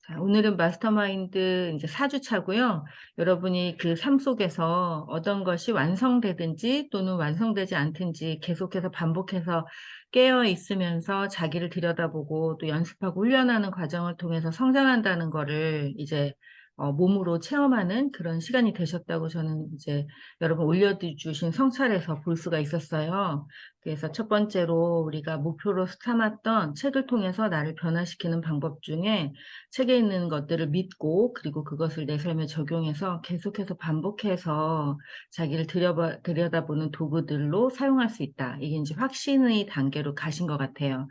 자, 오늘은 마스터마인드 이제 4주차고요. 여러분이 그 삶 속에서 어떤 것이 완성되든지 또는 완성되지 않든지 계속해서 반복해서 깨어 있으면서 자기를 들여다보고 또 연습하고 훈련하는 과정을 통해서 성장한다는 거를 이제 몸으로 체험하는 그런 시간이 되셨다고 저는 이제 여러분 올려주신 성찰에서 볼 수가 있었어요. 그래서 첫 번째로 우리가 목표로 삼았던 책을 통해서 나를 변화시키는 방법 중에 책에 있는 것들을 믿고 그리고 그것을 내 삶에 적용해서 계속해서 반복해서 자기를 들여다보는 도구들로 사용할 수 있다. 이게 이제 확신의 단계로 가신 것 같아요.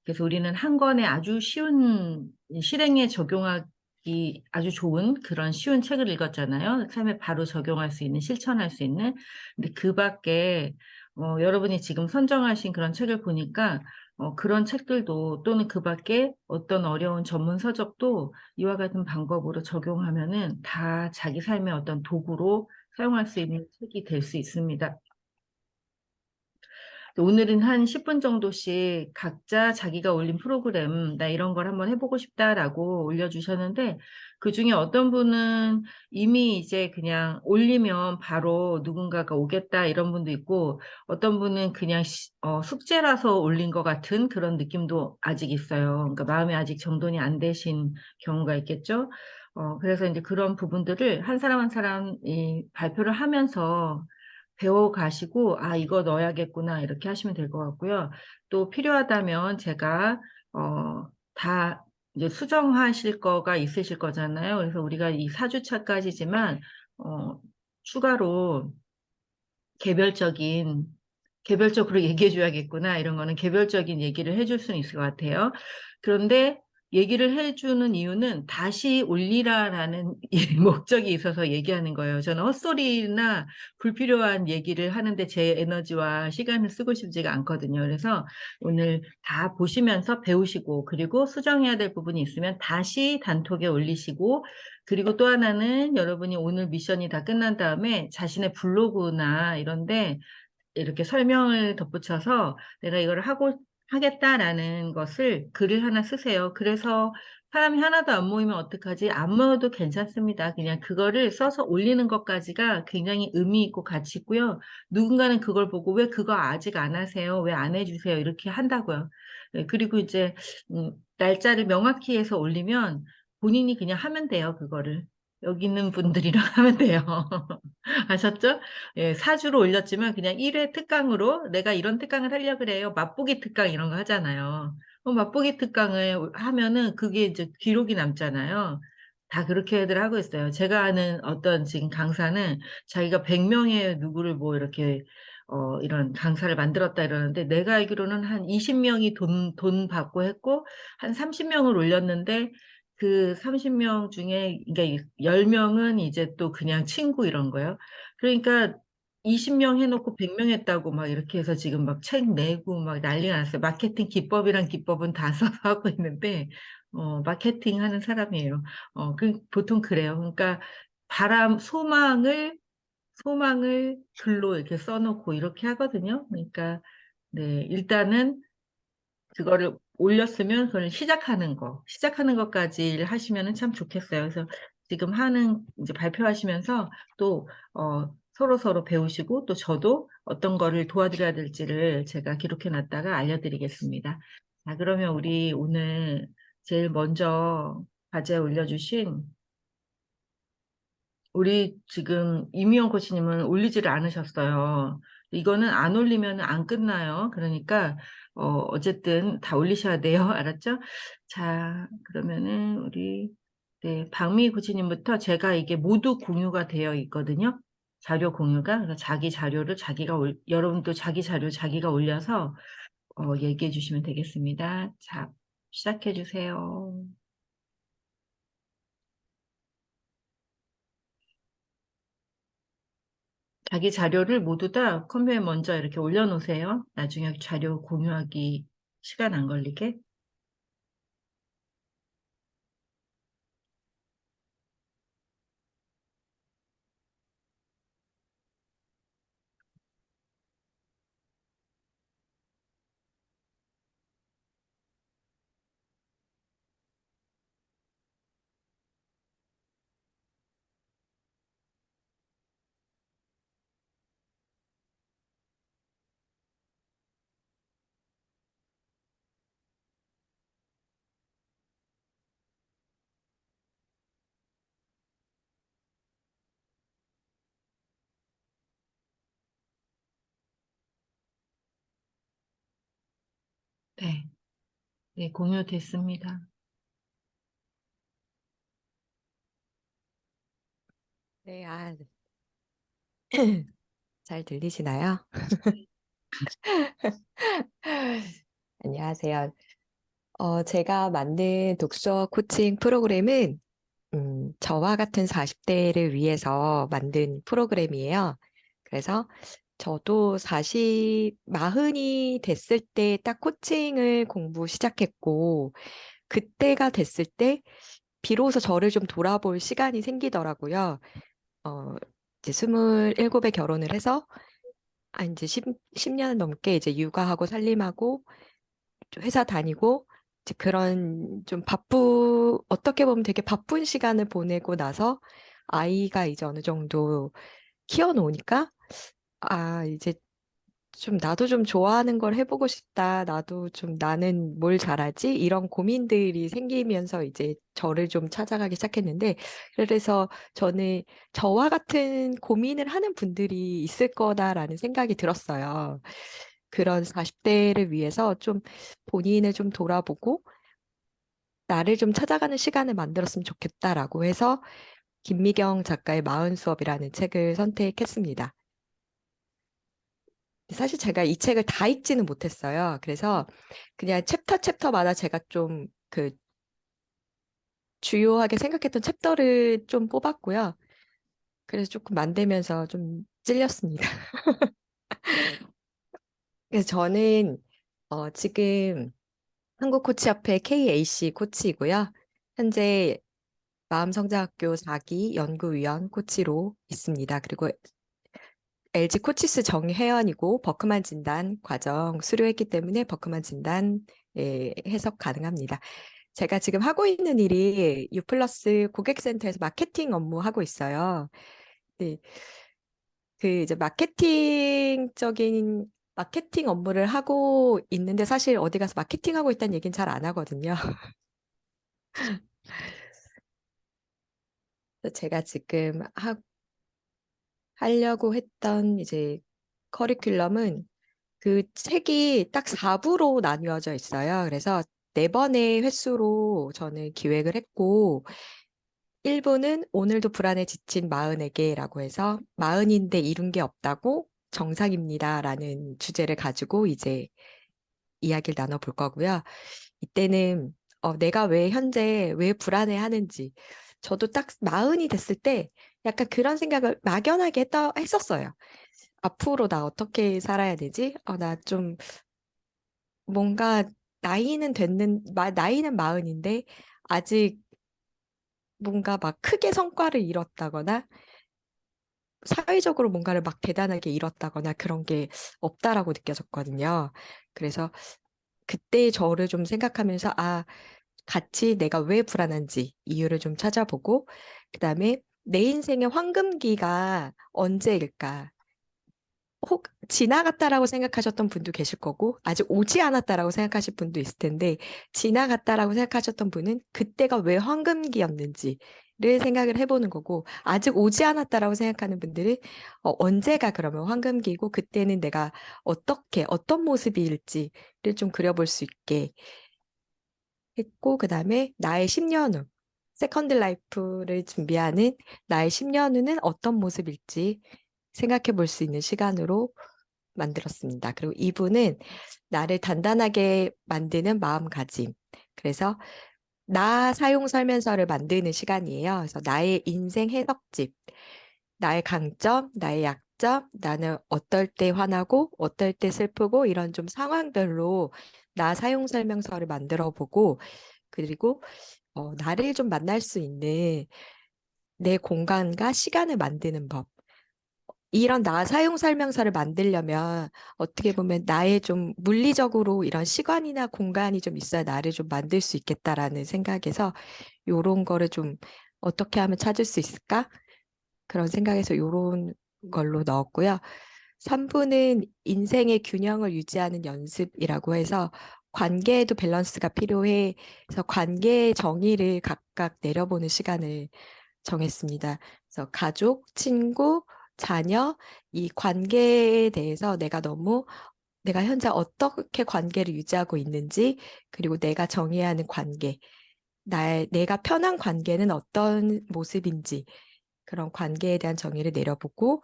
그래서 우리는 한 권에 아주 쉬운 실행에 적용하기 아주 좋은 그런 쉬운 책을 읽었잖아요. 삶에 바로 적용할 수 있는, 실천할 수 있는. 근데 그 밖에 여러분이 지금 선정하신 그런 책을 보니까 그런 책들도 또는 그 밖에 어떤 어려운 전문 서적도 이와 같은 방법으로 적용하면은 다 자기 삶의 어떤 도구로 사용할 수 있는 책이 될 수 있습니다. 오늘은 한 10분 정도씩 각자 자기가 올린 프로그램, 나 이런 걸 한번 해보고 싶다라고 올려주셨는데, 그 중에 어떤 분은 이미 이제 그냥 올리면 바로 누군가가 오겠다 이런 분도 있고, 어떤 분은 그냥 숙제라서 올린 것 같은 그런 느낌도 아직 있어요. 그러니까 마음이 아직 정돈이 안 되신 경우가 있겠죠. 그래서 이제 그런 부분들을 한 사람 한 사람이 발표를 하면서 배워 가시고 '아 이거 넣어야겠구나.' 이렇게 하시면 될 것 같고요. 또 필요하다면 제가 다 이제 수정하실 거가 있으실 거잖아요. 그래서 우리가 이 4주차까지지만 추가로 개별적인 '개별적으로 얘기해 줘야겠구나.' 이런 거는 개별적인 얘기를 해줄 수는 있을 것 같아요. 그런데 얘기를 해 주는 이유는 다시 올리라라는 이 목적이 있어서 얘기하는 거예요. 저는 헛소리나 불필요한 얘기를 하는데 제 에너지와 시간을 쓰고 싶지가 않거든요. 그래서 오늘 다 보시면서 배우시고 그리고 수정해야 될 부분이 있으면 다시 단톡에 올리시고 그리고 또 하나는 여러분이 오늘 미션이 다 끝난 다음에 자신의 블로그나 이런 데 이렇게 설명을 덧붙여서 '내가 이거를 하겠다.'라는 것을 글을 하나 쓰세요. 그래서 사람이 하나도 안 모이면 어떡하지? 안 모여도 괜찮습니다. 그냥 그거를 써서 올리는 것까지가 굉장히 의미 있고 가치 있고요. 누군가는 그걸 보고 "왜 그거 아직 안 하세요? 왜 안 해 주세요?" 이렇게 한다고요. 예 그리고 이제 날짜를 명확히 해서 올리면 본인이 그냥 하면 돼요 그거를. 여기 있는 분들이랑 하면 돼요. 아셨죠? 예. 4주로 올렸지만 그냥 1회 특강으로 "내가 이런 특강을 하려 그래요." 맛보기 특강 이런 거 하잖아요. 맛보기 특강을 하면은 그게 이제 기록이 남잖아요. 다 그렇게들 하고 있어요. 제가 아는 어떤 지금 강사는 자기가 100 명의 누구를 뭐 이렇게 이런 강사를 만들었다 이러는데 내가 알기로는 한 20 명이 돈 받고 했고 한 30 명을 올렸는데 그 30명 중에 그러니까 10 명은 이제 또 그냥 친구 이런 거요. 그러니까 20명 해 놓고 100명 했다고 막 이렇게 해서 지금 막 책 내고 막 난리가 났어요. 마케팅 기법이란 기법은 다 써서 하고 있는데 마케팅하는 사람이에요. 보통 그래요. 그러니까 소망을 글로 이렇게 써 놓고 이렇게 하거든요. 그러니까 네 일단은 그거를 올렸으면 그걸 시작하는 것까지를 하시면은 참 좋겠어요. 그래서 지금 하는 이제 발표하시면서 또 서로서로 배우시고 또 저도 어떤 거를 도와드려야 될지를 제가 기록해 놨다가 알려드리겠습니다. 자 그러면 우리 오늘 제일 먼저 과제에 올려주신 우리 지금 이미영 코치님은 올리지를 않으셨어요. 이거는 안 올리면은 안 끝나요. 그러니까 어쨌든 다 올리셔야 돼요. 알았죠? 자 그러면은 우리 네 박미 코치님부터 제가 이게 모두 공유가 되어 있거든요. 자료 공유가. 그래서 자기 자료를 자기가 여러분도 자기 자료 자기가 올려서 얘기해 주시면 되겠습니다. 자 시작해 주세요. 자기 자료를 모두 다 컴퓨터에 먼저 이렇게 올려 놓으세요. 나중에 자료 공유하기 시간 안 걸리게. 네, 네, 공유됐습니다. 네, 잘 들리시나요? 안녕하세요. 제가 만든 독서 코칭 프로그램은 저와 같은 40대를 위해서 만든 프로그램이에요. 그래서 저도 40이 됐을 때 딱 코칭을 공부 시작했고, 그때가 됐을 때 비로소 저를 좀 돌아볼 시간이 생기더라고요. 어, 이제 27에 결혼을 해서 이제 10년 넘게 이제 육아하고 살림하고 좀 회사 다니고 이제 그런 좀 어떻게 보면 되게 바쁜 시간을 보내고 나서 아이가 이제 어느 정도 키워놓으니까 이제 좀 나도 좀 좋아하는 걸 해보고 싶다. 나도 좀 나는 뭘 잘하지? 이런 고민들이 생기면서 이제 저를 좀 찾아가기 시작했는데, 그래서 저는 저와 같은 고민을 하는 분들이 있을 거다라는 생각이 들었어요. 그런 40대를 위해서 좀 본인을 좀 돌아보고 나를 좀 찾아가는 시간을 만들었으면 좋겠다라고 해서 김미경 작가의 마흔 수업이라는 책을 선택했습니다. 사실 제가 이 책을 다 읽지는 못했어요. 그래서 그냥 챕터마다 제가 좀 그 주요하게 생각했던 챕터를 좀 뽑았고요. 그래서 조금 만들면서 좀 찔렸습니다. 그래서 저는 지금 한국코치협회 KAC 코치이고요. 현재 마음성장학교 4기 연구위원 코치로 있습니다. 그리고 LG 코치스 정회원이고 버크만 진단 과정 수료했기 때문에 버크만 진단 해석 가능합니다. 제가 지금 하고 있는 일이 유플러스 고객센터에서 마케팅 업무 하고 있어요. 네, 그 이제 마케팅 업무를 하고 있는데 사실 어디 가서 마케팅 하고 있다는 얘기는 잘 안 하거든요. 그래서 제가 지금 하려고 했던 이제 커리큘럼은 그 책이 딱 4부로 나뉘어져 있어요. 그래서 네 번의 횟수로 저는 기획을 했고, 1부는 오늘도 불안에 지친 마흔에게라고 해서 마흔인데 이룬 게 없다고 정상입니다라는 주제를 가지고 이제 이야기를 나눠볼 거고요. 이때는 내가 현재 왜 불안해하는지 저도 딱 마흔이 됐을 때 약간 그런 생각을 막연하게 했었어요. 앞으로 나 어떻게 살아야 되지? 나 좀 뭔가 나이는 마흔인데 아직 뭔가 막 크게 성과를 이뤘다거나 사회적으로 뭔가를 막 대단하게 이뤘다거나 그런 게 없다라고 느껴졌거든요. 그래서 그때 저를 좀 생각하면서 같이 내가 왜 불안한지 이유를 좀 찾아보고 그다음에 내 인생의 황금기가 언제일까? 혹 지나갔다라고 생각하셨던 분도 계실 거고 아직 오지 않았다라고 생각하실 분도 있을 텐데 지나갔다라고 생각하셨던 분은 그때가 왜 황금기였는지를 생각을 해보는 거고 아직 오지 않았다라고 생각하는 분들은 언제가 그러면 황금기고 그때는 내가 어떤 모습일지를 좀 그려볼 수 있게 했고 그다음에 나의 10년 후 세컨드 라이프를 준비하는 나의 10년 후는 어떤 모습일지 생각해 볼 수 있는 시간으로 만들었습니다. 그리고 이분은 나를 단단하게 만드는 마음가짐. 그래서 나 사용 설명서를 만드는 시간이에요. 그래서 나의 인생 해석집, 나의 강점, 나의 약점, 나는 어떨 때 화나고 어떨 때 슬프고 이런 좀 상황별로 나 사용 설명서를 만들어 보고 그리고 나를 좀 만날 수 있는 내 공간과 시간을 만드는 법. 이런 나 사용 설명서를 만들려면 어떻게 보면 나의 좀 물리적으로 이런 시간이나 공간이 좀 있어야 나를 좀 만들 수 있겠다라는 생각에서 요런 거를 좀 어떻게 하면 찾을 수 있을까? 그런 생각에서 요런 걸로 넣었고요. 3부는 인생의 균형을 유지하는 연습이라고 해서 관계에도 밸런스가 필요해. 그래서 관계의 정의를 각각 내려보는 시간을 정했습니다. 그래서 가족, 친구, 자녀, 이 관계에 대해서 내가 너무 내가 현재 어떻게 관계를 유지하고 있는지, 그리고 내가 정의하는 관계, 내가 편한 관계는 어떤 모습인지, 그런 관계에 대한 정의를 내려보고,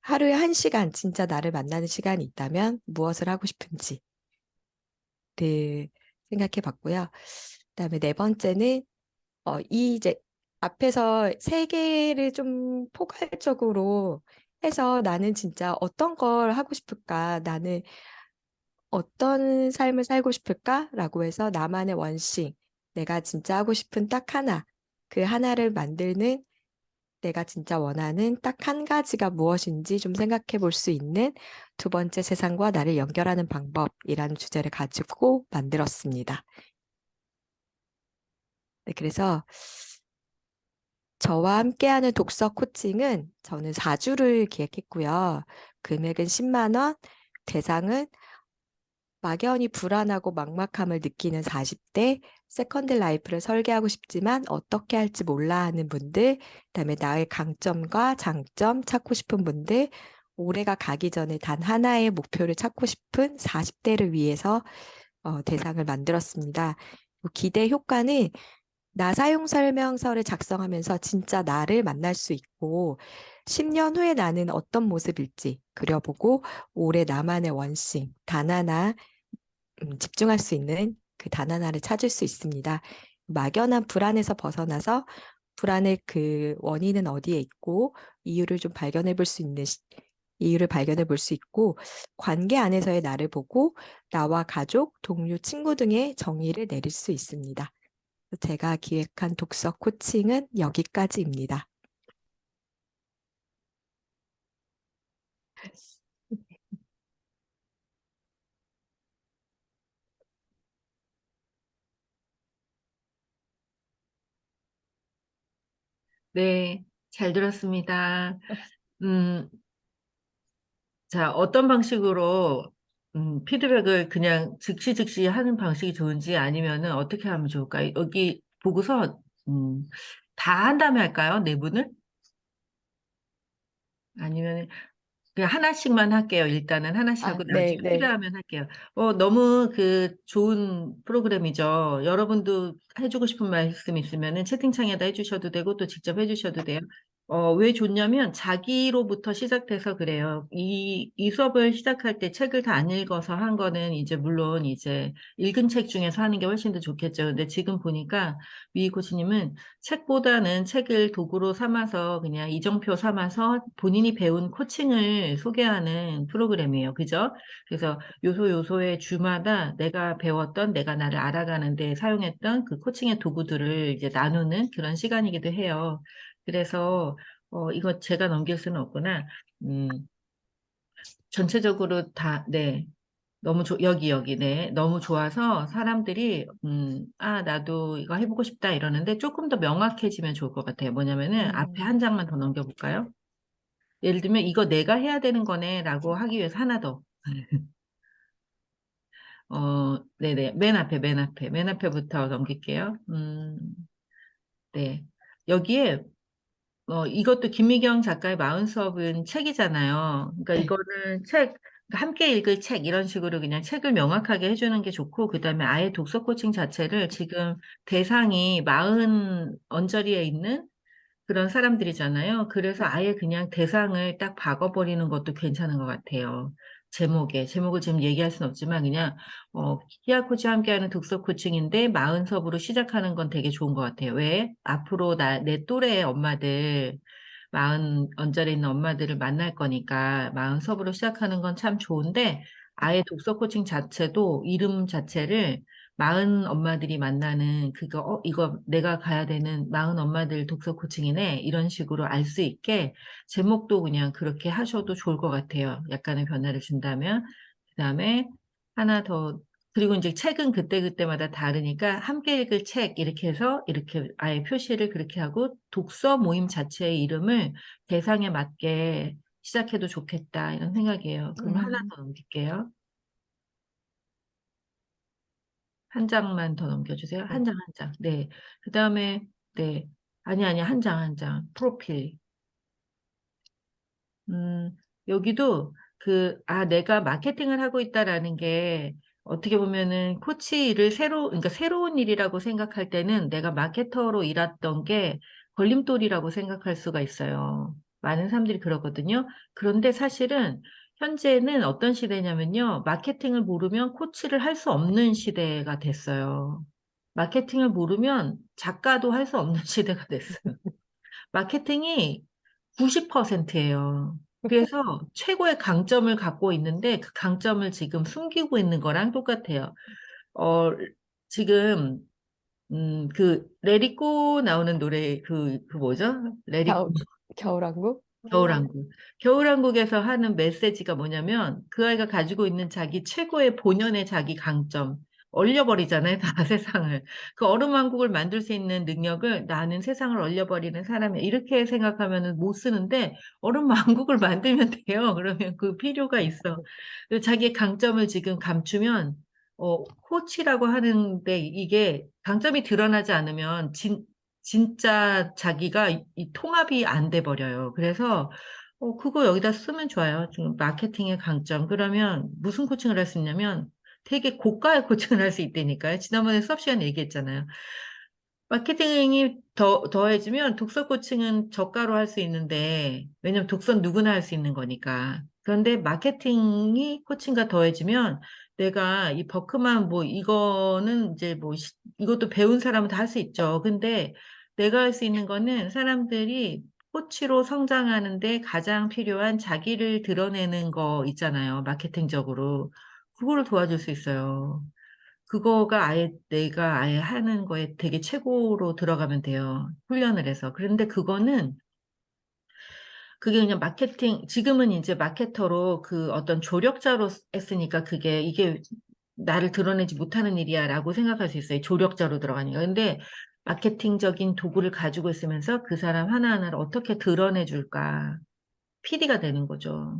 하루에 1시간, 진짜 나를 만나는 시간이 있다면 무엇을 하고 싶은지를 생각해 봤고요. 그다음에 네 번째는, 이제 앞에서 세 개를 좀 포괄적으로 해서 나는 진짜 어떤 걸 하고 싶을까? 나는 어떤 삶을 살고 싶을까라고 해서 나만의 원칙, 내가 진짜 하고 싶은 딱 하나, 그 하나를 만드는 내가 진짜 원하는 딱 한 가지가 무엇인지 좀 생각해 볼 수 있는 두 번째 세상과 나를 연결하는 방법이라는 주제를 가지고 만들었습니다. 네, 그래서 저와 함께하는 독서 코칭은 저는 4주를 기획했고요. 금액은 10만 원, 대상은 막연히 불안하고 막막함을 느끼는 40대, 세컨드 라이프를 설계하고 싶지만 어떻게 할지 몰라 하는 분들, 그다음에 나의 강점과 장점 찾고 싶은 분들, 올해가 가기 전에 단 하나의 목표를 찾고 싶은 40대를 위해서 대상을 만들었습니다. 기대 효과는 나 사용 설명서를 작성하면서 진짜 나를 만날 수 있고 10년 후에 나는 어떤 모습일지 그려보고 올해 나만의 원칙, 단 하나 집중할 수 있는 그 단 하나를 찾을 수 있습니다. 막연한 불안에서 벗어나서 불안의 그 원인은 어디에 있고 이유를 좀 발견해 볼 수 있는 이유를 발견해 볼 수 있고 관계 안에서의 나를 보고 나와 가족, 동료, 친구 등의 정의를 내릴 수 있습니다. 제가 기획한 독서 코칭은 여기까지입니다. 네, 잘 들었습니다. 음, 자, 어떤 방식으로 피드백을 그냥 즉시 하는 방식이 좋은지 아니면은 어떻게 하면 좋을까요? 여기 보고서 다 한 다음에 할까요? 내분을? 아니면 그냥 하나씩만 할게요. 일단은 하나씩 아, 하고 네, 나중에 네. 필요하면 할게요. 너무 그 좋은 프로그램이죠. 여러분도 해주고 싶은 말씀 있으면은 채팅창에다 해주셔도 되고 또 직접 해주셔도 돼요. 왜 좋냐면 자기로부터 시작돼서 그래요. 이 수업을 시작할 때 책을 다 안 읽어서 한 거는 이제 물론 이제 읽은 책 중에서 하는 게 훨씬 더 좋겠죠. 근데 지금 보니까 위 코치님은 책보다는 책을 도구로 삼아서 그냥 이정표 삼아서 본인이 배운 코칭을 소개하는 프로그램이에요. 그죠? 그래서 요소의 주마다 내가 배웠던 내가 나를 알아가는 데 사용했던 그 코칭의 도구들을 이제 나누는 그런 시간이기도 해요. 그래서 이거 제가 넘길 수는 없구나. 음, 전체적으로 다, 네. 네. 너무 좋아서 사람들이, 나도 이거 해보고 싶다 이러는데 조금 더 명확해지면 좋을 것 같아요. 뭐냐면은 앞에 한 음, 장만 더 넘겨볼까요? 예를 들면 이거 내가 해야 되는 거네 라고 하기 위해서 하나 더. 네네. 맨 앞에부터 넘길게요. 네. 여기에 이것도 김미경 작가의 마흔 수업은 책이잖아요. 그러니까 네. 이거는 그러니까 함께 읽을 책, 이런 식으로 그냥 책을 명확하게 해주는 게 좋고, 그 다음에 아예 독서 코칭 자체를 지금 대상이 마흔 언저리에 있는 그런 사람들이잖아요. 그래서 아예 그냥 대상을 딱 박아버리는 것도 괜찮은 것 같아요. 제목을 지금 얘기할 수는 없지만 그냥 히아 코치와 함께하는 독서 코칭인데 마흔 수업으로 시작하는 건 되게 좋은 것 같아요. 왜? 앞으로 내 또래의 엄마들, 마흔 언저리에 있는 엄마들을 만날 거니까 마흔 수업으로 시작하는 건 참 좋은데 아예 독서 코칭 자체도 이름 자체를 마흔 엄마들이 만나는 그거, 이거 내가 가야 되는 마흔 엄마들 독서 코칭이네. 이런 식으로 알 수 있게 제목도 그냥 그렇게 하셔도 좋을 것 같아요. 약간의 변화를 준다면. 그다음에 하나 더, 그리고 이제 책은 그때그때마다 다르니까 함께 읽을 책 이렇게 해서 이렇게 아예 표시를 그렇게 하고 독서 모임 자체의 이름을 대상에 맞게 시작해도 좋겠다. 이런 생각이에요. 그럼 하나 음, 더 넘길게요. 한 장만 더 넘겨주세요. 한 네. 장, 한 장. 네. 그 다음에, 네. 아니, 한 장, 한 장. 프로필. 음, 여기도 내가 마케팅을 하고 있다라는 게 어떻게 보면은 코치 일을 그러니까 새로운 일이라고 생각할 때는 내가 마케터로 일했던 게 걸림돌이라고 생각할 수가 있어요. 많은 사람들이 그러거든요. 그런데 사실은 현재는 어떤 시대냐면요. 마케팅을 모르면 코치를 할 수 없는 시대가 됐어요. 마케팅을 모르면 작가도 할 수 없는 시대가 됐어요. 마케팅이 90%예요. 그래서 최고의 강점을 갖고 있는데 그 강점을 지금 숨기고 있는 거랑 똑같아요. 어, 지금, 레리꼬 나오는 노래, 그 뭐죠? 레리꼬. 겨울, 겨울왕국? 겨울왕국. 겨울왕국에서 하는 메시지가 뭐냐면 그 아이가 가지고 있는 자기 최고의 본연의 자기 강점. 얼려버리잖아요, 다 세상을. 그 얼음왕국을 만들 수 있는 능력을 나는 세상을 얼려버리는 사람이야. 이렇게 생각하면은 못 쓰는데 얼음왕국을 만들면 돼요. 그러면 그 필요가 있어. 그리고 자기의 강점을 지금 감추면 코치라고 하는데 이게 강점이 드러나지 않으면 진짜 자기가 이 통합이 안 돼 버려요. 그래서 그거 여기다 쓰면 좋아요. 지금 마케팅의 강점. 그러면 무슨 코칭을 할 수 있냐면 되게 고가의 코칭을 할 수 있다니까요. 지난번에 수업 시간에 얘기했잖아요. 마케팅이 더해지면 독서 코칭은 저가로 할 수 있는데, 왜냐면 독서는 누구나 할 수 있는 거니까. 그런데 마케팅이 코칭과 더해지면 내가 이 버크만 뭐 이거는 이제 뭐 이것도 배운 사람은 다 할 수 있죠. 근데 내가 할 수 있는 거는 사람들이 코치로 성장하는데 가장 필요한 자기를 드러내는 거 있잖아요. 마케팅적으로. 그거를 도와줄 수 있어요. 그거가 아예 내가 아예 하는 거에 되게 최고로 들어가면 돼요. 훈련을 해서. 그런데 그게 그냥 지금은 이제 마케터로 그 어떤 조력자로 했으니까 이게 나를 드러내지 못하는 일이야라고 생각할 수 있어요. 조력자로 들어가니까. 근데 마케팅적인 도구를 가지고 있으면서 그 사람 하나하나를 어떻게 드러내 줄까? PD가 되는 거죠.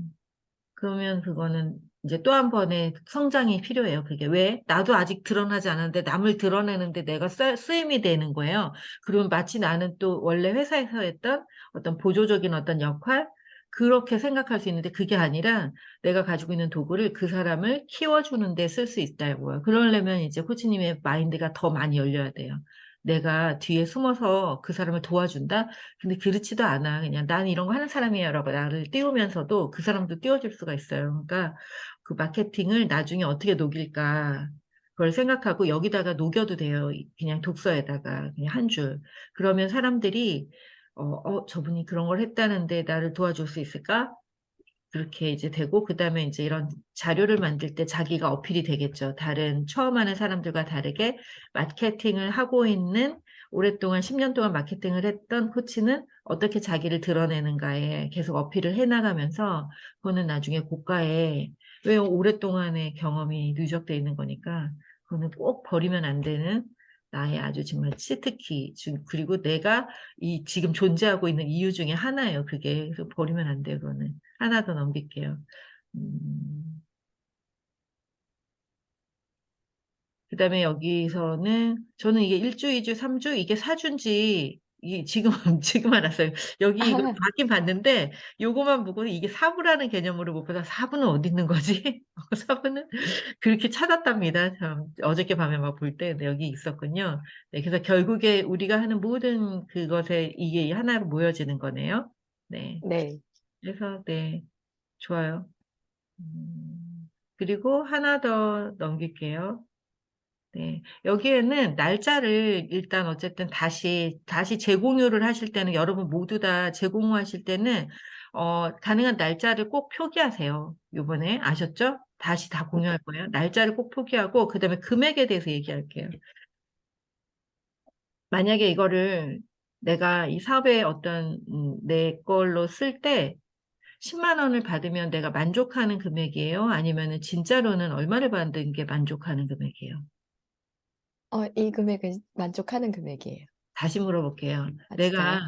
그러면 그거는 이제 또 한 번의 성장이 필요해요. 그게 왜? 나도 아직 드러나지 않았는데 남을 드러내는데 내가 쓰임이 되는 거예요. 그러면 마치 나는 또 원래 회사에서 했던 어떤 보조적인 어떤 역할? 그렇게 생각할 수 있는데 그게 아니라 내가 가지고 있는 도구를 그 사람을 키워주는 데 쓸 수 있다고요. 그러려면 이제 코치님의 마인드가 더 많이 열려야 돼요. 내가 뒤에 숨어서 그 사람을 도와준다? 근데 그렇지도 않아. 그냥 난 이런 거 하는 사람이야라고 나를 띄우면서도 그 사람도 띄워줄 수가 있어요. 그러니까 그 마케팅을 나중에 어떻게 녹일까. 그걸 생각하고 여기다가 녹여도 돼요. 그냥 독서에다가 그냥 한 줄. 그러면 사람들이 저분이 그런 걸 했다는데 나를 도와줄 수 있을까? 그렇게 이제 되고, 그 다음에 이제 이런 자료를 만들 때 자기가 어필이 되겠죠. 처음 하는 사람들과 다르게 마케팅을 하고 있는, 오랫동안 10년 동안 마케팅을 했던 코치는 어떻게 자기를 드러내는가에 계속 어필을 해나가면서, 그거는 나중에 고가에, 왜 오랫동안의 경험이 누적돼 있는 거니까, 그거는 꼭 버리면 안 되는 나의 아주 정말 치트키, 그리고 내가 지금 존재하고 있는 이유 중에 하나예요. 그게. 그래서 버리면 안 돼요, 그거는. 하나 더 넘길게요. 음, 그다음에 여기서는 저는 이게 1주, 2주, 3주 이게 4주인지 지금 지금 알았어요. 여기 이거 아, 받긴 봤는데 요거만 보고는 이게 사부라는 개념으로 못 봐서 사부는 어디 있는 거지? 사부는 그렇게 찾았답니다. 참 어저께 밤에 막 볼 때 여기 있었군요. 네, 그래서 결국에 우리가 하는 모든 그것에 이게 하나로 모여지는 거네요. 네. 네. 그래서 네, 좋아요. 그리고 하나 더 넘길게요. 네. 여기에는 날짜를 일단 어쨌든 다시 재공유를 하실 때는 여러분 모두 다 재공유하실 때는, 가능한 날짜를 꼭 표기하세요. 요번에 아셨죠? 다시 다 공유할 거예요. 날짜를 꼭 표기하고, 그 다음에 금액에 대해서 얘기할게요. 만약에 이거를 내가 이 사업에 내 걸로 쓸 때 10만 원을 받으면 내가 만족하는 금액이에요? 아니면은 진짜로는 얼마를 받는 게 만족하는 금액이에요? 이 금액은 만족하는 금액이에요. 다시 물어볼게요. 아, 진짜요?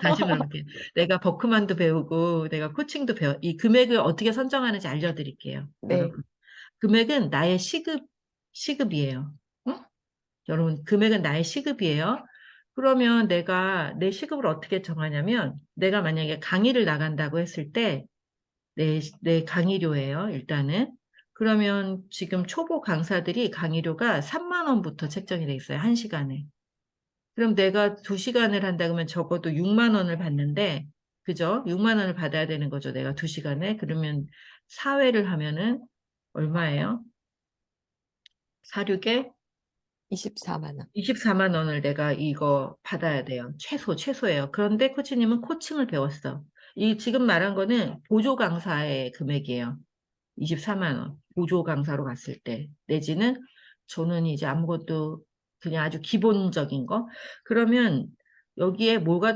다시 물어볼게요. 내가 버크만도 배우고, 내가 코칭도 이 금액을 어떻게 선정하는지 알려드릴게요. 네. 여러분. 금액은 나의 시급이에요. 응? 여러분, 금액은 나의 시급이에요. 그러면 내가 내 시급을 어떻게 정하냐면, 내가 만약에 강의를 나간다고 했을 때, 내 강의료예요, 일단은. 그러면 지금 초보 강사들이 강의료가 3만 원부터 책정이 돼 있어요, 1시간에. 그럼 내가 2시간을 한다 그러면 적어도 6만 원을 받는데, 그죠? 6만 원을 받아야 되는 거죠, 내가 2시간에. 그러면 4회를 하면은 얼마예요? 4, 6에 24만 원. 24만 원을 내가 이거 받아야 돼요. 최소예요. 그런데 코치님은 코칭을 배웠어. 이 지금 말한 거는 보조 강사의 금액이에요. 24만 원. 보조 강사로 갔을 때. 내지는 저는 이제 아무것도 그냥 아주 기본적인 거. 그러면 여기에 뭐가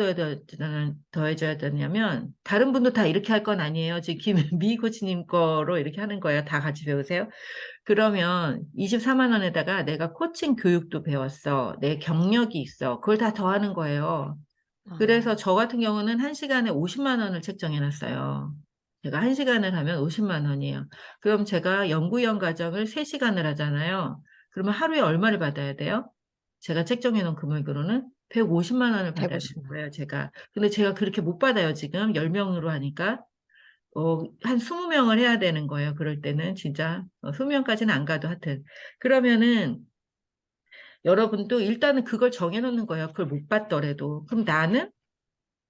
더해져야 되냐면, 다른 분도 다 이렇게 할 건 아니에요. 지금 김미 코치님 거로 이렇게 하는 거예요. 다 같이 배우세요. 그러면 24만 원에다가 내가 코칭 교육도 배웠어. 내 경력이 있어. 그걸 다 더하는 거예요. 그래서 아, 저 같은 경우는 1시간에 50만 원을 책정해 놨어요. 제가 1시간을 하면 50만 원이에요. 그럼 제가 연구위원 과정을 3시간을 하잖아요. 그러면 하루에 얼마를 받아야 돼요? 제가 책정해 놓은 금액으로는 150만 원을 받아야 되는 150만 원. 거예요, 제가. 근데 제가 그렇게 못 받아요, 지금. 10명으로 하니까. 한 20명을 해야 되는 거예요. 그럴 때는 진짜 20명까지는 안 가도 하여튼. 그러면은 여러분도 일단은 그걸 정해놓는 거예요. 그걸 못 받더라도. 그럼 나는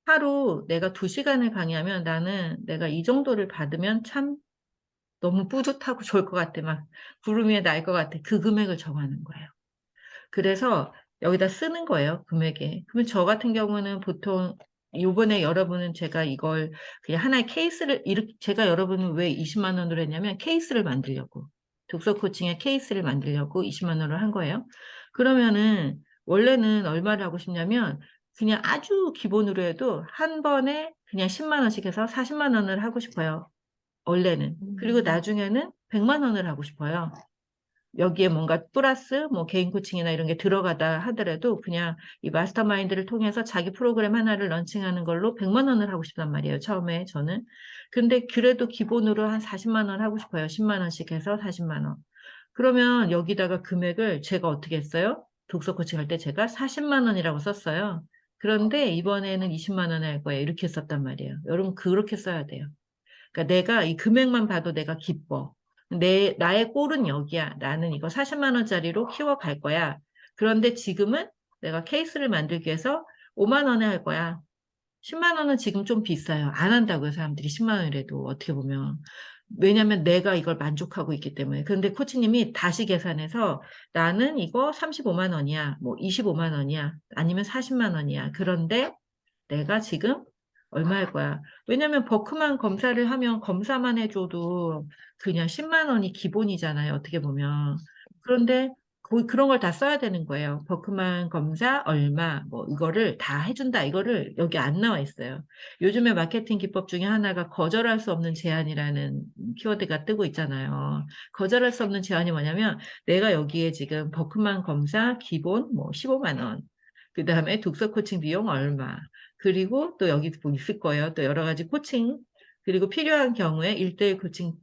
하루 내가 2시간을 강의하면 나는 내가 이 정도를 받으면 참 너무 뿌듯하고 좋을 것 같아. 막 구름 위에 날 것 같아. 그 금액을 정하는 거예요. 그래서 여기다 쓰는 거예요, 금액에. 그러면 저 같은 경우는 보통 요번에 여러분은 제가 이걸 그냥 하나의 케이스를 이렇게 제가 여러분은 왜 20만 원으로 했냐면 케이스를 만들려고. 독서 코칭의 케이스를 만들려고 20만 원을 한 거예요. 그러면은 원래는 얼마를 하고 싶냐면 그냥 아주 기본으로 해도 한 번에 그냥 10만 원씩 해서 40만 원을 하고 싶어요. 원래는. 그리고 음, 나중에는 100만 원을 하고 싶어요. 여기에 뭔가 플러스 뭐 개인 코칭이나 이런 게 들어가다 하더라도 그냥 이 마스터마인드를 통해서 자기 프로그램 하나를 런칭하는 걸로 100만 원을 하고 싶단 말이에요. 처음에 저는. 근데 그래도 기본으로 한 40만 원 하고 싶어요. 10만 원씩 해서 40만 원. 그러면 여기다가 금액을 제가 어떻게 했어요? 독서 코칭 할 때 제가 40만 원이라고 썼어요. 그런데 이번에는 20만 원에 할 거예요. 이렇게 썼단 말이에요. 여러분 그렇게 써야 돼요. 그러니까 내가 이 금액만 봐도 내가 기뻐. 나의 골은 여기야. 나는 이거 40만 원짜리로 키워갈 거야. 그런데 지금은 내가 케이스를 만들기 위해서 5만 원에 할 거야. 10만 원은 지금 좀 비싸요. 안 한다고요, 사람들이 10만 원이라도 어떻게 보면. 왜냐면 내가 이걸 만족하고 있기 때문에. 그런데 코치님이 다시 계산해서 나는 이거 35만 원이야. 뭐 25만 원이야. 아니면 40만 원이야. 그런데 내가 지금 얼마 할 거야. 왜냐면 버크만 검사를 하면 검사만 해줘도 그냥 10만 원이 기본이잖아요. 어떻게 보면. 그런데 그런 걸 다 써야 되는 거예요. 버크만 검사 얼마 뭐 이거를 다 해준다. 이거를 여기 안 나와 있어요. 요즘에 마케팅 기법 중에 하나가 거절할 수 없는 제한이라는 키워드가 뜨고 있잖아요. 거절할 수 없는 제한이 뭐냐면 내가 여기에 지금 버크만 검사 기본 뭐 15만 원. 그다음에 독서 코칭 비용 얼마. 그리고 또 여기 뭐 있을 거예요. 또 여러 가지 코칭. 그리고 필요한 경우에 1대1 코칭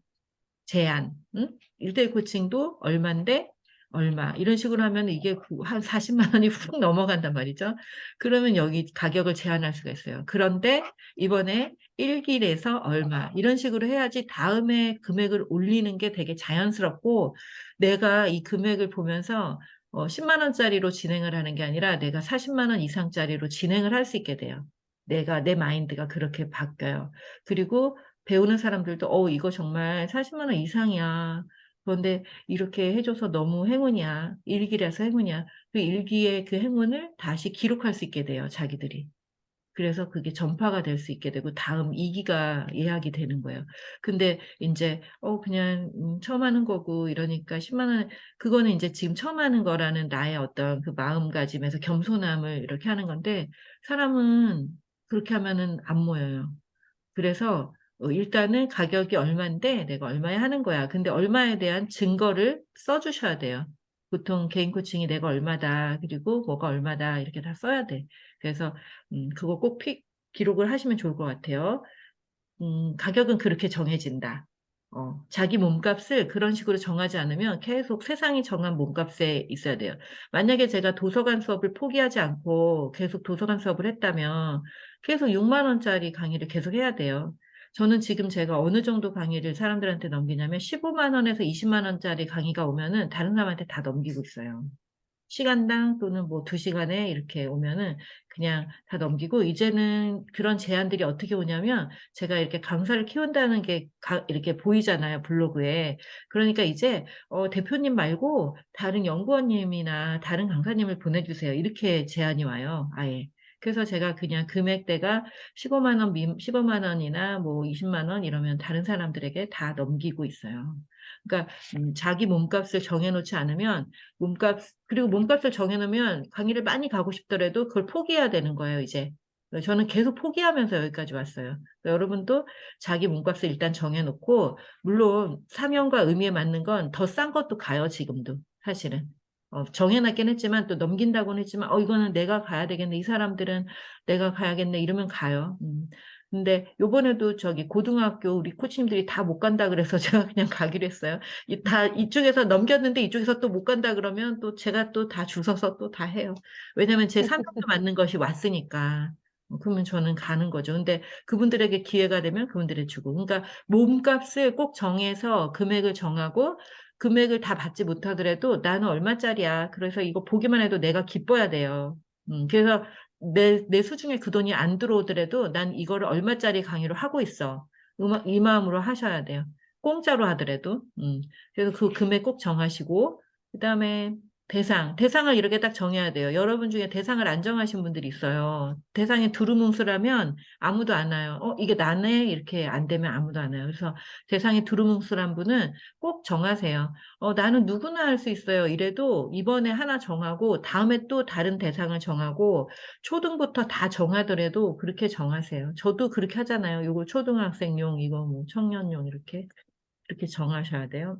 제한. 응? 1대1 코칭도 얼마인데 얼마. 이런 식으로 하면 이게 한 40만 원이 훅 넘어간단 말이죠. 그러면 여기 가격을 제한할 수가 있어요. 그런데 이번에 1길에서 얼마. 이런 식으로 해야지 다음에 금액을 올리는 게 되게 자연스럽고 내가 이 금액을 보면서 10만 원짜리로 진행을 하는 게 아니라 내가 40만 원 이상짜리로 진행을 할 수 있게 돼요. 내 마인드가 그렇게 바뀌어요. 그리고 배우는 사람들도, 이거 정말 40만 원 이상이야. 그런데 이렇게 해줘서 너무 행운이야. 일기라서 행운이야. 그 일기의 그 행운을 다시 기록할 수 있게 돼요, 자기들이. 그래서 그게 전파가 될 수 있게 되고 다음 2기가 예약이 되는 거예요. 근데 이제 그냥 처음 하는 거고 이러니까 10만 원 그거는 이제 지금 처음 하는 거라는 나의 어떤 그 마음가짐에서 겸손함을 이렇게 하는 건데 사람은 그렇게 하면은 안 모여요. 그래서 일단은 가격이 얼마인데 내가 얼마에 하는 거야. 근데 얼마에 대한 증거를 써주셔야 돼요. 보통 개인 코칭이 내가 얼마다, 그리고 뭐가 얼마다, 이렇게 다 써야 돼. 그래서, 그거 꼭 기록을 하시면 좋을 것 같아요. 가격은 그렇게 정해진다. 자기 몸값을 그런 식으로 정하지 않으면 계속 세상이 정한 몸값에 있어야 돼요. 만약에 제가 도서관 수업을 포기하지 않고 계속 도서관 수업을 했다면 계속 6만 원짜리 강의를 계속 해야 돼요. 저는 지금 제가 어느 정도 강의를 사람들한테 넘기냐면 15만 원에서 20만 원짜리 강의가 오면은 다른 사람한테 다 넘기고 있어요. 시간당 또는 뭐 2시간에 이렇게 오면은 그냥 다 넘기고 이제는 그런 제안들이 어떻게 오냐면 제가 이렇게 강사를 키운다는 게 이렇게 보이잖아요, 블로그에. 그러니까 이제 대표님 말고 다른 연구원님이나 다른 강사님을 보내주세요. 이렇게 제안이 와요, 아예. 그래서 제가 그냥 금액대가 15만 원, 15만 원이나 뭐 20만 원 이러면 다른 사람들에게 다 넘기고 있어요. 그러니까 자기 몸값을 정해놓지 않으면 그리고 몸값을 정해놓으면 강의를 많이 가고 싶더라도 그걸 포기해야 되는 거예요, 이제. 저는 계속 포기하면서 여기까지 왔어요. 그러니까 여러분도 자기 몸값을 일단 정해놓고, 물론 사명과 의미에 맞는 건 더 싼 것도 가요, 지금도. 사실은. 정해놨긴 했지만 또 넘긴다고는 했지만, 이거는 내가 가야 되겠네. 이 사람들은 내가 가야겠네. 이러면 가요. 근데 요번에도 저기 고등학교 우리 코치님들이 다 못 간다 그래서 제가 그냥 가기로 했어요. 다 이쪽에서 넘겼는데 이쪽에서 또 못 간다 그러면 또 제가 또 다 주워서 또 다 해요. 왜냐면 제 사명도 맞는 것이 왔으니까. 그러면 저는 가는 거죠. 근데 그분들에게 기회가 되면 그분들이 주고. 그러니까 몸값을 꼭 정해서 금액을 정하고 금액을 다 받지 못하더라도 나는 얼마짜리야. 그래서 이거 보기만 해도 내가 기뻐야 돼요. 그래서 내 수중에 그 돈이 안 들어오더라도 난 이거를 얼마짜리 강의를 하고 있어. 이 마음으로 하셔야 돼요. 공짜로 하더라도. 그래서 그 금액 꼭 정하시고, 그 다음에 대상을 이렇게 딱 정해야 돼요. 여러분 중에 대상을 안 정하신 분들이 있어요. 대상이 두루뭉술하면 아무도 안 와요. 이게 나네? 이렇게 안 되면 아무도 안 와요. 그래서 대상이 두루뭉술한 분은 꼭 정하세요. 나는 누구나 할 수 있어요. 이래도 이번에 하나 정하고 다음에 또 다른 대상을 정하고 초등부터 다 정하더라도 그렇게 정하세요. 저도 그렇게 하잖아요. 이거 초등학생용, 이거 뭐 청년용 이렇게 정하셔야 돼요.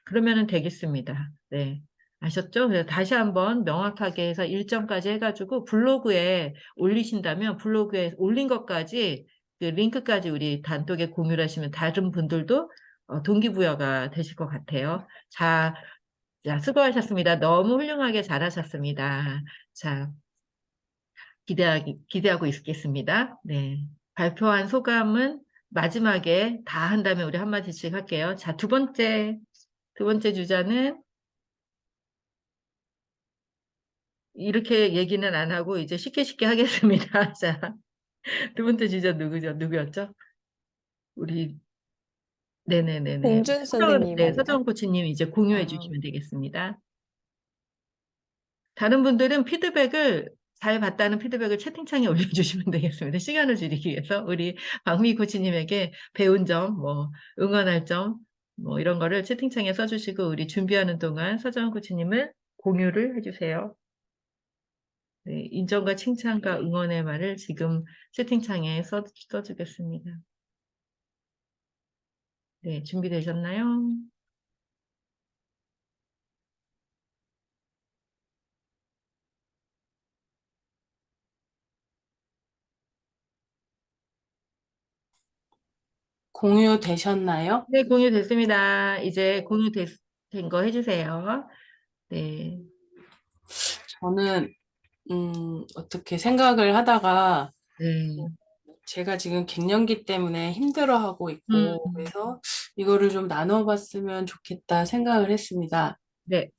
그러면은 되겠습니다. 네. 아셨죠? 그래서 다시 한번 명확하게 해서 일정까지 해가지고 블로그에 올리신다면 블로그에 올린 것까지 그 링크까지 우리 단톡에 공유를 하시면 다른 분들도 동기부여가 되실 것 같아요. 자, 수고하셨습니다. 너무 훌륭하게 잘하셨습니다. 자, 기대하고 있겠습니다. 네. 발표한 소감은 마지막에 다 한 다음에 우리 한마디씩 할게요. 자, 두 번째 주자는 이렇게 얘기는 안 하고 이제 쉽게 쉽게 하겠습니다. 자, 두 번째 주자 누구였죠? 우리, 네네네네. 봉준 선생님 네, 아닌가? 서정 코치님 이제 공유해 아, 주시면 되겠습니다. 다른 분들은 잘 봤다는 피드백을 채팅창에 올려주시면 되겠습니다. 시간을 줄이기 위해서 우리 박미 코치님에게 배운 점, 뭐 응원할 점, 뭐 이런 거를 채팅창에 써주시고 우리 준비하는 동안 서정 코치님은 공유를 해주세요. 네, 인정과 칭찬과 응원의 말을 지금 채팅창에 써주겠습니다. 네, 준비되셨나요? 공유되셨나요? 네, 공유됐습니다. 이제 공유된 거 해주세요. 네, 저는 어떻게 생각을 하다가 네, 제가 지금 갱년기 때문에 힘들어하고 음, 있고 그래서 이거를 좀 나눠봤으면 좋겠다 생각을 했습니다. 네.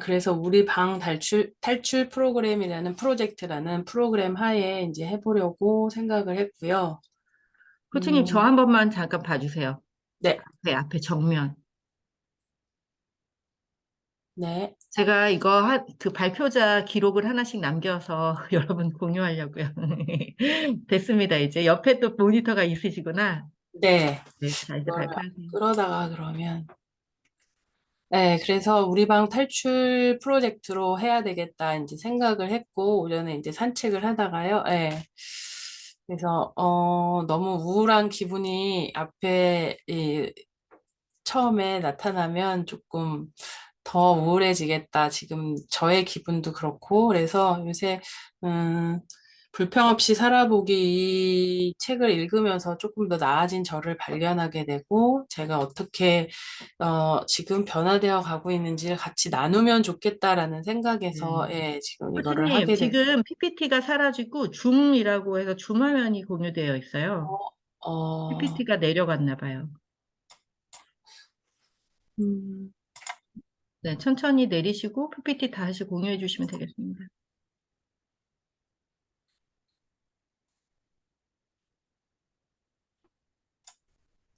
그래서 우리 방 탈출 프로그램이라는 프로젝트라는 프로그램 하에 이제 해보려고 생각을 했고요. 코치님, 저 음, 한 번만 잠깐 봐주세요. 네, 앞에 정면. 네, 제가 이거 그 발표자 기록을 하나씩 남겨서 여러분 공유하려고요. 됐습니다, 이제. 옆에 또 모니터가 있으시구나. 네. 네, 자, 이제 이거를 발표하세요. 끌어다가 그러면. 네, 그래서 우리 방 탈출 프로젝트로 해야 되겠다 이제 생각을 했고 오전에 이제 산책을 하다가요. 네. 그래서 너무 우울한 기분이 앞에 처음에 나타나면 조금 더 우울해지겠다. 지금 저의 기분도 그렇고 그래서 요새 음, 불평 없이 살아보기 이 책을 읽으면서 조금 더 나아진 저를 발견하게 되고 제가 어떻게 지금 변화되어 가고 있는지를 같이 나누면 좋겠다라는 생각에서 네. 예, 지금 이거를 코치님, 하게 됐고 지금 PPT가 사라지고 줌이라고 해서 줌 화면이 공유되어 있어요. 어, PPT가 내려갔나 봐요. 음, 네, 천천히 내리시고 PPT 다시 공유해 주시면 되겠습니다.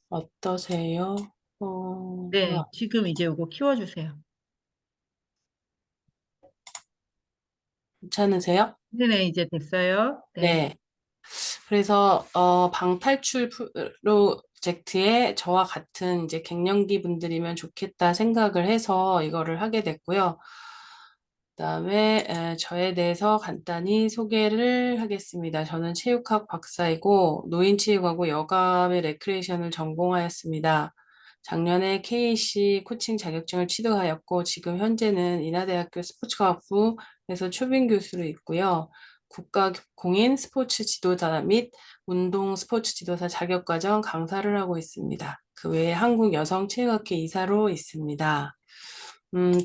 어떠세요? 네, 지금 이제 이거 키워주세요. 괜찮으세요? 네네, 이제 됐어요. 네. 네. 그래서 방탈출 프로젝트에 저와 같은 이제 갱년기 분들이면 좋겠다 생각을 해서 이거를 하게 됐고요. 그다음에 저에 대해서 간단히 소개를 하겠습니다. 저는 체육학 박사이고 노인체육하고 여가의 레크레이션을 전공하였습니다. 작년에 KC 코칭 자격증을 취득하였고 지금 현재는 인하대학교 스포츠과학부에서 초빙 교수로 있고요. 국가 공인 스포츠 지도자 및 운동 스포츠 지도사 자격과정 강사를 하고 있습니다. 그 외에 한국여성체육학회 이사로 있습니다.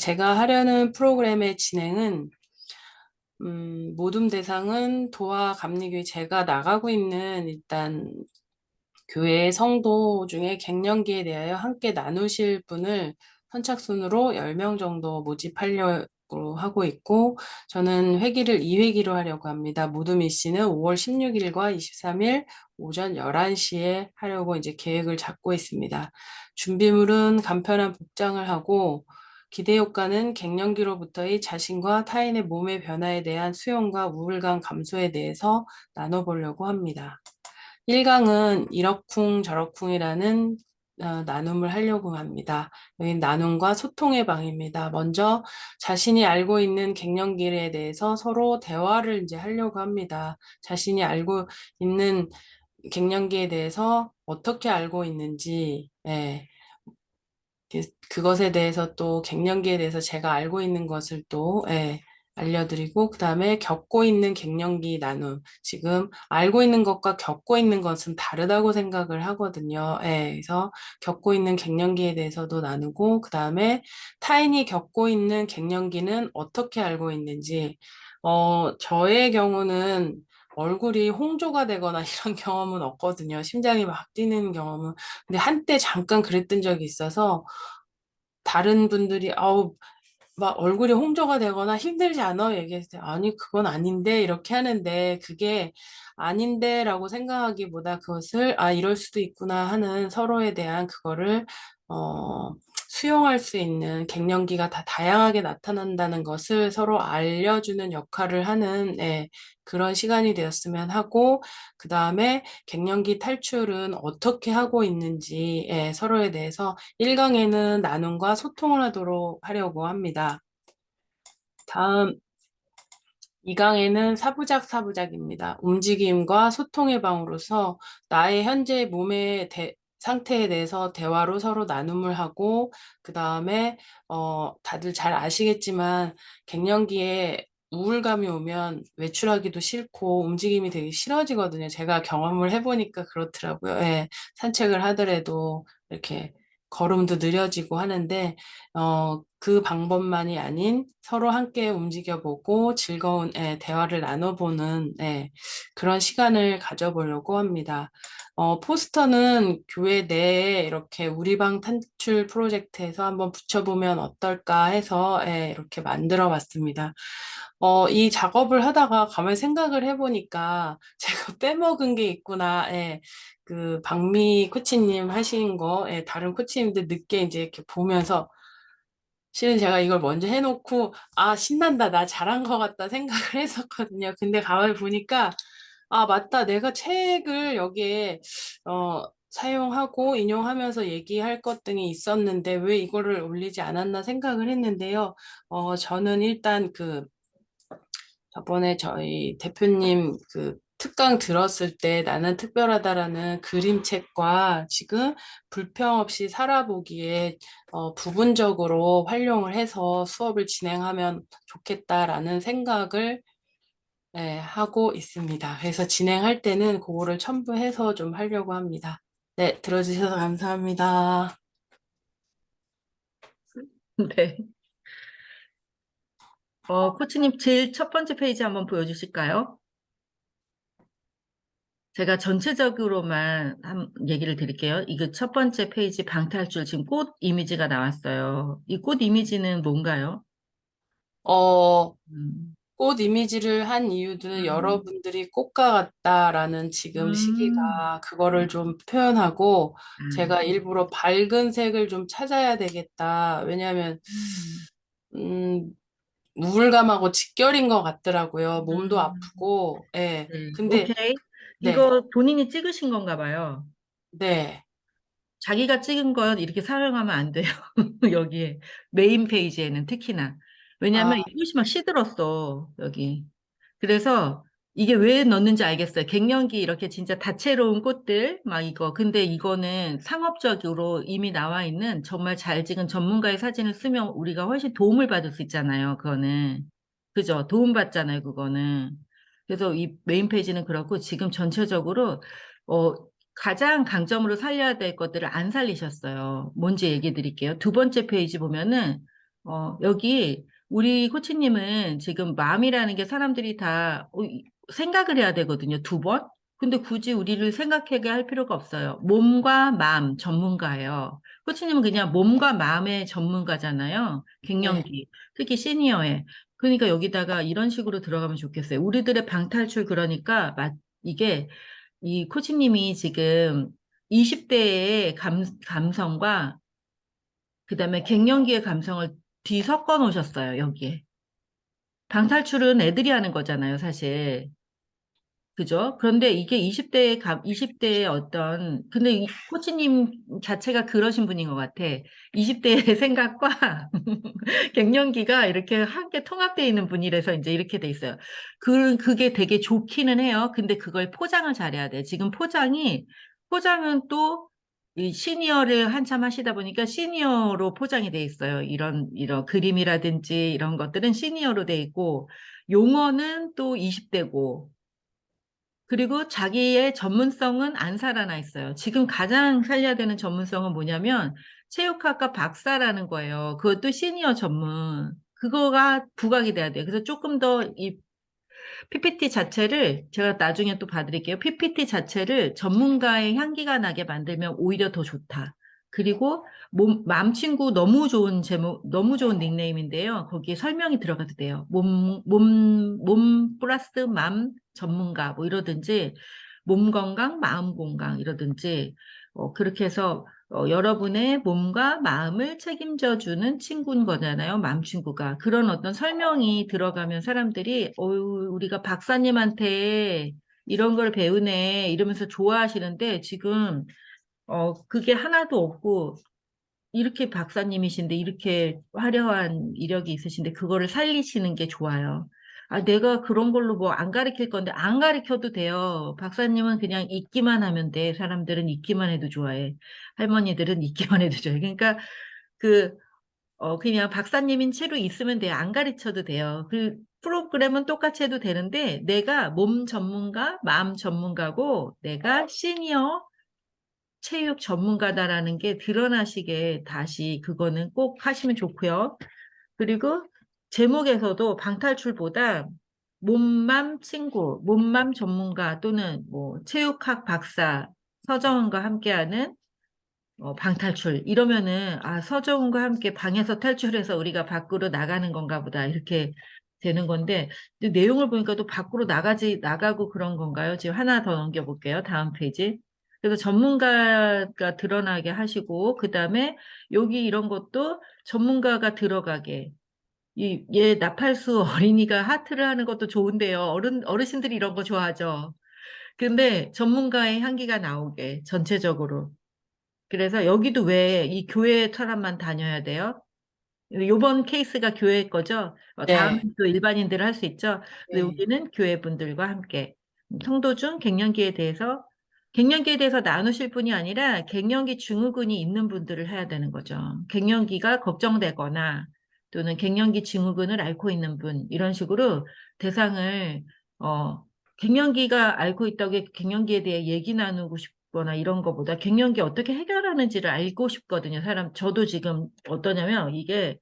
제가 하려는 프로그램의 진행은 모둠 대상은 도와 감리교회 제가 나가고 있는 일단 교회 성도 중에 갱년기에 대하여 함께 나누실 분을 선착순으로 10명 정도 모집하려고 하고 있고 저는 회기를 2회기로 하려고 합니다. 모둠이 씨는 5월 16일과 23일 오전 11시에 하려고 이제 계획을 잡고 있습니다. 준비물은 간편한 복장을 하고 기대 효과는 갱년기로부터의 자신과 타인의 몸의 변화에 대한 수용과 우울감 감소에 대해서 나눠보려고 합니다. 1강은 이러쿵 저러쿵이라는 나눔을 하려고 합니다. 여기 나눔과 소통의 방입니다. 먼저 자신이 알고 있는 갱년기에 대해서 서로 대화를 이제 하려고 합니다. 자신이 알고 있는 갱년기에 대해서 어떻게 알고 있는지, 예, 그것에 대해서 또 갱년기에 대해서 제가 알고 있는 것을 또 예, 알려드리고 그 다음에 겪고 있는 갱년기 나눔 지금 알고 있는 것과 겪고 있는 것은 다르다고 생각을 하거든요. 예, 그래서 겪고 있는 갱년기에 대해서도 나누고 그 다음에 타인이 겪고 있는 갱년기는 어떻게 알고 있는지 저의 경우는 얼굴이 홍조가 되거나 이런 경험은 없거든요. 심장이 막 뛰는 경험은. 근데 한때 잠깐 그랬던 적이 있어서 다른 분들이 아우 막 얼굴이 홍조가 되거나 힘들지 않아? 얘기했을 때 아니 그건 아닌데 이렇게 하는데 그게 아닌데라고 생각하기보다 그것을 아 이럴 수도 있구나 하는 서로에 대한 그거를 어 수용할 수 있는 갱년기가 다 다양하게 나타난다는 것을 서로 알려주는 역할을 하는 예, 그런 시간이 되었으면 하고 그 다음에 갱년기 탈출은 어떻게 하고 있는지 예, 서로에 대해서 1강에는 나눔과 소통을 하도록 하려고 합니다. 다음 2강에는 사부작입니다. 움직임과 소통의 방으로서 나의 현재 몸의 상태에 대해서 대화로 서로 나눔을 하고 그 다음에 다들 잘 아시겠지만 갱년기에 우울감이 오면 외출하기도 싫고 움직임이 되게 싫어지거든요. 제가 경험을 해보니까 그렇더라고요. 예, 산책을 하더라도 이렇게 걸음도 느려지고 하는데 그 방법만이 아닌 서로 함께 움직여보고 즐거운 대화를 나눠보는 그런 시간을 가져보려고 합니다. 포스터는 교회 내에 이렇게 우리 방 탈출 프로젝트에서 한번 붙여보면 어떨까 해서 이렇게 만들어 봤습니다. 이 작업을 하다가 가만히 생각을 해보니까 제가 빼먹은 게 있구나. 그 박미 코치님 하신 거, 다른 코치님들 늦게 이제 이렇게 보면서 실은 제가 이걸 먼저 해놓고 아 신난다 나 잘한 것 같다 생각을 했었거든요. 근데 가만히 보니까 아 맞다 내가 책을 여기에 사용하고 인용하면서 얘기할 것 등이 있었는데 왜 이거를 올리지 않았나 생각을 했는데요. 저는 일단 그 저번에 저희 대표님 그 특강 들었을 때 나는 특별하다라는 그림책과 지금 불평 없이 살아보기에 부분적으로 활용을 해서 수업을 진행하면 좋겠다라는 생각을 하고 있습니다. 그래서 진행할 때는 그거를 첨부해서 좀 하려고 합니다. 네, 들어주셔서 감사합니다. 네. 코치님 제일 첫 번째 페이지 한번 보여주실까요? 제가 전체적으로만 한 얘기를 드릴게요. 이거 첫 번째 페이지 방탈출 지금 꽃 이미지가 나왔어요. 이 꽃 이미지는 뭔가요? 어, 음, 꽃 이미지를 한 이유도 음, 여러분들이 꽃과 같다라는 지금 음, 시기가 그거를 좀 표현하고 아, 제가 일부러 밝은 색을 좀 찾아야 되겠다. 왜냐하면 음, 음, 우울감하고 직결인 것 같더라고요. 몸도 음. 아프고. 예. 네, 근데 오케이. 네. 이거 본인이 찍으신 건가 봐요. 네. 자기가 찍은 건 이렇게 사용하면 안 돼요. 여기에. 메인 페이지에는 특히나. 왜냐하면 아, 이것이 막 시들었어, 여기. 그래서 이게 왜 넣는지 알겠어요. 갱년기 이렇게 진짜 다채로운 꽃들, 막 이거. 근데 이거는 상업적으로 이미 나와 있는 정말 잘 찍은 전문가의 사진을 쓰면 우리가 훨씬 도움을 받을 수 있잖아요. 그거는. 그죠? 도움 받잖아요. 그거는. 그래서 이 메인 페이지는 그렇고 지금 전체적으로, 어, 가장 강점으로 살려야 될 것들을 안 살리셨어요. 뭔지 얘기 드릴게요. 두 번째 페이지 보면은, 여기 우리 코치님은 지금 마음이라는 게 사람들이 다 생각을 해야 되거든요. 두 번? 근데 굳이 우리를 생각하게 할 필요가 없어요. 몸과 마음 전문가예요. 코치님은 그냥 몸과 마음의 전문가잖아요. 네. 갱년기, 특히 시니어에. 그러니까 여기다가 이런 식으로 들어가면 좋겠어요. 우리들의 방탈출 그러니까 이게 이 코치님이 지금 20대의 감성과 그다음에 갱년기의 감성을 뒤섞어 놓으셨어요, 여기에. 방탈출은 애들이 하는 거잖아요, 사실. 그죠? 그런데 이게 20대의 근데 이 코치님 자체가 그러신 분인 것 같아. 20대의 생각과 갱년기가 이렇게 함께 통합되어 있는 분이라서 이제 이렇게 돼 있어요. 그게 되게 좋기는 해요. 근데 그걸 포장을 잘해야 돼. 지금 포장은 또 이 시니어를 한참 하시다 보니까 시니어로 포장이 돼 있어요. 이런 그림이라든지 이런 것들은 시니어로 돼 있고, 용어는 또 20대고, 그리고 자기의 전문성은 안 살아나 있어요. 지금 가장 살려야 되는 전문성은 뭐냐면 체육학과 박사라는 거예요. 그것도 시니어 전문. 그거가 부각이 돼야 돼요. 그래서 조금 더 이 PPT 자체를 제가 나중에 또 봐드릴게요. PPT 자체를 전문가의 향기가 나게 만들면 오히려 더 좋다. 그리고 맘 친구 너무 좋은 제목, 너무 좋은 닉네임인데요. 거기에 설명이 들어가도 돼요. 몸 플러스 맘 전문가 뭐 이러든지 몸 건강, 마음 건강 이러든지 그렇게 해서 여러분의 몸과 마음을 책임져 주는 친구인 거잖아요. 마음 친구가. 그런 어떤 설명이 들어가면 사람들이, 우리가 박사님한테 이런 걸 배우네, 이러면서 좋아하시는데, 지금, 그게 하나도 없고, 이렇게 박사님이신데, 이렇게 화려한 이력이 있으신데, 그거를 살리시는 게 좋아요. 아, 내가 그런 걸로 뭐 안 가르칠 건데, 안 가르쳐도 돼요. 박사님은 그냥 읽기만 하면 돼. 사람들은 읽기만 해도 좋아해. 할머니들은 읽기만 해도 좋아해. 그러니까, 그, 그냥 박사님인 채로 있으면 돼요. 안 가르쳐도 돼요. 그 프로그램은 똑같이 해도 되는데, 내가 몸 전문가, 마음 전문가고, 내가 시니어 체육 전문가다라는 게 드러나시게 다시 그거는 꼭 하시면 좋고요. 그리고 제목에서도 방탈출보다 몸맘 친구, 몸맘 전문가 또는 뭐 체육학 박사 서정은과 함께하는 방탈출 이러면은 아 서정훈과 함께 방에서 탈출해서 우리가 밖으로 나가는 건가 보다 이렇게 되는 건데 근데 내용을 보니까 또 밖으로 나가고 그런 건가요? 지금 하나 더 넘겨볼게요. 다음 페이지. 그래서 전문가가 드러나게 하시고 그다음에 여기 이런 것도 전문가가 들어가게 얘 나팔수 어린이가 하트를 하는 것도 좋은데요. 어르신들이 이런 거 좋아하죠. 근데 전문가의 향기가 나오게 전체적으로. 그래서 여기도 왜 이 교회 사람만 다녀야 돼요? 요번 케이스가 교회 거죠? 다음은 네. 또 일반인들 할 수 있죠? 근데 네. 우리는 교회 분들과 함께 성도 중 갱년기에 대해서 나누실 분이 아니라 갱년기 증후군이 있는 분들을 해야 되는 거죠. 갱년기가 걱정되거나 또는 갱년기 증후군을 앓고 있는 분 이런 식으로 대상을 어, 갱년기가 앓고 있다고 갱년기에 대해 얘기 나누고 싶거나 이런 거보다 갱년기 어떻게 해결하는지를 알고 싶거든요. 저도 지금 어떠냐면 이게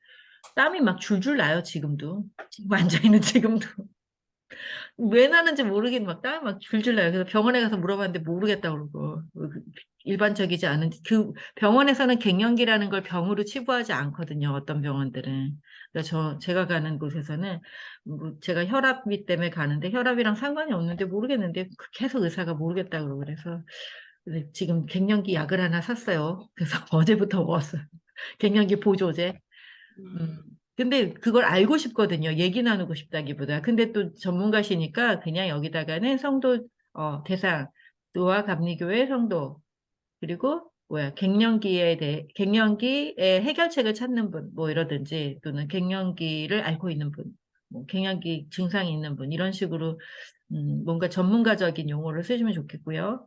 땀이 막 줄줄 나요, 지금도. 지금 앉아있는 지금도. 왜 나는지 모르긴 막 땀이 막 줄줄 나요. 그래서 병원에 가서 물어봤는데 모르겠다고 그러고. 일반적이지 않은, 그 병원에서는 갱년기라는 걸 병으로 치부하지 않거든요. 어떤 병원들은. 그래서 제가 가는 곳에서는 뭐 제가 혈압이 때문에 가는데 혈압이랑 상관이 없는데 모르겠는데 계속 의사가 모르겠다고 그러고 그래서 근데 지금 갱년기 약을 하나 샀어요. 그래서 어제부터 먹었어요. 갱년기 보조제. 음. 음, 근데 그걸 알고 싶거든요. 얘기 나누고 싶다기보다. 근데 또 전문가시니까 그냥 여기다가는 성도, 대상, 노아 감리교회 성도, 그리고 뭐야, 갱년기의 해결책을 찾는 분, 뭐 이러든지, 또는 갱년기를 앓고 있는 분, 뭐 갱년기 증상이 있는 분, 이런 식으로, 뭔가 전문가적인 용어를 쓰시면 좋겠고요.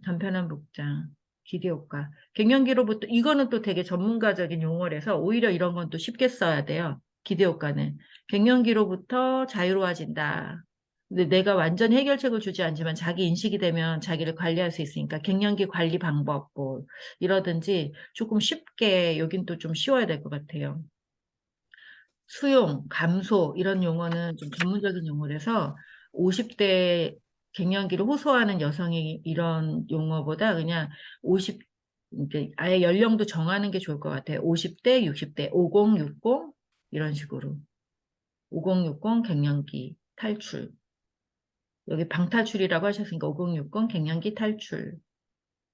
간편한 복장, 기대효과. 갱년기로부터, 이거는 또 되게 전문가적인 용어라서 오히려 이런 건 또 쉽게 써야 돼요. 기대효과는. 갱년기로부터 자유로워진다. 근데 내가 완전 해결책을 주지 않지만 자기 인식이 되면 자기를 관리할 수 있으니까 갱년기 관리 방법 뭐 이러든지 조금 쉽게 여긴 또 좀 쉬워야 될 것 같아요. 수용, 감소 이런 용어는 좀 전문적인 용어라서 50대 갱년기를 호소하는 여성이 이런 용어보다 그냥 50, 이제 아예 연령도 정하는 게 좋을 것 같아요. 50대, 60대, 50, 60 이런 식으로. 5060 갱년기 탈출. 여기 방탈출이라고 하셨으니까 5060 갱년기 탈출.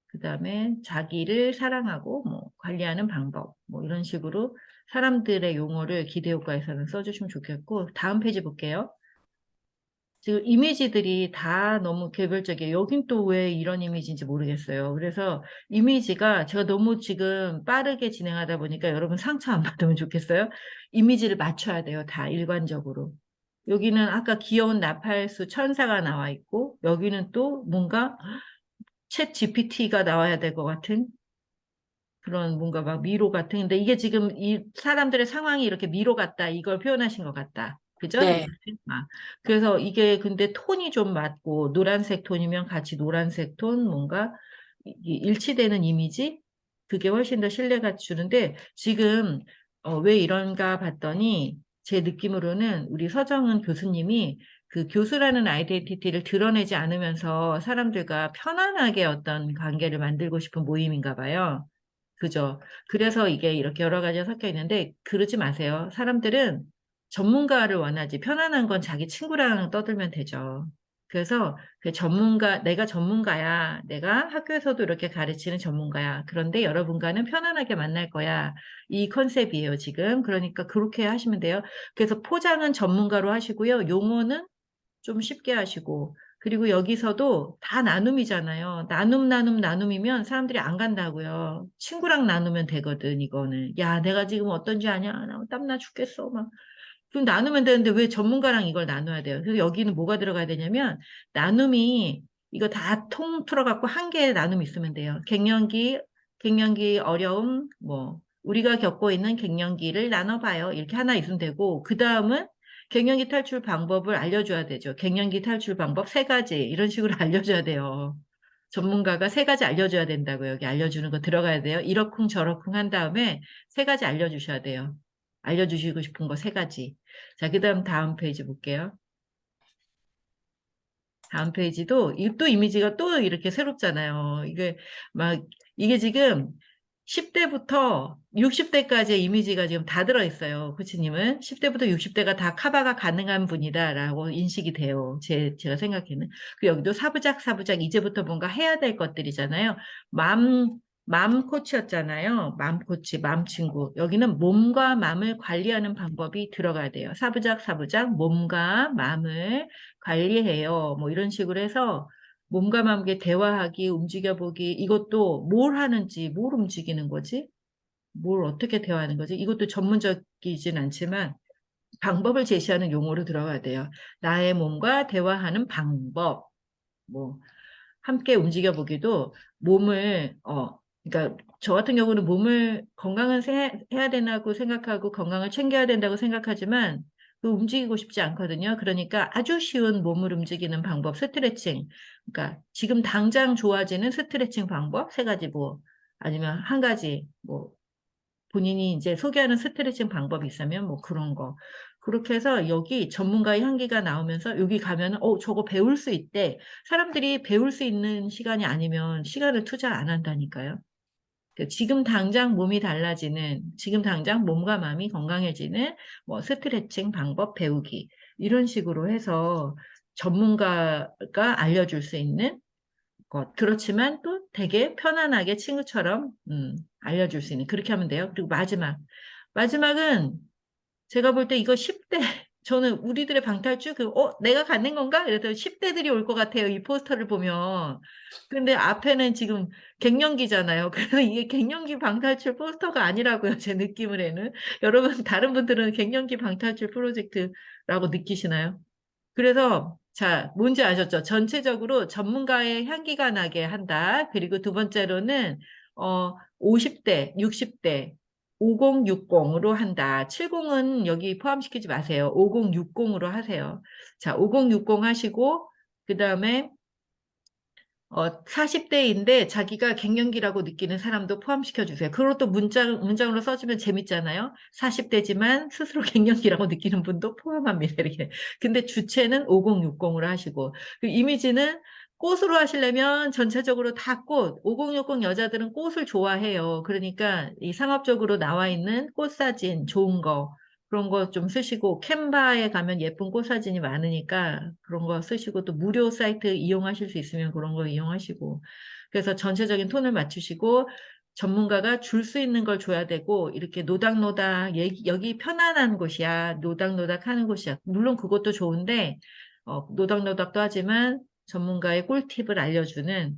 그 다음에 자기를 사랑하고 뭐 관리하는 방법 뭐 이런 식으로 사람들의 용어를 기대효과에서는 써주시면 좋겠고 다음 페이지 볼게요. 지금 이미지들이 다 너무 개별적이에요. 여긴 또 왜 이런 이미지인지 모르겠어요. 그래서 이미지가 제가 너무 지금 빠르게 진행하다 보니까 여러분 상처 안 받으면 좋겠어요. 이미지를 맞춰야 돼요. 다 일관적으로. 여기는 아까 귀여운 나팔수 천사가 나와 있고 여기는 또 뭔가 챗 GPT가 나와야 될 것 같은 그런 뭔가 막 미로 같은 근데 이게 지금 이 사람들의 상황이 이렇게 미로 같다 이걸 표현하신 것 같다. 그죠? 네. 그래서 이게 근데 톤이 좀 맞고 노란색 톤이면 같이 노란색 톤 뭔가 일치되는 이미지 그게 훨씬 더 신뢰가 주는데 지금 왜 이런가 봤더니 제 느낌으로는 우리 서정은 교수님이 그 교수라는 아이덴티티를 드러내지 않으면서 사람들과 편안하게 어떤 관계를 만들고 싶은 모임인가 봐요. 그죠? 그래서 이게 이렇게 여러 가지가 섞여 있는데 그러지 마세요. 사람들은 전문가를 원하지 편안한 건 자기 친구랑 떠들면 되죠. 그래서 그 내가 전문가야. 내가 학교에서도 이렇게 가르치는 전문가야. 그런데 여러분과는 편안하게 만날 거야. 이 컨셉이에요, 지금. 그러니까 그렇게 하시면 돼요. 그래서 포장은 전문가로 하시고요. 용어는 좀 쉽게 하시고, 그리고 여기서도 다 나눔이잖아요. 나눔이면 사람들이 안 간다고요. 친구랑 나누면 되거든, 이거는. 야, 내가 지금 어떤지 아냐? 나 땀나 죽겠어. 막. 그럼 나누면 되는데 왜 전문가랑 이걸 나눠야 돼요? 그래서 여기는 뭐가 들어가야 되냐면, 나눔이, 이거 다 통틀어갖고 한 개의 나눔이 있으면 돼요. 갱년기 어려움, 뭐, 우리가 겪고 있는 갱년기를 나눠봐요. 이렇게 하나 있으면 되고, 그 다음은 갱년기 탈출 방법을 알려줘야 되죠. 갱년기 탈출 방법 세 가지 이런 식으로 알려줘야 돼요. 전문가가 세 가지 알려줘야 된다고요. 여기 알려주는 거 들어가야 돼요. 이러쿵 저러쿵 한 다음에 세 가지 알려주셔야 돼요. 알려주시고 싶은 거 세 가지. 자, 그다음 다음 페이지 볼게요. 다음 페이지도 또 이미지가 또 이렇게 새롭잖아요. 이게 지금 10대부터 60대까지의 이미지가 지금 다 들어있어요. 코치님은 10대부터 60대가 다 커버가 가능한 분이다라고 인식이 돼요. 제가 생각에는. 그 여기도 사부작 이제부터 뭔가 해야 될 것들이잖아요. 맘 코치였잖아요. 맘 코치, 맘 친구. 여기는 몸과 마음을 관리하는 방법이 들어가야 돼요. 사부작 몸과 마음을 관리해요. 뭐 이런 식으로 해서 몸과 마음과 대화하기, 움직여보기, 이것도 뭘 하는지, 뭘 움직이는 거지? 뭘 어떻게 대화하는 거지? 이것도 전문적이진 않지만 방법을 제시하는 용어로 들어가야 돼요. 나의 몸과 대화하는 방법, 뭐, 함께 움직여보기도 그러니까 저 같은 경우는 몸을 해야 된다고 생각하고 건강을 챙겨야 된다고 생각하지만 그 움직이고 싶지 않거든요. 그러니까 아주 쉬운 몸을 움직이는 방법, 스트레칭. 그러니까 지금 당장 좋아지는 스트레칭 방법 세 가지 뭐 아니면 한 가지 뭐 본인이 이제 소개하는 스트레칭 방법이 있으면 뭐 그런 거. 그렇게 해서 여기 전문가의 향기가 나오면서 여기 가면은 저거 배울 수 있대. 사람들이 배울 수 있는 시간이 아니면 시간을 투자 안 한다니까요. 지금 당장 몸이 달라지는, 지금 당장 몸과 마음이 건강해지는 뭐 스트레칭 방법 배우기 이런 식으로 해서 전문가가 알려줄 수 있는 것. 그렇지만 또 되게 편안하게 친구처럼 알려줄 수 있는 그렇게 하면 돼요. 그리고 마지막은 제가 볼 때 이거 10대, 저는 우리들의 방탈출, 내가 갖는 건가? 이래서 10대들이 올 것 같아요. 이 포스터를 보면. 근데 앞에는 지금 갱년기잖아요. 그래서 이게 갱년기 방탈출 포스터가 아니라고요. 제 느낌으로는. 여러분, 다른 분들은 갱년기 방탈출 프로젝트라고 느끼시나요? 그래서, 자, 뭔지 아셨죠? 전체적으로 전문가의 향기가 나게 한다. 그리고 두 번째로는, 50대, 60대, 5060으로 한다. 70은 여기 포함시키지 마세요. 5060으로 하세요. 자, 5060 하시고, 그 다음에 40대인데 자기가 갱년기라고 느끼는 사람도 포함시켜 주세요. 그것도 문장으로 써주면 재밌잖아요. 40대지만 스스로 갱년기라고 느끼는 분도 포함합니다. 이렇게. 근데 주체는 5060으로 하시고, 그 이미지는 꽃으로 하시려면 전체적으로 다 꽃, 5060 여자들은 꽃을 좋아해요. 그러니까 이 상업적으로 나와 있는 꽃 사진, 좋은 거, 그런 거 좀 쓰시고, 캔바에 가면 예쁜 꽃 사진이 많으니까 그런 거 쓰시고, 또 무료 사이트 이용하실 수 있으면 그런 거 이용하시고, 그래서 전체적인 톤을 맞추시고, 전문가가 줄 수 있는 걸 줘야 되고, 이렇게 노닥노닥, 여기 편안한 곳이야. 노닥노닥 하는 곳이야. 물론 그것도 좋은데, 노닥노닥도 하지만 전문가의 꿀팁을 알려주는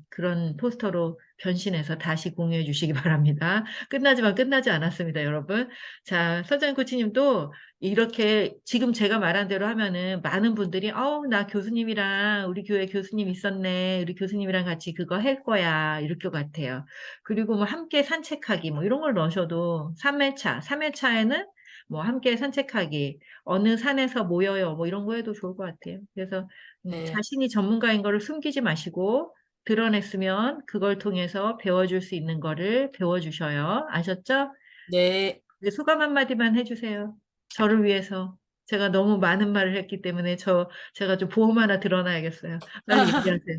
그런 포스터로 변신해서 다시 공유해 주시기 바랍니다. 끝나지만 끝나지 않았습니다, 여러분. 자, 서장 코치님도 이렇게 지금 제가 말한 대로 하면은 많은 분들이 나 교수님이랑 우리 교회 교수님 있었네. 우리 교수님이랑 같이 그거 할 거야. 이럴 것 같아요. 그리고 뭐 함께 산책하기 뭐 이런 걸 넣으셔도 3회차에는 뭐 함께 산책하기, 어느 산에서 모여요. 뭐 이런 거 해도 좋을 것 같아요. 그래서 네. 자신이 전문가인 거를 숨기지 마시고 드러냈으면 그걸 통해서 배워줄 수 있는 거를 배워주셔요. 아셨죠? 네. 이제 소감 한마디만 해주세요. 저를 위해서. 제가 너무 많은 말을 했기 때문에 제가 좀 보험 하나 드러나야겠어요. 빨리 얘기하세요.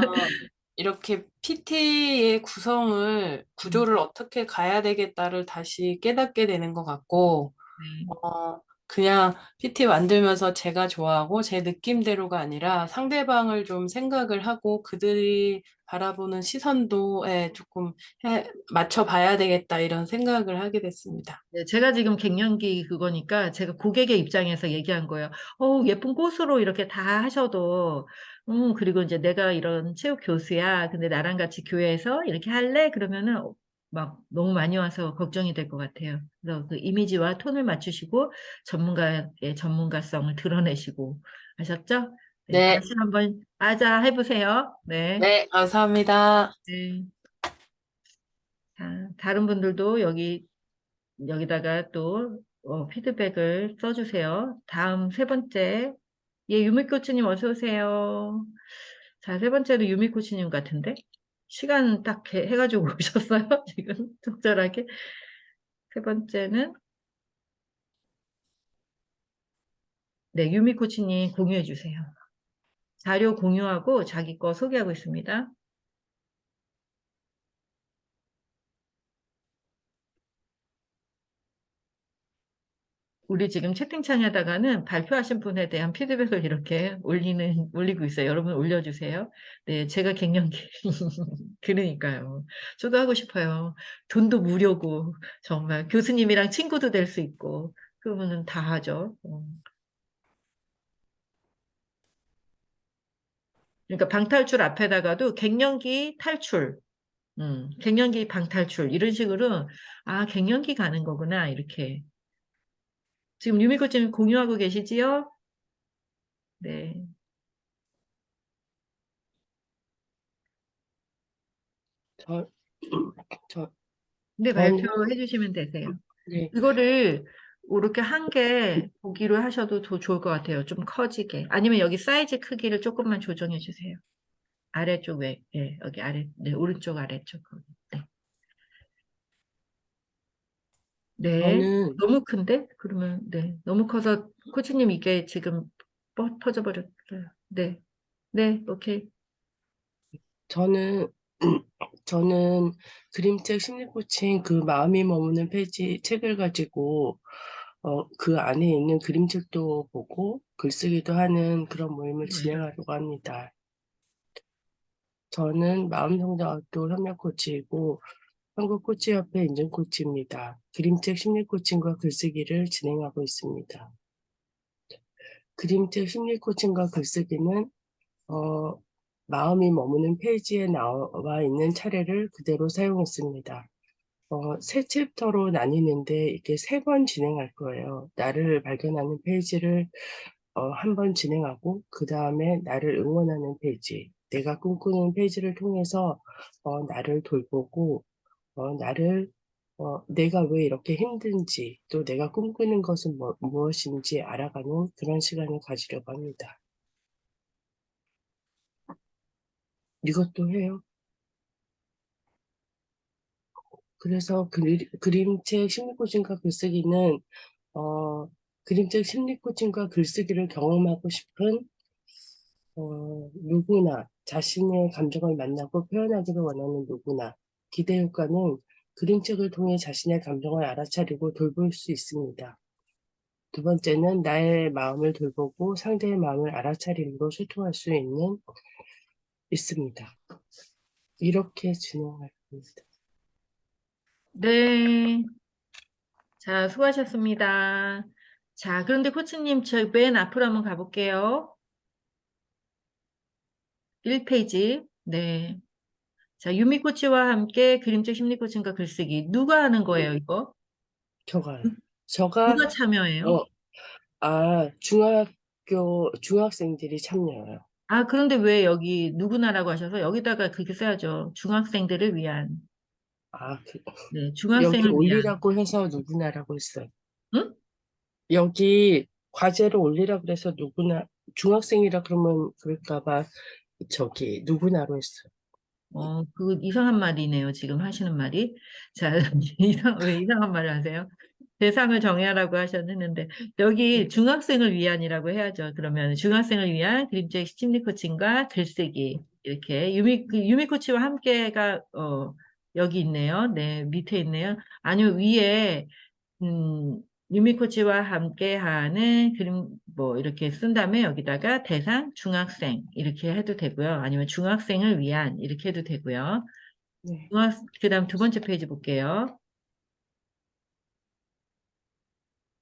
어, 이렇게 PT의 음, 구조를 어떻게 가야 되겠다를 다시 깨닫게 되는 것 같고, 네. 그냥 PT 만들면서 제가 좋아하고 제 느낌대로가 아니라 상대방을 좀 생각을 하고 그들이 바라보는 시선도 조금 맞춰봐야 되겠다 이런 생각을 하게 됐습니다. 네, 제가 지금 갱년기 그거니까 제가 고객의 입장에서 얘기한 거예요. 예쁜 꽃으로 이렇게 다 하셔도, 그리고 이제 내가 이런 체육 교수야. 근데 나랑 같이 교회에서 이렇게 할래? 그러면은 막 너무 많이 와서 걱정이 될 것 같아요. 그래서 그 이미지와 톤을 맞추시고 전문가의 전문가성을 드러내시고 하셨죠? 네, 네, 다시 한번 아자 해보세요. 네. 네, 감사합니다. 네. 자, 다른 분들도 여기다가 또 피드백을 써주세요. 다음 세 번째. 예, 유미코치님 어서 오세요. 자, 세 번째도 유미코치님 같은데? 시간 딱 해가지고 오셨어요? 지금 적절하게. 세 번째는 네, 유미코치님 공유해 주세요. 자료 공유하고 자기 거 소개하고 있습니다. 우리 지금 채팅창에다가는 발표하신 분에 대한 피드백을 이렇게 올리고 있어요. 여러분 올려주세요. 네, 제가 갱년기. 그러니까요. 저도 하고 싶어요. 돈도 무료고, 정말 교수님이랑 친구도 될 수 있고, 그러면은 다 하죠. 그러니까 방탈출 앞에다가도 갱년기 탈출, 갱년기 방탈출, 이런 식으로, 갱년기 가는 거구나, 이렇게. 지금 유미코 지금 공유하고 계시지요? 네. 저, 저, 네, 저는요, 발표해 주시면 되세요. 네, 이거를 이렇게 한 개 보기로 하셔도 더 좋을 것 같아요. 좀 커지게. 아니면 여기 사이즈 크기를 조금만 조정해 주세요. 아래쪽 여기 아래, 네, 오른쪽 아래쪽. 거기. 네. 네. 저는, 너무 큰데? 그러면, 네. 너무 커서, 코치님 이게 지금 퍼져버렸어요. 네. 네, 오케이. 저는, 저는 그림책 심리 코칭 그 마음이 머무는 페이지 책을 가지고, 그 안에 있는 그림책도 보고 글쓰기도 하는 그런 모임을 진행하려고 합니다. 저는 마음성장학교 협력 코치이고, 한국코치협회 인증 코치입니다. 그림책 심리 코칭과 글쓰기를 진행하고 있습니다. 그림책 심리 코칭과 글쓰기는 어, 마음이 머무는 페이지에 나와 있는 차례를 그대로 사용했습니다. 세 챕터로 나뉘는데 이게 3번 진행할 거예요. 나를 발견하는 페이지를 한 번 진행하고 그 다음에 나를 응원하는 페이지, 내가 꿈꾸는 페이지를 통해서 나를 돌보고 나를 내가 왜 이렇게 힘든지 또 내가 꿈꾸는 것은 무엇인지 알아가는 그런 시간을 가지려고 합니다. 이것도 해요. 그래서 그림책 심리 코칭과 글쓰기는 그림책 심리 코칭과 글쓰기를 경험하고 싶은 누구나 자신의 감정을 만나고 표현하기를 원하는 누구나 기대 효과는 그림책을 통해 자신의 감정을 알아차리고 돌볼 수 있습니다. 두 번째는 나의 마음을 돌보고 상대의 마음을 알아차림으로 소통할 수 있습니다. 이렇게 진행할 겁니다. 네. 자, 수고하셨습니다. 자, 그런데 코치님, 저 맨 앞으로 한번 가볼게요. 1페이지. 네. 자, 유미 코치와 함께 그림책 심리 코칭과 글쓰기. 누가 하는 거예요, 이거? 저가 누가 참여해요? 어, 중학생들이 참여해요. 아, 그런데 왜 여기 누구나라고 하셔서 여기다가 그렇게 써야죠. 중학생들을 위한. 아, 네, 여기 중학생을 위한. 올리라고 해서 누구나라고 했어요. 응? 여기 과제를 올리라고 그래서 누구나, 중학생이라 그러면 그럴까봐 저기 누구나로 했어요. 그 이상한 말이네요. 지금 하시는 말이. 자, 왜 이상한 말을 하세요? 대상을 정하라고 하셨는데, 여기 중학생을 위한이라고 해야죠. 그러면 중학생을 위한 그림책 심리 코칭과 글쓰기. 이렇게 유미 코치와 함께가, 여기 있네요. 네, 밑에 있네요. 아니요, 위에, 음, 유미 코치와 함께하는 그림, 뭐, 이렇게 쓴 다음에 여기다가 대상 중학생, 이렇게 해도 되고요. 아니면 중학생을 위한, 이렇게 해도 되고요. 네. 그 다음 두 번째 페이지 볼게요.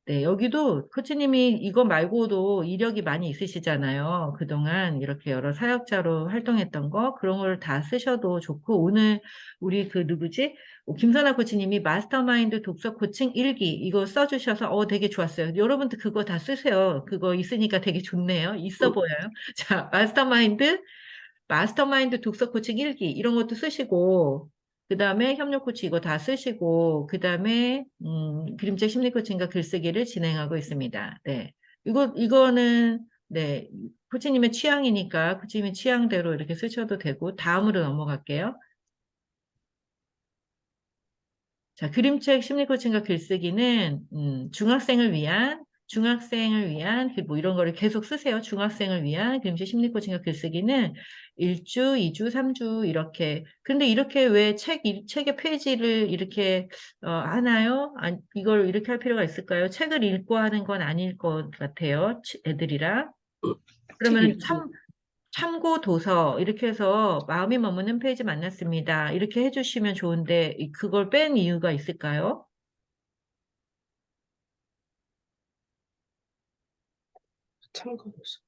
네, 여기도 코치님이 이거 말고도 이력이 많이 있으시잖아요. 그동안 이렇게 여러 사역자로 활동했던 거, 그런 걸 다 쓰셔도 좋고, 오늘 우리 그 누구지? 김선아 코치님이 마스터마인드 독서 코칭 일기 이거 써주셔서, 되게 좋았어요. 여러분들 그거 다 쓰세요. 그거 있으니까 되게 좋네요. 있어 보여요. 자, 마스터마인드 독서 코칭 일기 이런 것도 쓰시고 그 다음에 협력 코치 이거 다 쓰시고 그 다음에 그림책 심리 코칭과 글쓰기를 진행하고 있습니다. 네, 이거는 네 코치님의 취향이니까 코치님의 취향대로 이렇게 쓰셔도 되고 다음으로 넘어갈게요. 자, 그림책 심리 코칭과 글쓰기는 중학생을 위한 뭐 이런 거를 계속 쓰세요. 중학생을 위한 그림책 심리 코칭과 글쓰기는 1주, 2주, 3주 이렇게. 근데 이렇게 왜 책의 페이지를 이렇게 하나요? 이걸 이렇게 할 필요가 있을까요? 책을 읽고 하는 건 아닐 것 같아요. 애들이랑. 책 그러면 읽고 참고 도서 이렇게 해서 마음이 머무는 페이지 만났습니다. 이렇게 해주시면 좋은데 그걸 뺀 이유가 있을까요? 참고로서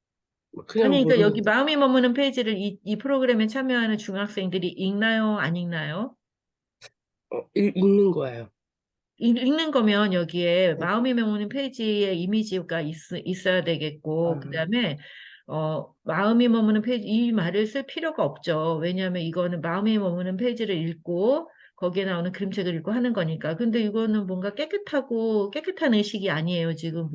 그냥 아니, 그러니까 여기 모르는데 마음이 머무는 페이지를 이 프로그램에 참여하는 중학생들이 읽나요? 안 읽나요? 읽는 거예요. 읽는 거면 여기에 네. 마음이 머무는 페이지에 이미지가 있어야 되겠고, 그 아, 다음에, 마음이 머무는 페이지, 이 말을 쓸 필요가 없죠. 왜냐하면 이거는 마음이 머무는 페이지를 읽고, 거기에 나오는 그림책을 읽고 하는 거니까. 근데 이거는 뭔가 깨끗한 의식이 아니에요. 지금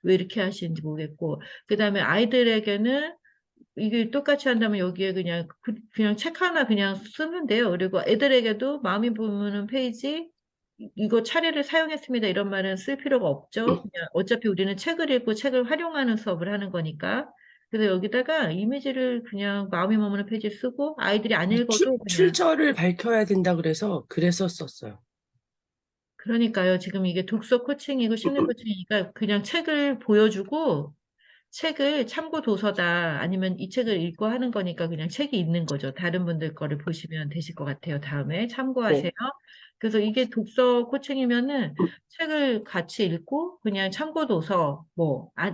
왜 이렇게 하시는지 모르겠고. 그 다음에 아이들에게는 이게 똑같이 한다면 여기에 그냥 책 하나 그냥 쓰면 돼요. 그리고 애들에게도 마음이 머무는 페이지, 이거 차례를 사용했습니다. 이런 말은 쓸 필요가 없죠. 그냥 어차피 우리는 책을 읽고 책을 활용하는 수업을 하는 거니까. 그래서 여기다가 이미지를 그냥 마음이 머무는 페이지 쓰고 아이들이 안 읽어도 그냥 출처를 밝혀야 된다 그래서 썼어요. 그러니까요. 지금 이게 독서 코칭이고 심리 코칭이니까 그냥 책을 보여주고 책을 참고 도서다 아니면 이 책을 읽고 하는 거니까 그냥 책이 있는 거죠. 다른 분들 거를 보시면 되실 것 같아요. 다음에 참고하세요. 네. 그래서 이게 독서 코칭이면은 책을 같이 읽고 그냥 참고 도서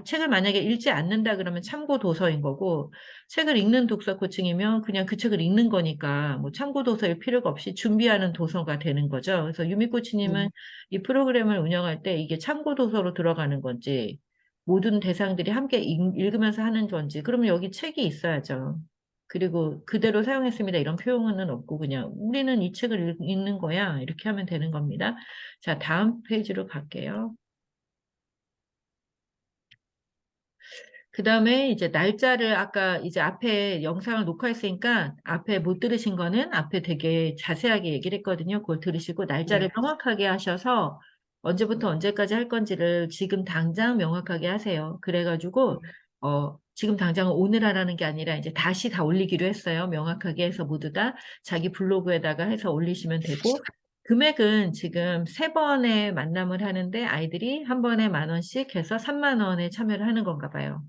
책을 만약에 읽지 않는다 그러면 참고 도서인 거고 책을 읽는 독서 코칭이면 그냥 그 책을 읽는 거니까 뭐 참고 도서일 필요가 없이 준비하는 도서가 되는 거죠. 그래서 유미 코치님은 이 프로그램을 운영할 때 이게 참고 도서로 들어가는 건지 모든 대상들이 함께 읽으면서 하는 건지, 그러면 여기 책이 있어야죠. 그리고 그대로 사용했습니다. 이런 표현은 없고 그냥 우리는 이 책을 읽는 거야. 이렇게 하면 되는 겁니다. 자, 다음 페이지로 갈게요. 그 다음에 이제 날짜를 아까 이제 앞에 영상을 녹화했으니까 앞에 못 들으신 거는 앞에 되게 자세하게 얘기를 했거든요. 그걸 들으시고 날짜를 네. 명확하게 하셔서 언제부터 언제까지 할 건지를 지금 당장 명확하게 하세요. 그래가지고 지금 당장 오늘 하라는 게 아니라 이제 다시 다 올리기로 했어요. 명확하게 해서 모두 다 자기 블로그에다가 해서 올리시면 되고 금액은 지금 3번의 만남을 하는데 아이들이 한 번에 10,000원씩 해서 30,000원에 참여를 하는 건가 봐요.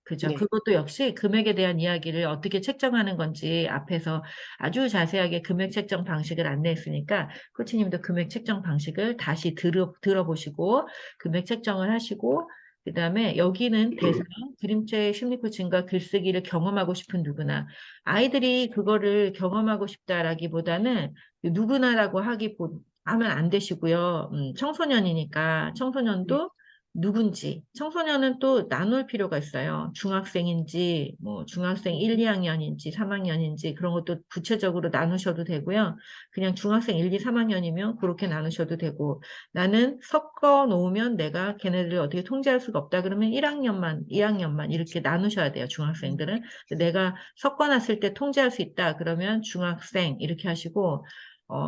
그죠. 네. 그것도 역시 금액에 대한 이야기를 어떻게 책정하는 건지 앞에서 아주 자세하게 금액 책정 방식을 안내했으니까 코치님도 금액 책정 방식을 다시 들어보시고 금액 책정을 하시고 그다음에 여기는 대상, 그림체 심리 코칭과 글쓰기를 경험하고 싶은 누구나 아이들이 그거를 경험하고 싶다라기보다는 누구나라고 하면 안 되시고요. 청소년이니까 네. 청소년도 누군지. 청소년은 또 나눌 필요가 있어요. 중학생인지, 뭐, 중학생 1, 2학년인지, 3학년인지, 그런 것도 구체적으로 나누셔도 되고요. 그냥 중학생 1, 2, 3학년이면 그렇게 나누셔도 되고, 나는 섞어 놓으면 내가 걔네들을 어떻게 통제할 수가 없다. 그러면 1학년만, 2학년만 이렇게 나누셔야 돼요. 중학생들은. 내가 섞어놨을 때 통제할 수 있다. 그러면 중학생 이렇게 하시고,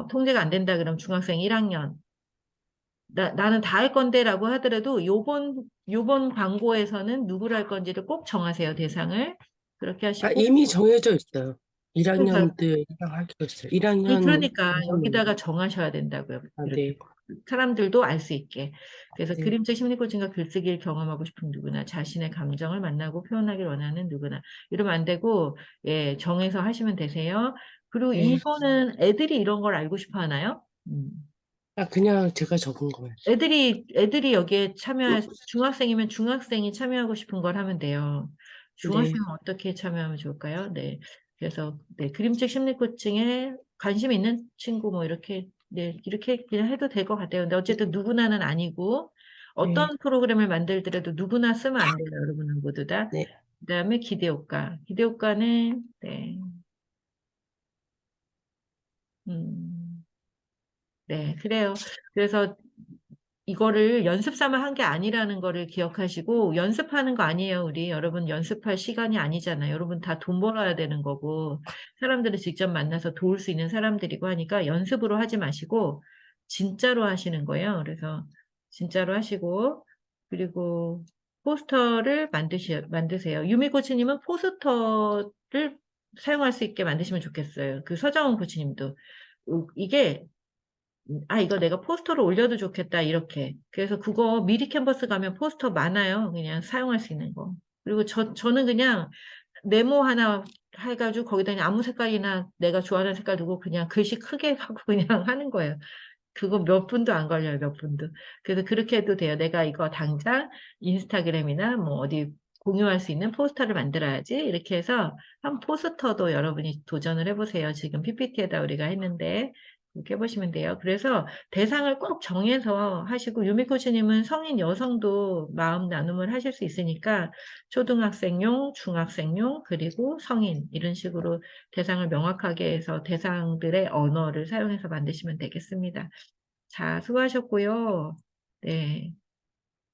통제가 안 된다. 그러면 중학생 1학년, 나는 다 할 건데라고 하더라도 요번 광고에서는 누구를 할 건지를 꼭 정하세요, 대상을. 그렇게 하시고. 이미 정해져 있어요. 그러니까, 1학년들이랑 하기로 했어요. 1학년 그러니까 여기다가 정하셔야 된다고요. 이렇게. 네. 사람들도 알 수 있게. 그래서 네. 그림책 심리코칭과 글쓰기를 경험하고 싶은 누구나, 자신의 감정을 만나고 표현하길 원하는 누구나. 이러면 안 되고, 예, 정해서 하시면 되세요. 그리고 네. 이거는 애들이 이런 걸 알고 싶어 하나요? 그냥 제가 적은 거예요. 애들이 여기에 중학생이면 중학생이 참여하고 싶은 걸 하면 돼요. 네. 중학생은 어떻게 참여하면 좋을까요? 네. 그래서, 네, 그림책 심리 코칭에 관심 있는 친구, 뭐, 이렇게, 네, 이렇게 그냥 해도 될 것 같아요. 근데 어쨌든 누구나는 아니고, 네. 어떤 프로그램을 만들더라도 누구나 쓰면 안 돼요, 여러분은 모두 다. 네. 그 다음에 기대효과. 기대효과는, 네, 음, 네, 그래요. 그래서 이거를 연습 삼아 한 게 아니라는 거를 기억하시고 연습하는 거 아니에요. 우리 여러분 연습할 시간이 아니잖아요. 여러분 다 돈 벌어야 되는 거고 사람들을 직접 만나서 도울 수 있는 사람들이고 하니까 연습으로 하지 마시고 진짜로 하시는 거예요. 그래서 진짜로 하시고 그리고 포스터를 만드세요. 유미 코치님은 포스터를 사용할 수 있게 만드시면 좋겠어요. 그 서정훈 코치님도 이게 이거 내가 포스터로 올려도 좋겠다, 이렇게. 그래서 그거 미리 캔버스 가면 포스터 많아요. 그냥 사용할 수 있는 거. 그리고 저는 그냥 네모 하나 해가지고 거기다 그냥 아무 색깔이나 내가 좋아하는 색깔 두고 그냥 글씨 크게 하고 그냥 하는 거예요. 그거 몇 분도 안 걸려요, 몇 분도. 그래서 그렇게 해도 돼요. 내가 이거 당장 인스타그램이나 뭐 어디 공유할 수 있는 포스터를 만들어야지. 이렇게 해서 한 포스터도 여러분이 도전을 해보세요. 지금 PPT에다 우리가 했는데. 그렇게 해보시면 돼요. 그래서 대상을 꼭 정해서 하시고, 유미코치님은 성인 여성도 마음 나눔을 하실 수 있으니까, 초등학생용, 중학생용, 그리고 성인, 이런 식으로 대상을 명확하게 해서 대상들의 언어를 사용해서 만드시면 되겠습니다. 자, 수고하셨고요. 네.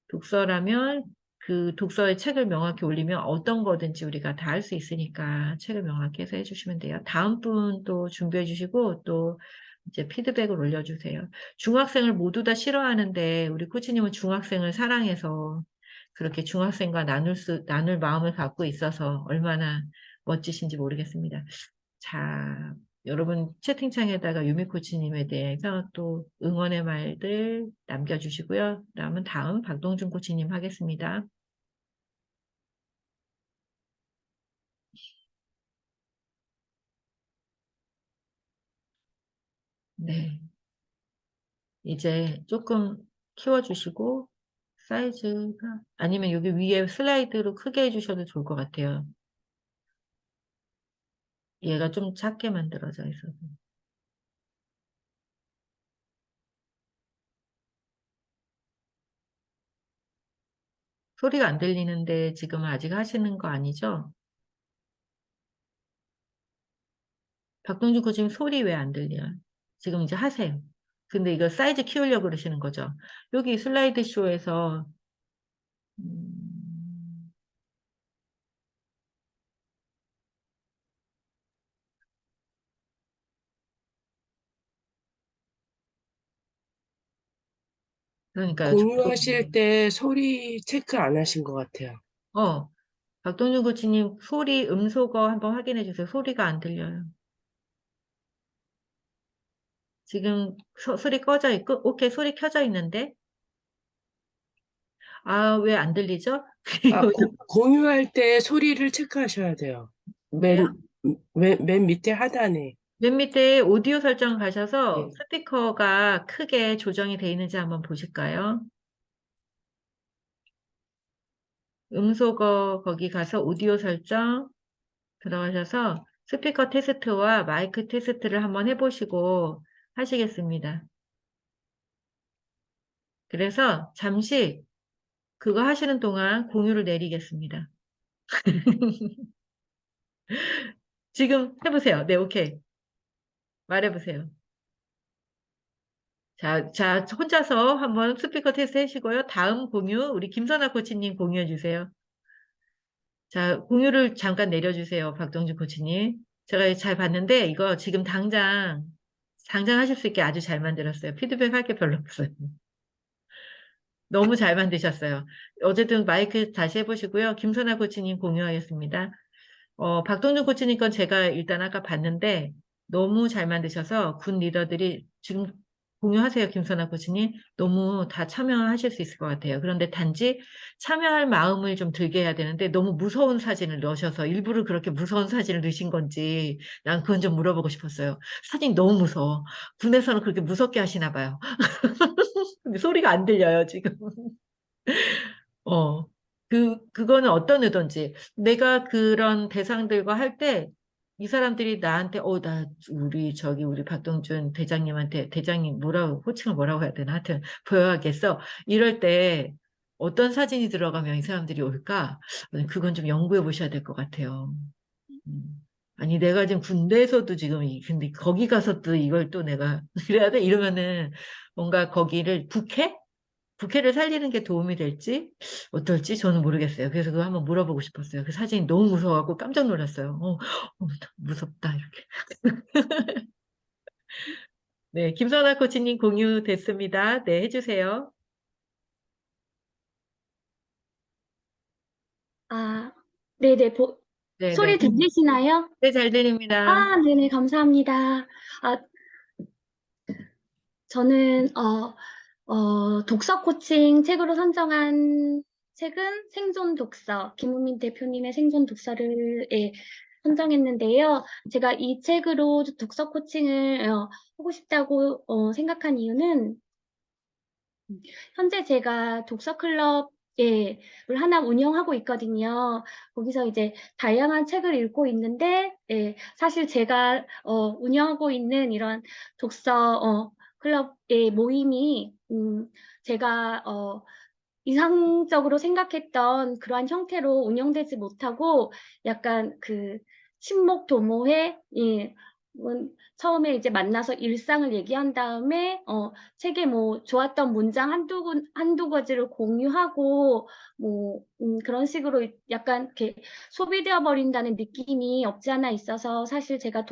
독서라면 그 독서의 책을 명확히 올리면 어떤 거든지 우리가 다 할 수 있으니까 책을 명확히 해서 해주시면 돼요. 다음 분 또 준비해 주시고 또 이제 피드백을 올려주세요. 중학생을 모두 다 싫어하는데 우리 코치님은 중학생을 사랑해서 그렇게 중학생과 나눌 마음을 갖고 있어서 얼마나 멋지신지 모르겠습니다. 자, 여러분 채팅창에다가 유미 코치님에 대해서 또 응원의 말들 남겨주시고요. 그다음은 다음 박동준 코치님 하겠습니다. 네, 이제 조금 키워주시고 사이즈가 아니면 여기 위에 슬라이드로 크게 해주셔도 좋을 것 같아요. 얘가 좀 작게 만들어져 있어서. 소리가 안 들리는데 지금 아직 하시는 거 아니죠? 박동준 코치님 소리 왜 안 들려요? 지금 이제 하세요. 근데 이거 사이즈 키우려고 그러시는 거죠? 여기 슬라이드 쇼에서 음, 그러니까요. 공유하실 때 소리 체크 안 하신 것 같아요. 어, 박동준 코치님 소리 음소거 한번 확인해 주세요. 소리가 안 들려요. 지금 소리 꺼져 있고, 오케이, 소리 켜져 있는데, 아, 왜 안 들리죠? 아, 공유할 때 소리를 체크하셔야 돼요. 그래요? 맨 밑에 하단에. 맨 밑에 오디오 설정 가셔서 예. 스피커가 크게 조정이 되어 있는지 한번 보실까요? 음소거 거기 가서 오디오 설정 들어가셔서 스피커 테스트와 마이크 테스트를 한번 해보시고 하시겠습니다. 그래서 잠시 그거 하시는 동안 공유를 내리겠습니다. 지금 해보세요. 네, 오케이. 말해보세요. 자, 혼자서 한번 스피커 테스트 하시고요. 다음 공유, 우리 김선아 코치님 공유해 주세요. 자, 공유를 잠깐 내려주세요. 박동준 코치님. 제가 잘 봤는데, 이거 지금 당장 하실 수 있게 아주 잘 만들었어요. 피드백 할 게 별로 없어요. 너무 잘 만드셨어요. 어쨌든 마이크 다시 해보시고요. 김선아 코치님 공유하겠습니다. 박동준 코치님 건 제가 일단 아까 봤는데 너무 잘 만드셔서 군 리더들이 지금 공유하세요, 김선아 코치님. 너무 다 참여하실 수 있을 것 같아요. 그런데 단지 참여할 마음을 좀 들게 해야 되는데 너무 무서운 사진을 넣으셔서 일부러 그렇게 무서운 사진을 넣으신 건지 난 그건 좀 물어보고 싶었어요. 사진이 너무 무서워. 군에서는 그렇게 무섭게 하시나 봐요. 근데 소리가 안 들려요, 지금. 어, 그거는 어떤 의도인지. 내가 그런 대상들과 할 때, 이 사람들이 나한테, 우리 박동준 대장님한테, 대장님 호칭을 뭐라고 해야 되나? 하여튼, 보여야겠어. 이럴 때, 어떤 사진이 들어가면 이 사람들이 올까? 그건 좀 연구해 보셔야 될 것 같아요. 음. 아니, 내가 지금 군대에서도 지금, 근데 거기 가서 또 이걸 또 내가, 그래야 돼? 이러면은, 뭔가 거기를 부캐를 살리는 게 도움이 될지 어떨지 저는 모르겠어요. 그래서 그거 한번 물어보고 싶었어요. 그 사진이 너무 무서워갖고 깜짝 놀랐어요. 무섭다 이렇게. 네, 김선아 코치님 공유 됐습니다. 네, 해주세요. 아, 네네, 네, 네, 소리 들리시나요? 네, 잘 들립니다. 아, 네네, 감사합니다. 아, 저는, 독서 코칭 책으로 선정한 책은 생존 독서, 김우민 대표님의 생존 독서를, 선정했는데요. 제가 이 책으로 독서 코칭을, 하고 싶다고, 생각한 이유는, 현재 제가 독서 클럽 을 하나 운영하고 있거든요. 거기서 이제 다양한 책을 읽고 있는데, 사실 제가 운영하고 있는 이런 독서 클럽의 모임이 제가 이상적으로 생각했던 그러한 형태로 운영되지 못하고 약간 그 친목 도모회, 처음에 이제 만나서 일상을 얘기한 다음에 책에 뭐 좋았던 문장 한두 가지를 공유하고 뭐 그런 식으로 약간 이렇게 소비되어 버린다는 느낌이 없지 않아 있어서 사실 제가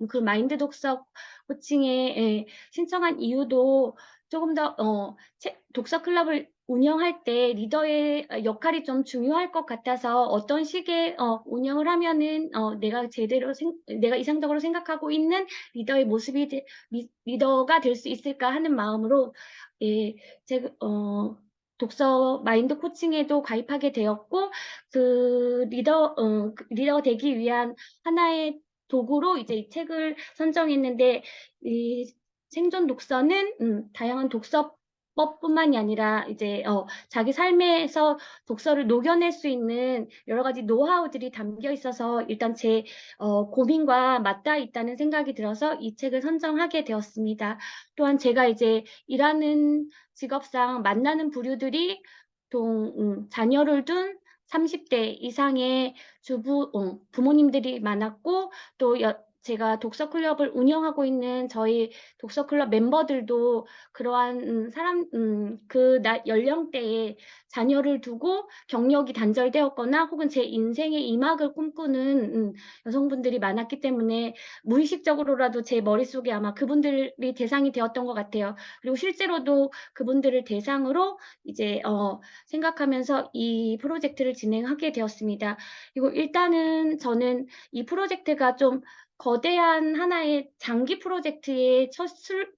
그 마인드 독서 코칭에 신청한 이유도 조금 더 독서 클럽을 운영할 때 리더의 역할이 좀 중요할 것 같아서 어떤 식의 운영을 하면은 내가 이상적으로 생각하고 있는 리더의 모습이 리더가 될 수 있을까 하는 마음으로 제가 독서 마인드 코칭에도 가입하게 되었고 그 리더 되기 위한 하나의 도구로 이제 이 책을 선정했는데 이 생존 독서는 다양한 독서법뿐만이 아니라 이제 자기 삶에서 독서를 녹여낼 수 있는 여러 가지 노하우들이 담겨 있어서 일단 제 고민과 맞닿아 있다는 생각이 들어서 이 책을 선정하게 되었습니다. 또한 제가 이제 일하는 직업상 만나는 부류들이 자녀를 둔 30대 이상의 부모님들이 많았고 또 제가 독서 클럽을 운영하고 있는 저희 독서 클럽 멤버들도 그러한 연령대에 자녀를 두고 경력이 단절되었거나 혹은 제 인생의 이막을 꿈꾸는 여성분들이 많았기 때문에 무의식적으로라도 제 머릿속에 아마 그분들이 대상이 되었던 것 같아요. 그리고 실제로도 그분들을 대상으로 이제 생각하면서 이 프로젝트를 진행하게 되었습니다. 그리고 일단은 저는 이 프로젝트가 좀 거대한 하나의 장기 프로젝트의 첫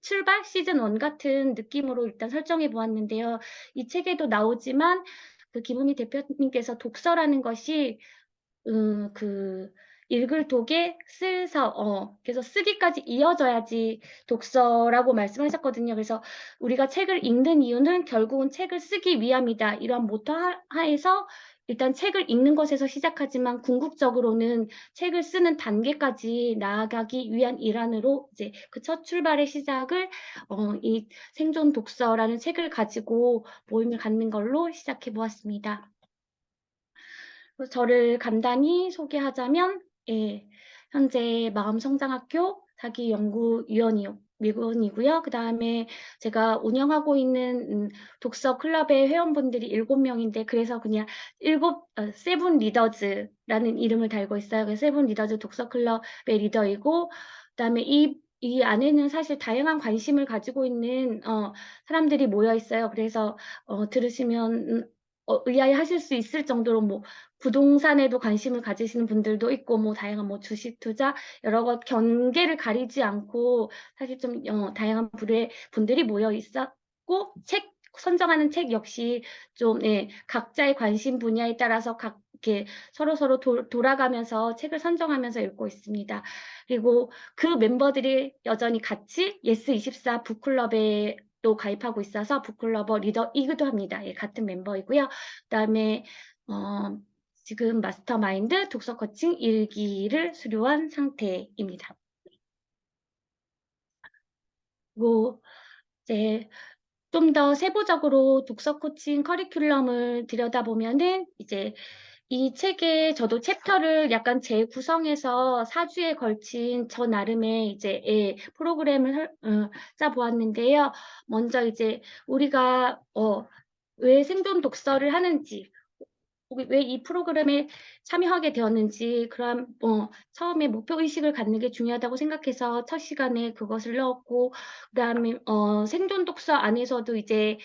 출발 시즌 1 같은 느낌으로 일단 설정해 보았는데요. 이 책에도 나오지만 그 김은미 대표님께서 독서라는 것이 그 읽을 독에 쓸서 그래서 쓰기까지 이어져야지 독서라고 말씀하셨거든요. 그래서 우리가 책을 읽는 이유는 결국은 책을 쓰기 위함이다. 이런 모토 하에서 일단 책을 읽는 것에서 시작하지만 궁극적으로는 책을 쓰는 단계까지 나아가기 위한 일환으로 이제 그 첫 출발의 시작을 이 생존 독서라는 책을 가지고 모임을 갖는 걸로 시작해 보았습니다. 저를 간단히 소개하자면, 현재 마음성장학교 사기연구위원이고요. 그 다음에 제가 운영하고 있는 독서 클럽의 회원분들이 7명인데, 그래서 그냥 세븐 리더즈라는 이름을 달고 있어요. 그래서 세븐 리더즈 독서 클럽의 리더이고, 그 다음에 이 안에는 사실 다양한 관심을 가지고 있는 사람들이 모여 있어요. 그래서 들으시면 의아해 하실 수 있을 정도로 뭐 부동산에도 관심을 가지시는 분들도 있고 뭐 다양한 뭐 주식 투자 여러 것 경계를 가리지 않고 사실 좀 다양한 부류의 분들이 모여 있었고 선정하는 책 역시 좀 각자의 관심 분야에 따라서 이렇게 서로 돌아가면서 책을 선정하면서 읽고 있습니다. 그리고 그 멤버들이 여전히 같이 예스24 북클럽에 또 가입하고 있어서 북클러버 리더이기도 합니다. 같은 멤버이고요. 그다음에 지금 마스터마인드 독서 코칭 1기를 수료한 상태입니다. 그리고 이제 좀 더 세부적으로 독서 코칭 커리큘럼을 들여다보면은 이제 이 책에 저도 챕터를 약간 재구성해서 4주에 걸친 저 나름의 이제 프로그램을 짜보았는데요. 먼저 이제 우리가 왜 생존 독서를 하는지, 왜 이 프로그램에 참여하게 되었는지, 그런 처음에 목표 의식을 갖는 게 중요하다고 생각해서 첫 시간에 그것을 넣었고, 그다음에 생존 독서 안에서도 이제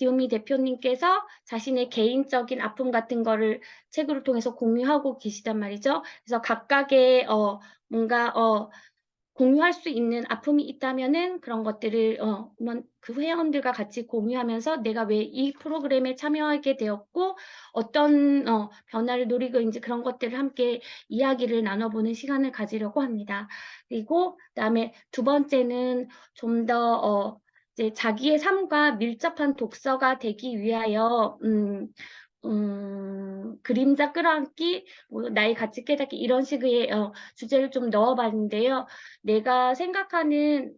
디오미 대표님께서 자신의 개인적인 아픔 같은 거를 책을 통해서 공유하고 계시단 말이죠. 그래서 각각의 뭔가 공유할 수 있는 아픔이 있다면은 그런 것들을 그 회원들과 같이 공유하면서 내가 왜 이 프로그램에 참여하게 되었고 어떤 변화를 노리고 이제 그런 것들을 함께 이야기를 나눠보는 시간을 가지려고 합니다. 그리고 그다음에 두 번째는 좀 더 이제 자기의 삶과 밀접한 독서가 되기 위하여 그림자 끌어안기, 뭐 나의 가치 깨닫기 이런 식의 주제를 좀 넣어봤는데요. 내가 생각하는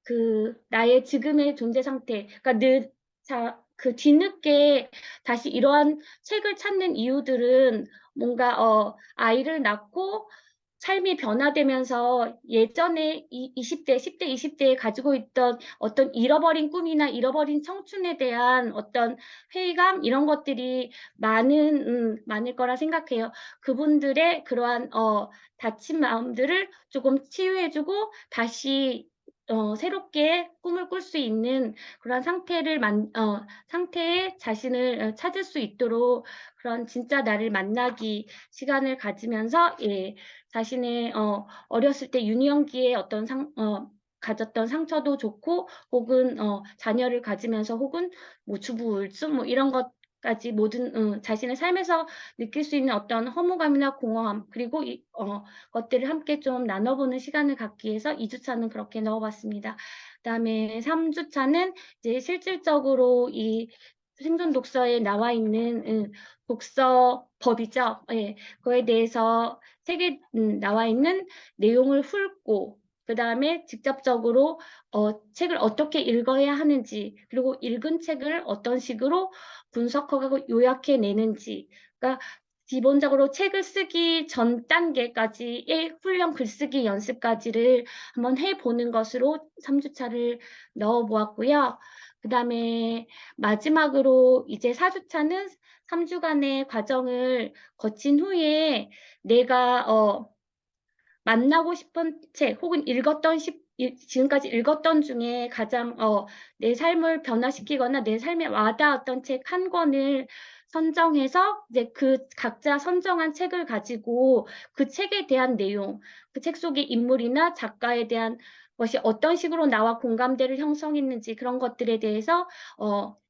그 나의 지금의 존재 상태, 그러니까 그 뒤늦게 다시 이러한 책을 찾는 이유들은 뭔가 아이를 낳고 삶이 변화되면서 예전에 20대, 10대, 20대에 가지고 있던 어떤 잃어버린 꿈이나 잃어버린 청춘에 대한 어떤 회의감 이런 것들이 많을 거라 생각해요. 그분들의 그러한 다친 마음들을 조금 치유해주고 다시 새롭게 꿈을 꿀 수 있는 그런 상태에 자신을 찾을 수 있도록 그런 진짜 나를 만나기 시간을 가지면서 예, 자신의 어렸을 때 유년기에 어떤 가졌던 상처도 좋고 혹은 자녀를 가지면서 혹은 뭐 주부 우울증 뭐 이런 것까지 모든 자신의 삶에서 느낄 수 있는 어떤 허무감이나 공허함 그리고 것들을 함께 좀 나눠보는 시간을 갖기 위해서 2주차는 그렇게 넣어봤습니다. 그다음에 3주차는 이제 실질적으로 이 생존 독서에 나와 있는 독서법이죠. 예, 그거에 대해서 책에 나와 있는 내용을 훑고 그다음에 직접적으로 책을 어떻게 읽어야 하는지 그리고 읽은 책을 어떤 식으로 분석하고 요약해 내는지 그러니까 기본적으로 책을 쓰기 전 단계까지의 훈련 글쓰기 연습까지를 한번 해보는 것으로 3주차를 넣어보았고요. 그다음에 마지막으로 이제 4주차는 3주간의 과정을 거친 후에 내가 만나고 싶은 책 혹은 지금까지 읽었던 중에 가장 내 삶을 변화시키거나 내 삶에 와닿았던 책 한 권을 선정해서 이제 그 각자 선정한 책을 가지고 그 책에 대한 내용, 그 책 속의 인물이나 작가에 대한 것이 어떤 식으로 나와 공감대를 형성했는지 그런 것들에 대해서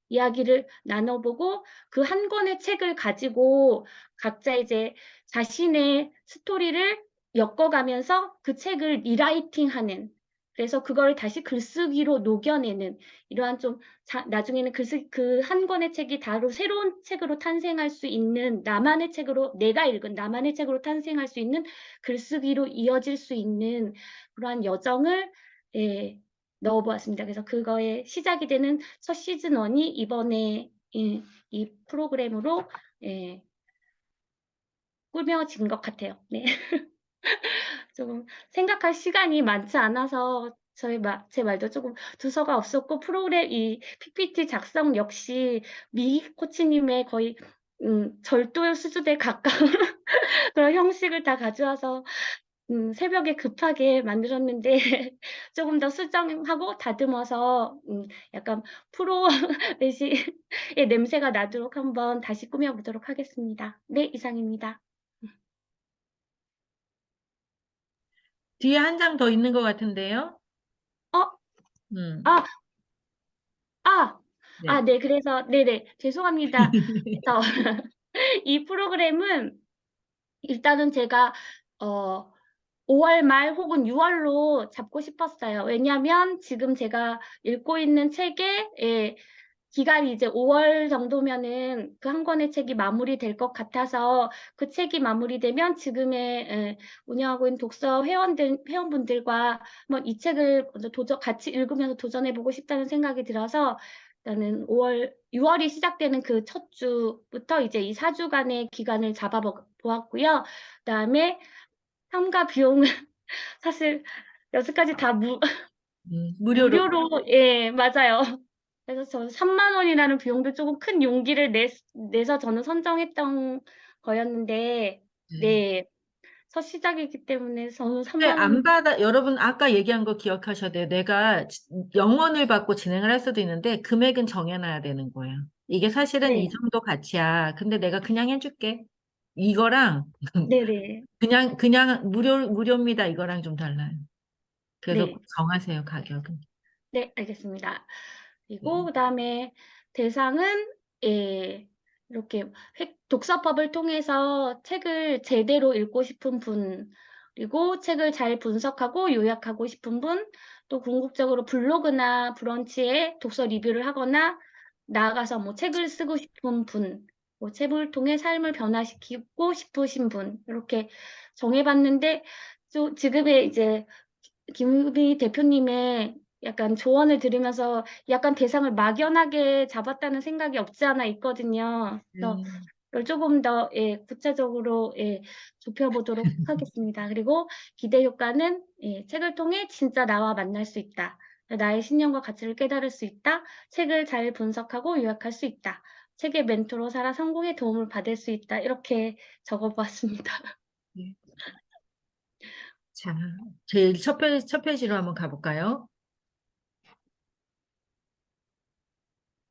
이야기를 나눠보고 그 한 권의 책을 가지고 각자 이제 자신의 스토리를 엮어가면서 그 책을 리라이팅하는 그래서 그걸 다시 글쓰기로 녹여내는 이러한 좀 나중에는 그 한 권의 책이 다로 새로운 책으로 탄생할 수 있는 나만의 책으로 내가 읽은 나만의 책으로 탄생할 수 있는 글쓰기로 이어질 수 있는 그러한 여정을 예, 넣어보았습니다. 그래서 그거의 시작이 되는 첫 시즌 1이 이번에 이 프로그램으로 예, 꾸며진 것 같아요. 네. 조금 생각할 시간이 많지 않아서 제 말도 조금 두서가 없었고 프로그램 이 PPT 작성 역시 미 코치님의 거의 절도 수준에 가까운 그런 형식을 다 가져와서 새벽에 급하게 만들었는데 조금 더 수정하고 다듬어서 약간 프로의 냄새가 나도록 한번 다시 꾸며보도록 하겠습니다. 네, 이상입니다. 뒤에 한 장 더 있는 것 같은데요. 어, 음, 아, 네. 네, 그래서, 네네, 죄송합니다. 그래서 이 프로그램은 일단은 제가, 5월 말 혹은 6월로 잡고 싶었어요. 왜냐하면 지금 제가 읽고 있는 책에, 기간이 이제 5월 정도면은 그 한 권의 책이 마무리될 것 같아서 그 책이 마무리되면 지금의 운영하고 있는 독서 회원분들과 한번 이 책을 먼저 같이 읽으면서 도전해보고 싶다는 생각이 들어서 나는 6월이 시작되는 그 첫 주부터 이제 이 4주간의 기간을 잡아보았고요. 그다음에 참가 비용은 사실 여기까지 다 무료로. 무료로, 예, 맞아요. 그래서 저는 3만 원이라는 비용도 조금 큰 용기를 내서 저는 선정했던 거였는데, 네. 네, 첫 시작이기 때문에 저는 근데 3만 안 원, 받아, 여러분 아까 얘기한 거 기억하셔야 돼요. 내가 영원을 받고 진행을 할 수도 있는데 금액은 정해놔야 되는 거예요. 이게 사실은 이 네, 정도 가치야. 근데 내가 그냥 해줄게. 이거랑 네네, 그냥 무료입니다. 이거랑 좀 달라요. 그래서 네, 꼭 정하세요, 가격은. 네, 알겠습니다. 그리고 네. 그다음에 대상은, 예, 이렇게 독서법을 통해서 책을 제대로 읽고 싶은 분, 그리고 책을 잘 분석하고 요약하고 싶은 분, 또 궁극적으로 블로그나 브런치에 독서 리뷰를 하거나 나아가서 뭐 책을 쓰고 싶은 분, 뭐 책을 통해 삶을 변화시키고 싶으신 분, 이렇게 정해봤는데, 지금의 이제 김우빈 대표님의 약간 조언을 들으면서 약간 대상을 막연하게 잡았다는 생각이 없지 않아 있거든요. 그래서 걸 조금 더 예, 구체적으로 예, 좁혀보도록 하겠습니다. 그리고 기대 효과는 예, 책을 통해 진짜 나와 만날 수 있다. 나의 신념과 가치를 깨달을 수 있다. 책을 잘 분석하고 요약할 수 있다. 책의 멘토로 살아 성공에 도움을 받을 수 있다. 이렇게 적어보았습니다. 네. 자, 제일 첫 페이지로 한번 가볼까요?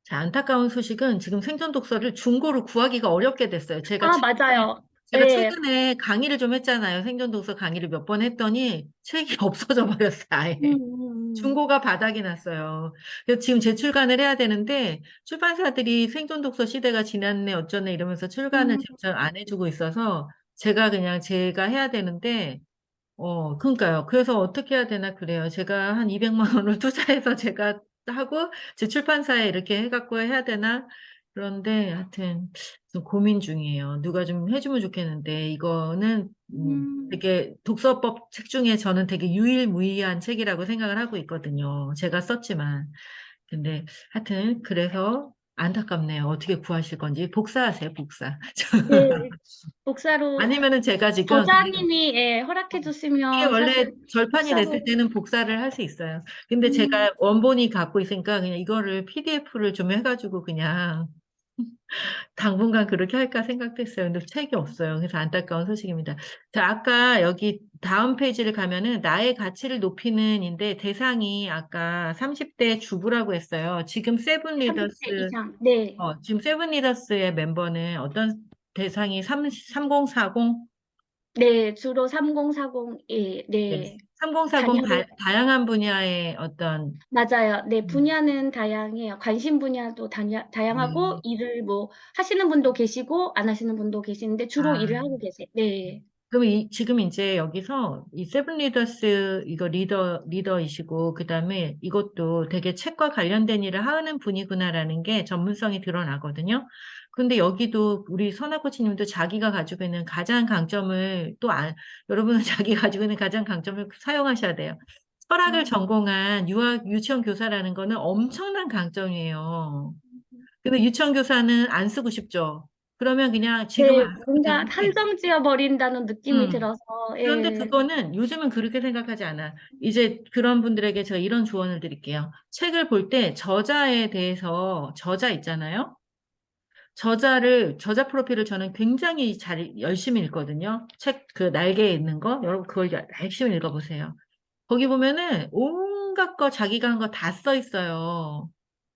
자, 안타까운 소식은 지금 생존 독서를 중고로 구하기가 어렵게 됐어요. 아, 맞아요. 예. 최근에 강의를 좀 했잖아요. 생존 독서 강의를 몇 번 했더니 책이 없어져 버렸어요, 아예. 중고가 바닥이 났어요. 그래서 지금 재출간을 해야 되는데 출판사들이 생존 독서 시대가 지났네 어쩌네 이러면서 출간을 제작 안 해주고 있어서 제가 해야 되는데 그러니까요. 그래서 어떻게 해야 되나 그래요. 제가 한 200만 원을 투자해서 제가 하고 제 출판사에 이렇게 해갖고 해야 되나? 그런데 하여튼 좀 고민 중이에요. 누가 좀 해주면 좋겠는데 이거는 되게 독서법 책 중에 저는 되게 유일무이한 책이라고 생각을 하고 있거든요. 제가 썼지만. 근데 하여튼 그래서 안타깝네요. 어떻게 구하실 건지 복사하세요, 복사. 예. 복사로 아니면은 제가 지금 저자님이 예, 허락해 이게 주시면 원래 사실 절판이 됐을 복사로 때는 복사를 할 수 있어요. 근데 제가 원본이 갖고 있으니까 그냥 이거를 PDF를 좀 해가지고 그냥 당분간 그렇게 할까 생각도 했어요. 근데 책이 없어요. 그래서 안타까운 소식입니다. 자, 아까 여기 다음 페이지를 가면은 나의 가치를 높이는인데 대상이 아까 30대 주부라고 했어요. 지금 30대 이상. 네. 지금 세븐 리더스의 멤버는 어떤 대상이 3040? 네, 주로 3040 예, 네. 네. 3040 자녀를 다양한 분야의 맞아요. 네, 음, 분야는 다양해요. 관심 분야도 다양하고 네. 일을 뭐 하시는 분도 계시고 안 하시는 분도 계시는데 주로 아, 일을 하고 계세요. 네. 그럼 지금 이제 여기서 이 세븐 리더스 이거 리더이시고 그다음에 이것도 되게 책과 관련된 일을 하는 분이구나라는 게 전문성이 드러나거든요. 근데 여기도 우리 선아 코치님도 자기가 가지고 있는 가장 강점을 여러분은 자기가 가지고 있는 가장 강점을 사용하셔야 돼요. 철학을 전공한 유치원 교사라는 거는 엄청난 강점이에요. 근데 유치원 교사는 안 쓰고 싶죠. 그러면 그냥 지금은 네, 안 써도 뭔가 되는데 한정 지어 버린다는 느낌이 음. 들어서 그런데 예. 그거는 요즘은 그렇게 생각하지 않아. 이제 그런 분들에게 제가 이런 조언을 드릴게요. 책을 볼 때 저자에 대해서 저자 있잖아요. 저자 프로필을 저는 굉장히 열심히 읽거든요. 책 그 날개에 있는 거. 여러분 그걸 열심히 읽어보세요. 거기 보면은 온갖 거 자기가 한 거 다 써 있어요.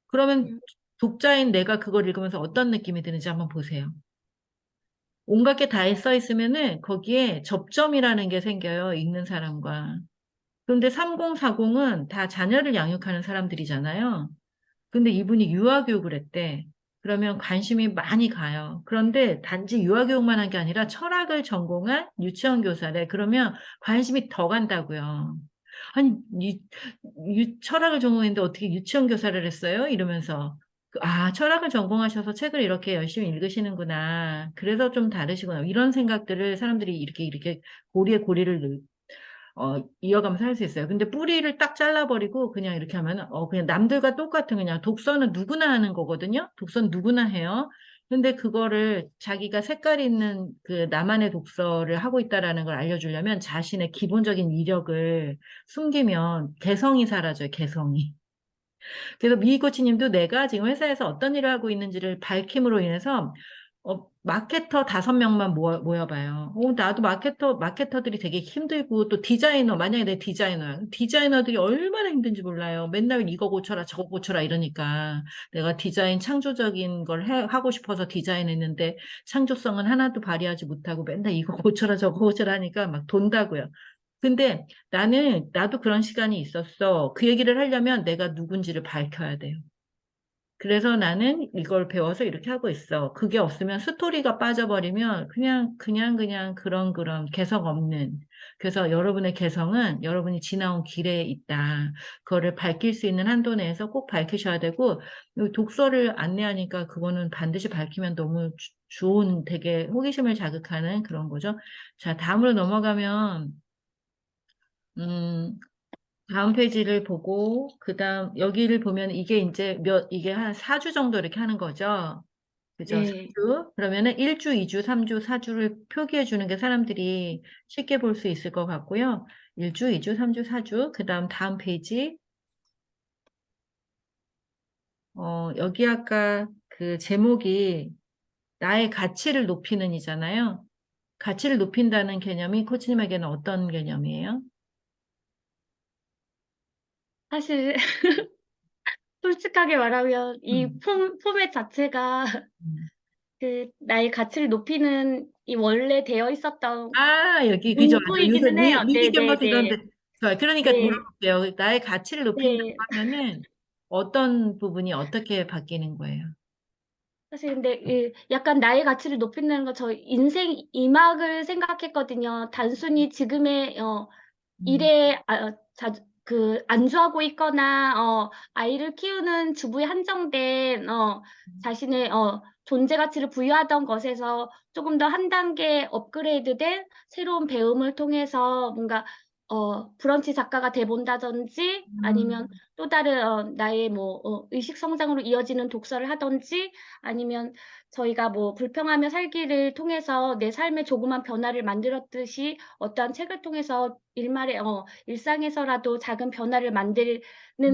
그러면 독자인 내가 그걸 읽으면서 어떤 느낌이 드는지 한번 보세요. 온갖 게 다 써 있으면은 거기에 접점이라는 게 생겨요. 읽는 사람과. 그런데 3040은 다 자녀를 양육하는 사람들이잖아요. 근데 이분이 유아교육을 했대. 그러면 관심이 많이 가요. 그런데 단지 유아교육만 한 게 아니라 철학을 전공한 유치원 교사래. 그러면 관심이 더 간다고요. 아니, 철학을 전공했는데 어떻게 유치원 교사를 했어요? 이러면서. 철학을 전공하셔서 책을 이렇게 열심히 읽으시는구나. 그래서 좀 다르시구나. 이런 생각들을 사람들이 이렇게 고리에 고리를 이어가면서 할 수 있어요. 근데 뿌리를 딱 잘라버리고 그냥 이렇게 하면, 그냥 남들과 똑같은 그냥 독서는 누구나 하는 거거든요. 독서는 누구나 해요. 근데 그거를 자기가 색깔 있는 그 나만의 독서를 하고 있다라는 걸 알려주려면 자신의 기본적인 이력을 숨기면 개성이 사라져요, 개성이. 그래서 미희 코치님도 내가 지금 회사에서 어떤 일을 하고 있는지를 밝힘으로 인해서 마케터 5명만 모여봐요. 나도 마케터들이 되게 힘들고 또 디자이너, 만약에 내 디자이너야. 디자이너들이 얼마나 힘든지 몰라요. 맨날 이거 고쳐라, 저거 고쳐라 이러니까 내가 디자인 창조적인 걸 하고 싶어서 디자인했는데 창조성은 하나도 발휘하지 못하고 맨날 이거 고쳐라, 저거 고쳐라 하니까 막 돈다고요. 근데 나도 그런 시간이 있었어. 그 얘기를 하려면 내가 누군지를 밝혀야 돼요. 그래서 나는 이걸 배워서 이렇게 하고 있어. 그게 없으면 스토리가 빠져버리면 그냥 그런 개성 없는. 그래서 여러분의 개성은 여러분이 지나온 길에 있다. 그거를 밝힐 수 있는 한도 내에서 꼭 밝히셔야 되고, 독서를 안내하니까 그거는 반드시 밝히면 너무 좋은 되게 호기심을 자극하는 그런 거죠. 자, 다음으로 넘어가면, 음, 다음 페이지를 보고, 여기를 보면 이게 이제 이게 한 4주 정도 이렇게 하는 거죠. 그죠? 네. 4주. 그러면은 1주, 2주, 3주, 4주를 표기해 주는 게 사람들이 쉽게 볼 수 있을 것 같고요. 1주, 2주, 3주, 4주. 그다음 다음 페이지. 여기 아까 그 제목이 나의 가치를 높이는 이잖아요. 가치를 높인다는 개념이 코치님에게는 어떤 개념이에요? 사실 솔직하게 말하면 이 음, 포맷 자체가 음. 그 나의 가치를 높이는 이 원래 되어 있었던 아, 여기, 그죠. 맞아. 요새 문구이기는 해요. 위기 캔버스 이런데. 네네네. 좋아요. 그러니까 네. 물어볼게요. 나의 가치를 높인다고 네. 하면은 어떤 부분이 어떻게 바뀌는 거예요? 사실 근데 약간 나의 가치를 높인다는 건 저 인생 이막을 생각했거든요. 단순히 지금의 음, 일에 안주하고 있거나 아이를 키우는 주부에 한정된 자신의 존재 가치를 부여하던 것에서 조금 더 한 단계 업그레이드된 새로운 배움을 통해서 뭔가 브런치 작가가 돼 본다든지 아니면 음, 또 다른 나의 뭐 의식 성장으로 이어지는 독서를 하든지 아니면 저희가 뭐 불평하며 살기를 통해서 내 삶에 조그만 변화를 만들었듯이 어떠한 책을 통해서 일말의 일상에서라도 작은 변화를 만드는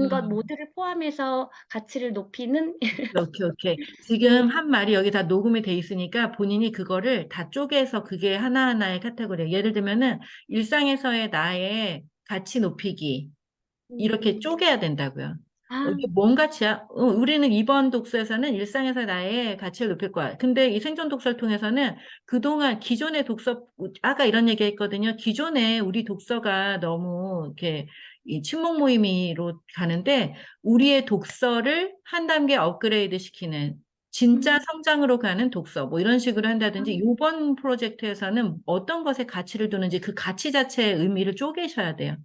것 음. 모두를 포함해서 가치를 높이는 오케이, 오케이. 지금 네. 한 말이 여기 다 녹음이 돼 있으니까 본인이 그거를 다 쪼개서 그게 하나하나의 카테고리예요. 예를 들면은 일상에서의 나의 가치 높이기. 이렇게 음. 쪼개야 된다고요. 아. 이게 뭔 가치야? 우리는 이번 독서에서는 일상에서 나의 가치를 높일 거야. 근데 이 생존 독서를 통해서는 그동안 기존의 독서, 아까 이런 얘기 했거든요. 기존에 우리 독서가 너무 이렇게 이 친목 모임으로 가는데 우리의 독서를 한 단계 업그레이드 시키는 진짜 음. 성장으로 가는 독서, 뭐 이런 식으로 아. 한다든지 이번 프로젝트에서는 어떤 것에 가치를 두는지 그 가치 자체의 의미를 쪼개셔야 돼요.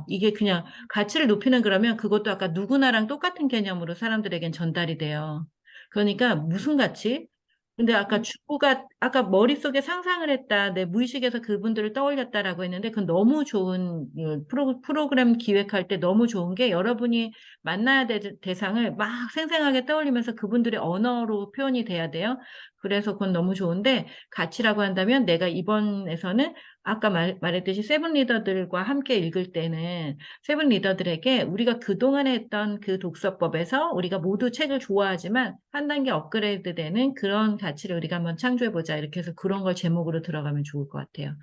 이게 그냥 가치를 높이는 그러면 그것도 아까 누구나랑 똑같은 개념으로 사람들에겐 전달이 돼요. 그러니까 무슨 가치? 근데 아까 음. 주부가 아까 머릿속에 상상을 했다. 내 무의식에서 그분들을 떠올렸다라고 했는데 그건 너무 좋은 프로그램 기획할 때 너무 좋은 게 여러분이 만나야 될 대상을 막 생생하게 떠올리면서 그분들의 언어로 표현이 돼야 돼요. 그래서 그건 너무 좋은데 가치라고 한다면 내가 이번에서는 아까 말했듯이 세븐 리더들과 함께 읽을 때는 세븐 리더들에게 우리가 그동안에 했던 그 독서법에서 우리가 모두 책을 좋아하지만 한 단계 업그레이드 되는 그런 가치를 우리가 한번 창조해보자. 이렇게 해서 그런 걸 제목으로 들어가면 좋을 것 같아요.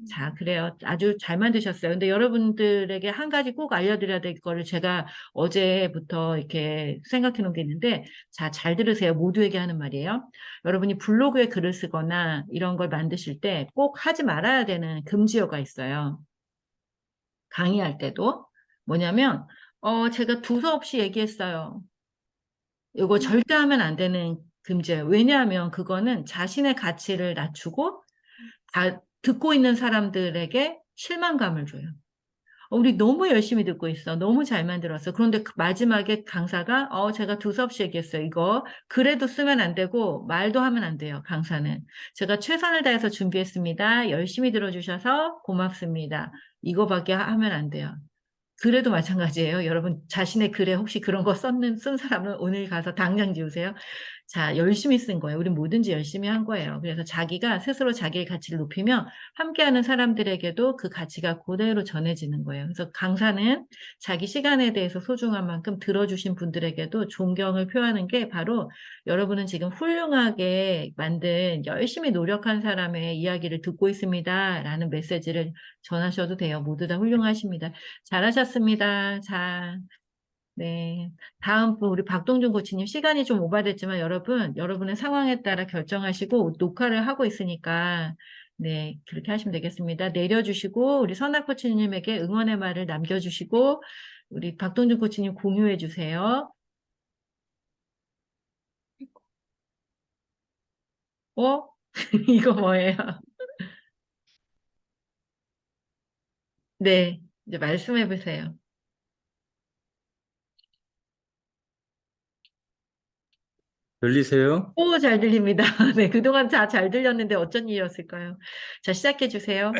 자, 그래요. 아주 잘 만드셨어요. 근데 여러분들에게 한 가지 꼭 알려드려야 될 거를 제가 어제부터 이렇게 생각해 놓은 게 있는데, 자, 잘 들으세요. 모두에게 하는 말이에요. 여러분이 블로그에 글을 쓰거나 이런 걸 만드실 때 꼭 하지 말아야 되는 금지어가 있어요. 강의할 때도. 뭐냐면, 제가 두서 없이 얘기했어요. 이거 음. 절대 하면 안 되는 금지예요. 왜냐하면 그거는 자신의 가치를 낮추고 듣고 있는 사람들에게 실망감을 줘요. 우리 너무 열심히 듣고 있어. 너무 잘 만들었어. 그런데 그 마지막에 강사가, 제가 두서없이 얘기했어요. 이거 글에도 쓰면 안 되고 말도 하면 안 돼요. 강사는. 제가 최선을 다해서 준비했습니다. 열심히 들어주셔서 고맙습니다. 이거밖에 하면 안 돼요. 글에도 마찬가지예요. 여러분 자신의 글에 혹시 그런 거 쓴 사람은 오늘 가서 당장 지우세요. 자, 열심히 쓴 거예요. 우리 뭐든지 열심히 한 거예요. 그래서 자기가 스스로 자기의 가치를 높이면 함께하는 사람들에게도 그 가치가 그대로 전해지는 거예요. 그래서 강사는 자기 시간에 대해서 소중한 만큼 들어주신 분들에게도 존경을 표하는 게 바로 여러분은 지금 훌륭하게 만든 열심히 노력한 사람의 이야기를 듣고 있습니다. 라는 메시지를 전하셔도 돼요. 모두 다 훌륭하십니다. 잘하셨습니다. 자, 네. 다음 분, 우리 박동준 코치님 시간이 좀 오바됐지만 여러분의 상황에 따라 결정하시고 녹화를 하고 있으니까, 네, 그렇게 하시면 되겠습니다. 내려주시고, 우리 선아 코치님에게 응원의 말을 남겨주시고, 우리 박동준 코치님 공유해 주세요. 어? 이거 뭐예요? 네, 이제 말씀해 보세요. 들리세요? 오, 잘 들립니다. 네, 그동안 다 잘 들렸는데 어쩐 일이었을까요? 자, 시작해 주세요.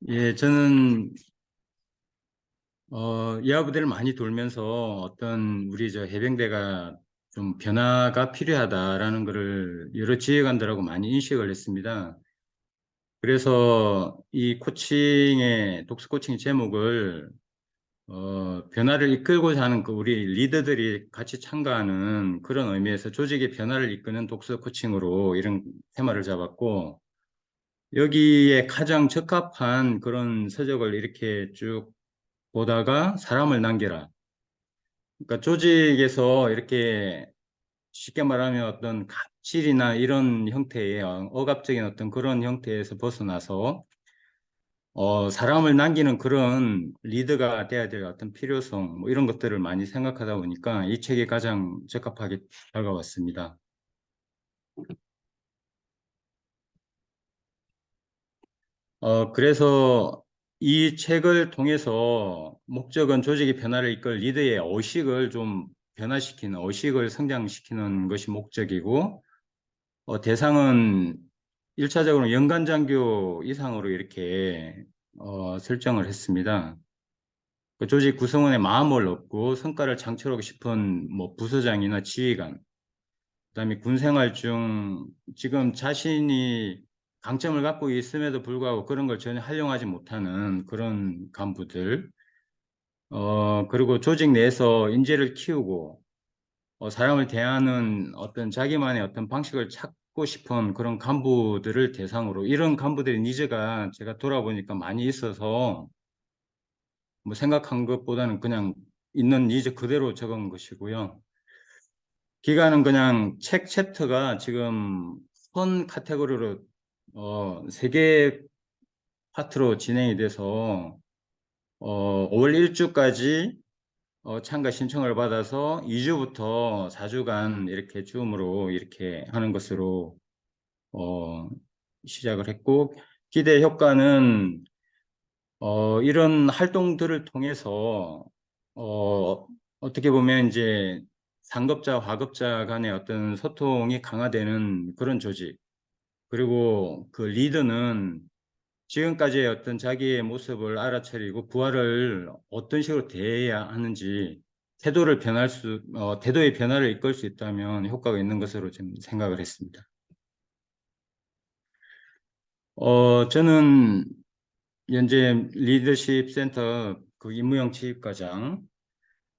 예, 저는 이하부대를 많이 돌면서 어떤 우리 저 해병대가 좀 변화가 필요하다라는 것을 여러 지휘관들하고 많이 인식을 했습니다. 그래서 이 코칭의, 독서 코칭 제목을 변화를 이끌고자 하는 그 우리 리더들이 같이 참가하는 그런 의미에서 조직의 변화를 이끄는 독서 코칭으로 이런 테마를 잡았고, 여기에 가장 적합한 그런 서적을 이렇게 쭉 보다가 사람을 남겨라. 그러니까 조직에서 이렇게 쉽게 말하면 어떤 갑질이나 이런 형태의 억압적인 어떤 그런 형태에서 벗어나서 사람을 남기는 그런 리더가 돼야 될 어떤 필요성, 뭐 이런 것들을 많이 생각하다 보니까 이 책이 가장 적합하게 다가왔습니다. 그래서 이 책을 통해서 목적은 조직의 변화를 이끌 리더의 의식을 좀 변화시키는, 의식을 성장시키는 것이 목적이고, 대상은 1차적으로 연간장교 이상으로 이렇게 설정을 했습니다. 그 조직 구성원의 마음을 얻고 성과를 창출하고 싶은 뭐 부서장이나 지휘관, 그다음에 군 생활 중 지금 자신이 강점을 갖고 있음에도 불구하고 그런 걸 전혀 활용하지 못하는 그런 간부들, 그리고 조직 내에서 인재를 키우고 사람을 대하는 어떤 자기만의 어떤 방식을 찾고 싶은 그런 간부들을 대상으로 이런 간부들의 니즈가 제가 돌아보니까 많이 있어서 뭐 생각한 것보다는 그냥 있는 니즈 그대로 적은 것이고요. 기간은 그냥 책 챕터가 지금 선 카테고리로 3개 파트로 진행이 돼서 5월 1주까지 참가 신청을 받아서 2주부터 4주간 이렇게 줌으로 이렇게 하는 것으로 시작을 했고, 기대 효과는 이런 활동들을 통해서 어떻게 보면 이제 상급자, 하급자 간의 어떤 소통이 강화되는 그런 조직, 그리고 그 리더는 지금까지의 어떤 자기의 모습을 알아차리고 부하를 어떤 식으로 대해야 하는지 태도의 변화를 이끌 수 있다면 효과가 있는 것으로 좀 생각을 했습니다. 저는 현재 리더십 센터 그 임무형 취입과장,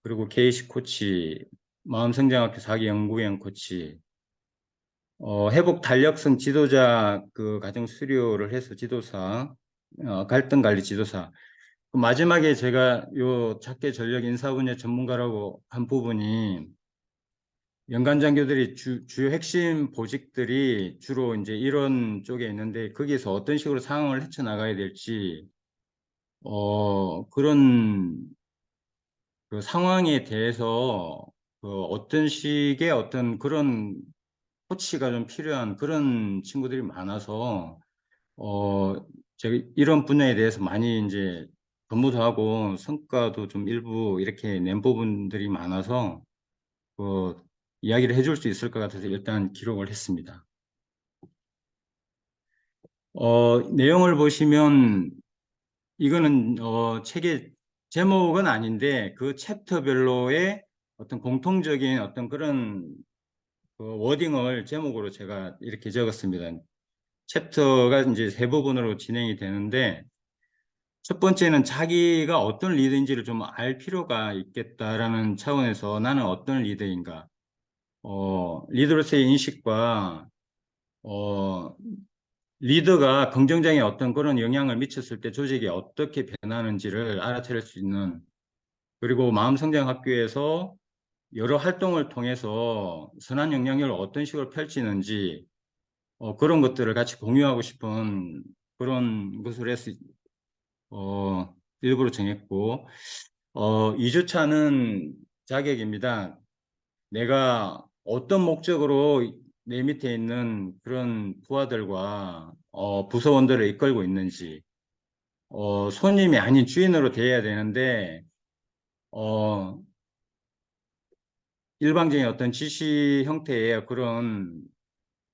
그리고 KC 코치, 마음성장학교 4기 연구위원 코치, 회복 탄력성 지도자 그 과정 수료를 해서 지도사, 갈등 관리 지도사. 그 마지막에 제가 요 작게 전력 인사분야 전문가라고 한 부분이 연간장교들이 주요 핵심 보직들이 주로 이제 이런 쪽에 있는데 거기에서 어떤 식으로 상황을 헤쳐나가야 될지 그런 그 상황에 대해서 그 어떤 식의 어떤 그런 코치가 좀 필요한 그런 친구들이 많아서 제가 이런 분야에 대해서 많이 이제 근무도 하고 성과도 좀 일부 이렇게 낸 부분들이 많아서 그 이야기를 해줄 수 있을 것 같아서 일단 기록을 했습니다. 내용을 보시면 이거는 책의 제목은 아닌데 그 챕터별로의 어떤 공통적인 어떤 그런 그 워딩을 제목으로 제가 이렇게 적었습니다. 챕터가 이제 3부분으로 진행이 되는데, 첫 번째는 자기가 어떤 리더인지를 좀 알 필요가 있겠다라는 차원에서 나는 어떤 리더인가, 리더로서의 인식과 리더가 긍정적인 어떤 그런 영향을 미쳤을 때 조직이 어떻게 변하는지를 알아차릴 수 있는, 그리고 마음성장학교에서 여러 활동을 통해서 선한 영향력을 어떤 식으로 펼치는지 그런 것들을 같이 공유하고 싶은 그런 것을 해서 일부러 정했고, 2주차는 자격입니다. 내가 어떤 목적으로 내 밑에 있는 그런 부하들과 부서원들을 이끌고 있는지, 손님이 아닌 주인으로 대해야 되는데 일방적인 어떤 지시 형태의 그런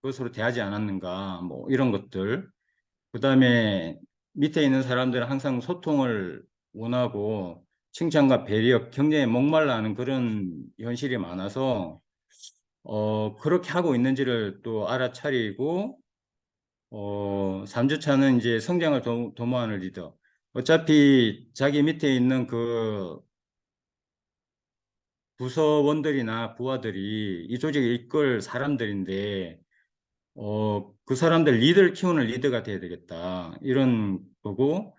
것으로 대하지 않았는가, 뭐 이런 것들. 그 다음에 밑에 있는 사람들은 항상 소통을 원하고 칭찬과 배려, 격려에 목말라 하는 그런 현실이 많아서 그렇게 하고 있는지를 또 알아차리고, 3주차는 이제 성장을 도모하는 리더. 어차피 자기 밑에 있는 그 부서원들이나 부하들이 이 조직을 이끌 사람들인데, 그 사람들 리더를 키우는 리더가 돼야 되겠다. 이런 거고,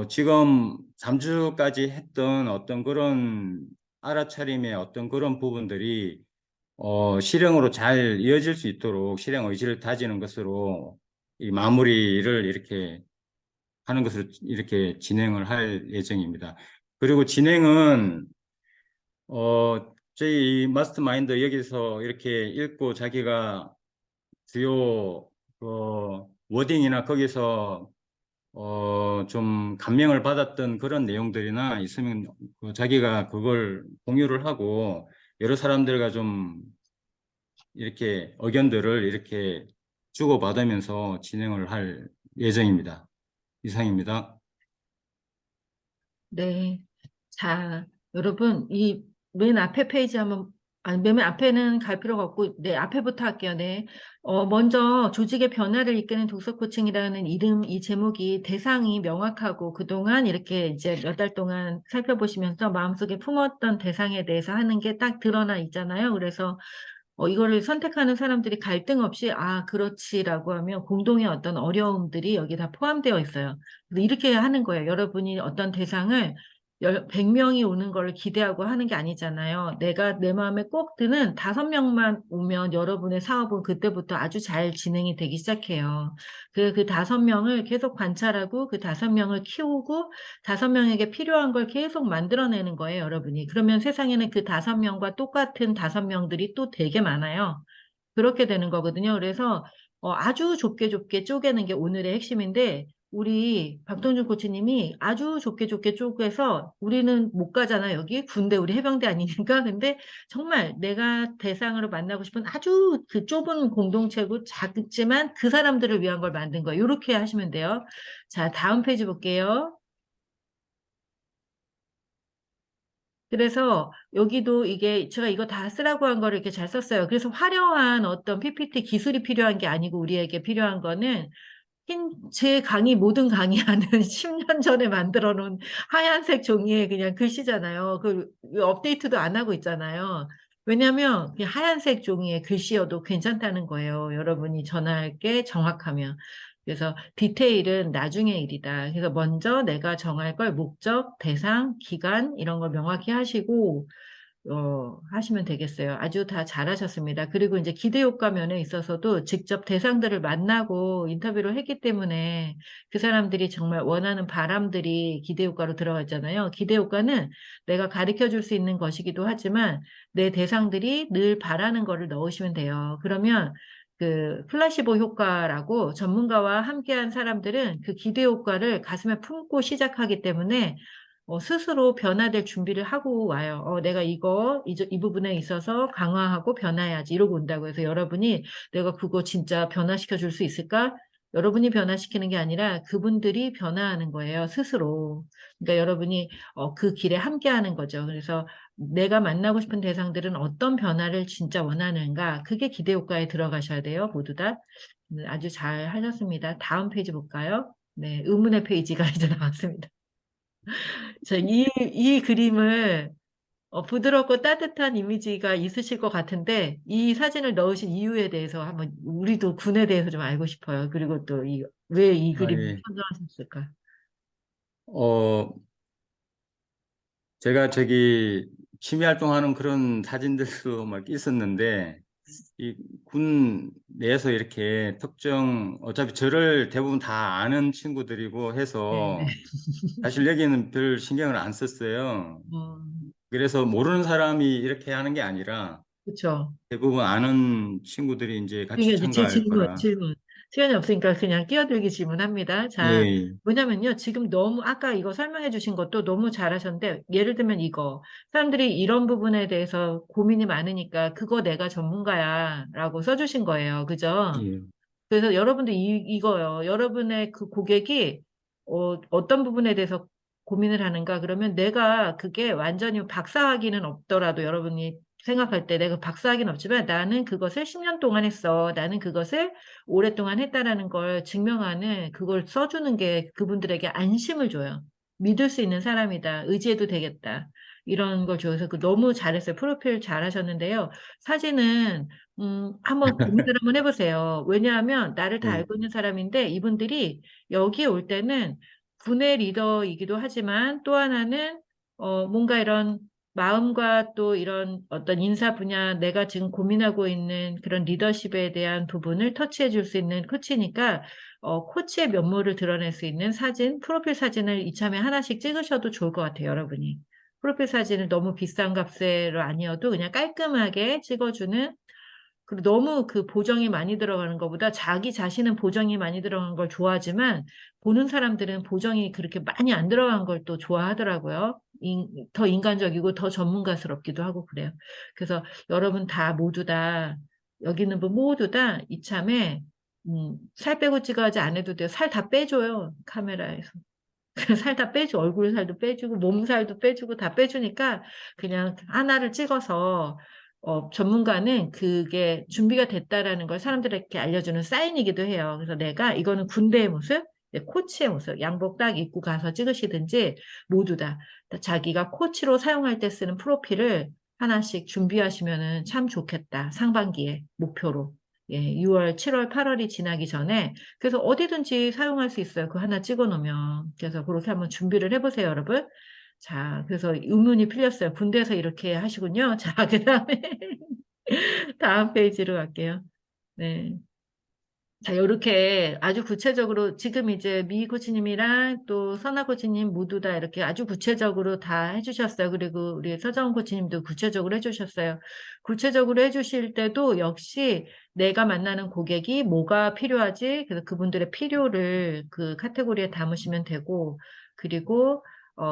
지금 3주까지 했던 어떤 그런 알아차림의 어떤 그런 부분들이 실행으로 잘 이어질 수 있도록 실행 의지를 다지는 것으로 이 마무리를 이렇게 하는 것으로 이렇게 진행을 할 예정입니다. 그리고 진행은 저희 이 마스터마인드 여기서 이렇게 읽고 자기가 주요 워딩이나 거기서 좀 감명을 받았던 그런 내용들이나 있으면 자기가 그걸 공유를 하고 여러 사람들과 좀 이렇게 의견들을 이렇게 주고받으면서 진행을 할 예정입니다. 이상입니다. 네. 자, 여러분, 이 맨 앞에 페이지 한번, 아니, 맨 앞에는 갈 필요가 없고, 네, 앞에부터 할게요. 네. 먼저 조직의 변화를 이끄는 독서 코칭이라는 이름, 이 제목이 대상이 명확하고 그동안 이렇게 이제 몇 달 동안 살펴보시면서 마음속에 품었던 대상에 대해서 하는 게 딱 드러나 있잖아요. 그래서 이거를 선택하는 사람들이 갈등 없이, 아, 그렇지라고 하면 공동의 어떤 어려움들이 여기 다 포함되어 있어요. 그래서 이렇게 하는 거예요. 여러분이 어떤 대상을 100명이 오는 걸 기대하고 하는 게 아니잖아요. 내가 내 마음에 꼭 드는 5명만 오면 여러분의 사업은 그때부터 아주 잘 진행이 되기 시작해요. 그 5명을 계속 관찰하고 그 5명을 키우고 5명에게 필요한 걸 계속 만들어내는 거예요, 여러분이. 그러면 세상에는 그 5명과 똑같은 5명들이 또 되게 많아요. 그렇게 되는 거거든요. 그래서 아주 좁게 좁게 쪼개는 게 오늘의 핵심인데 우리 박동준 코치님이 아주 좁게 좁게 쪼개서 우리는 못 가잖아 여기 군대 우리 해병대 아니니까 근데 정말 내가 대상으로 만나고 싶은 아주 그 좁은 공동체고 작지만 그 사람들을 위한 걸 만든 거예요. 이렇게 하시면 돼요. 자, 다음 페이지 볼게요. 그래서 여기도 이게 제가 이거 다 쓰라고 한 거를 이렇게 잘 썼어요. 그래서 화려한 어떤 PPT 기술이 필요한 게 아니고 우리에게 필요한 거는 제 강의 모든 강의하는 10년 전에 만들어 놓은 하얀색 종이에 그냥 글씨잖아요. 그 업데이트도 안 하고 있잖아요. 왜냐하면 그냥 하얀색 종이에 글씨여도 괜찮다는 거예요. 여러분이 전할 게 정확하면. 그래서 디테일은 나중의 일이다. 그래서 먼저 내가 정할 걸 목적, 대상, 기간 이런 걸 명확히 하시고 하시면 되겠어요. 아주 다 잘하셨습니다. 그리고 이제 기대효과 면에 있어서도 직접 대상들을 만나고 인터뷰를 했기 때문에 그 사람들이 정말 원하는 바람들이 기대효과로 들어갔잖아요. 기대효과는 내가 가르쳐 줄 수 있는 것이기도 하지만 내 대상들이 늘 바라는 거를 넣으시면 돼요. 그러면 그 플라시보 효과라고 전문가와 함께한 사람들은 그 기대효과를 가슴에 품고 시작하기 때문에 스스로 변화될 준비를 하고 와요. 내가 이 부분에 있어서 강화하고 변화해야지 이러고 온다고 해서 여러분이 내가 그거 진짜 변화시켜 줄 수 있을까? 여러분이 변화시키는 게 아니라 그분들이 변화하는 거예요, 스스로. 그러니까 여러분이 그 길에 함께 하는 거죠. 그래서 내가 만나고 싶은 대상들은 어떤 변화를 진짜 원하는가? 그게 기대 효과에 들어가셔야 돼요, 모두 다. 아주 잘 하셨습니다. 다음 페이지 볼까요? 네, 의문의 페이지가 이제 나왔습니다. 자, 이 그림을 부드럽고 따뜻한 이미지가 있으실 것 같은데 이 사진을 넣으신 이유에 대해서 한번 우리도 군에 대해서 좀 알고 싶어요. 그리고 또 왜 이 아, 그림을 예. 선정하셨을까? 어, 제가 저기 취미 활동하는 그런 사진들도 막 있었는데 이 군 내에서 이렇게 어차피 저를 대부분 다 아는 친구들이고 네, 네. 해서 사실 여기는 별 신경을 안 썼어요. 어, 그래서 모르는 사람이 이렇게 하는 게 아니라 그렇죠. 대부분 아는 친구들이 이제 같이 이게 이제 제 참가할 질문, 거라. 질문. 시간이 없으니까 그냥 끼어들기 질문합니다. 자, 예, 뭐냐면요. 지금 너무, 아까 이거 설명해 주신 것도 너무 잘하셨는데, 예를 들면 이거. 사람들이 이런 부분에 대해서 고민이 많으니까, 그거 내가 전문가야. 라고 써주신 거예요. 그죠? 예, 그래서 여러분들 이거요. 여러분의 그 고객이 어떤 부분에 대해서 고민을 하는가? 그러면 내가 그게 완전히 박사학위는 없더라도 여러분이 생각할 때 내가 박사학위는 없지만 나는 그것을 10년 동안 했어. 나는 그것을 오랫동안 했다라는 걸 증명하는 그걸 써주는 게 그분들에게 안심을 줘요. 믿을 수 있는 사람이다. 의지해도 되겠다. 이런 걸 줘서 너무 잘했어요. 프로필 잘하셨는데요. 사진은 한번 고민을 한번 해보세요. 왜냐하면 나를 다 네. 알고 있는 사람인데 이분들이 여기에 올 때는 분의 리더이기도 하지만 또 하나는 뭔가 이런 마음과 또 이런 어떤 인사 분야, 내가 지금 고민하고 있는 그런 리더십에 대한 부분을 터치해 줄 수 있는 코치니까, 코치의 면모를 드러낼 수 있는 사진, 프로필 사진을 이참에 하나씩 찍으셔도 좋을 것 같아요, 여러분이. 프로필 사진을 너무 비싼 값으로 아니어도 그냥 깔끔하게 찍어주는, 그리고 너무 그 보정이 많이 들어가는 것보다 자기 자신은 보정이 많이 들어간 걸 좋아하지만 보는 사람들은 보정이 그렇게 많이 안 들어간 걸 또 좋아하더라고요. 더 인간적이고 더 전문가스럽기도 하고 그래요. 그래서 여러분 다 모두 다 여기 있는 분 모두 다 이참에 살 빼고 찍어야지 안 해도 돼요. 살 다 빼줘요. 카메라에서. 살 다 빼줘. 얼굴 살도 빼주고, 몸살도 빼주고, 다 빼주니까, 그냥 하나를 찍어서, 전문가는 그게 준비가 됐다라는 걸 사람들에게 알려주는 사인이기도 해요. 그래서 내가 이거는 군대의 모습, 코치의 모습, 양복 딱 입고 가서 찍으시든지, 모두 다 자기가 코치로 사용할 때 쓰는 프로필을 하나씩 준비하시면은 참 좋겠다. 상반기에 목표로. 예, 6월, 7월, 8월이 지나기 전에 그래서 어디든지 사용할 수 있어요. 그거 하나 찍어 놓으면. 그래서 그렇게 한번 준비를 해보세요, 여러분. 자, 그래서 의문이 풀렸어요. 군대에서 이렇게 하시군요. 자, 그 다음에 다음 페이지로 갈게요. 네. 자, 이렇게 아주 구체적으로 지금 이제 미 코치님이랑 또 선아 코치님 모두 다 이렇게 아주 구체적으로 다 해주셨어요. 그리고 우리 서정훈 코치님도 구체적으로 해주셨어요. 구체적으로 해주실 때도 역시 내가 만나는 고객이 뭐가 필요하지? 그래서 그분들의 필요를 그 카테고리에 담으시면 되고, 그리고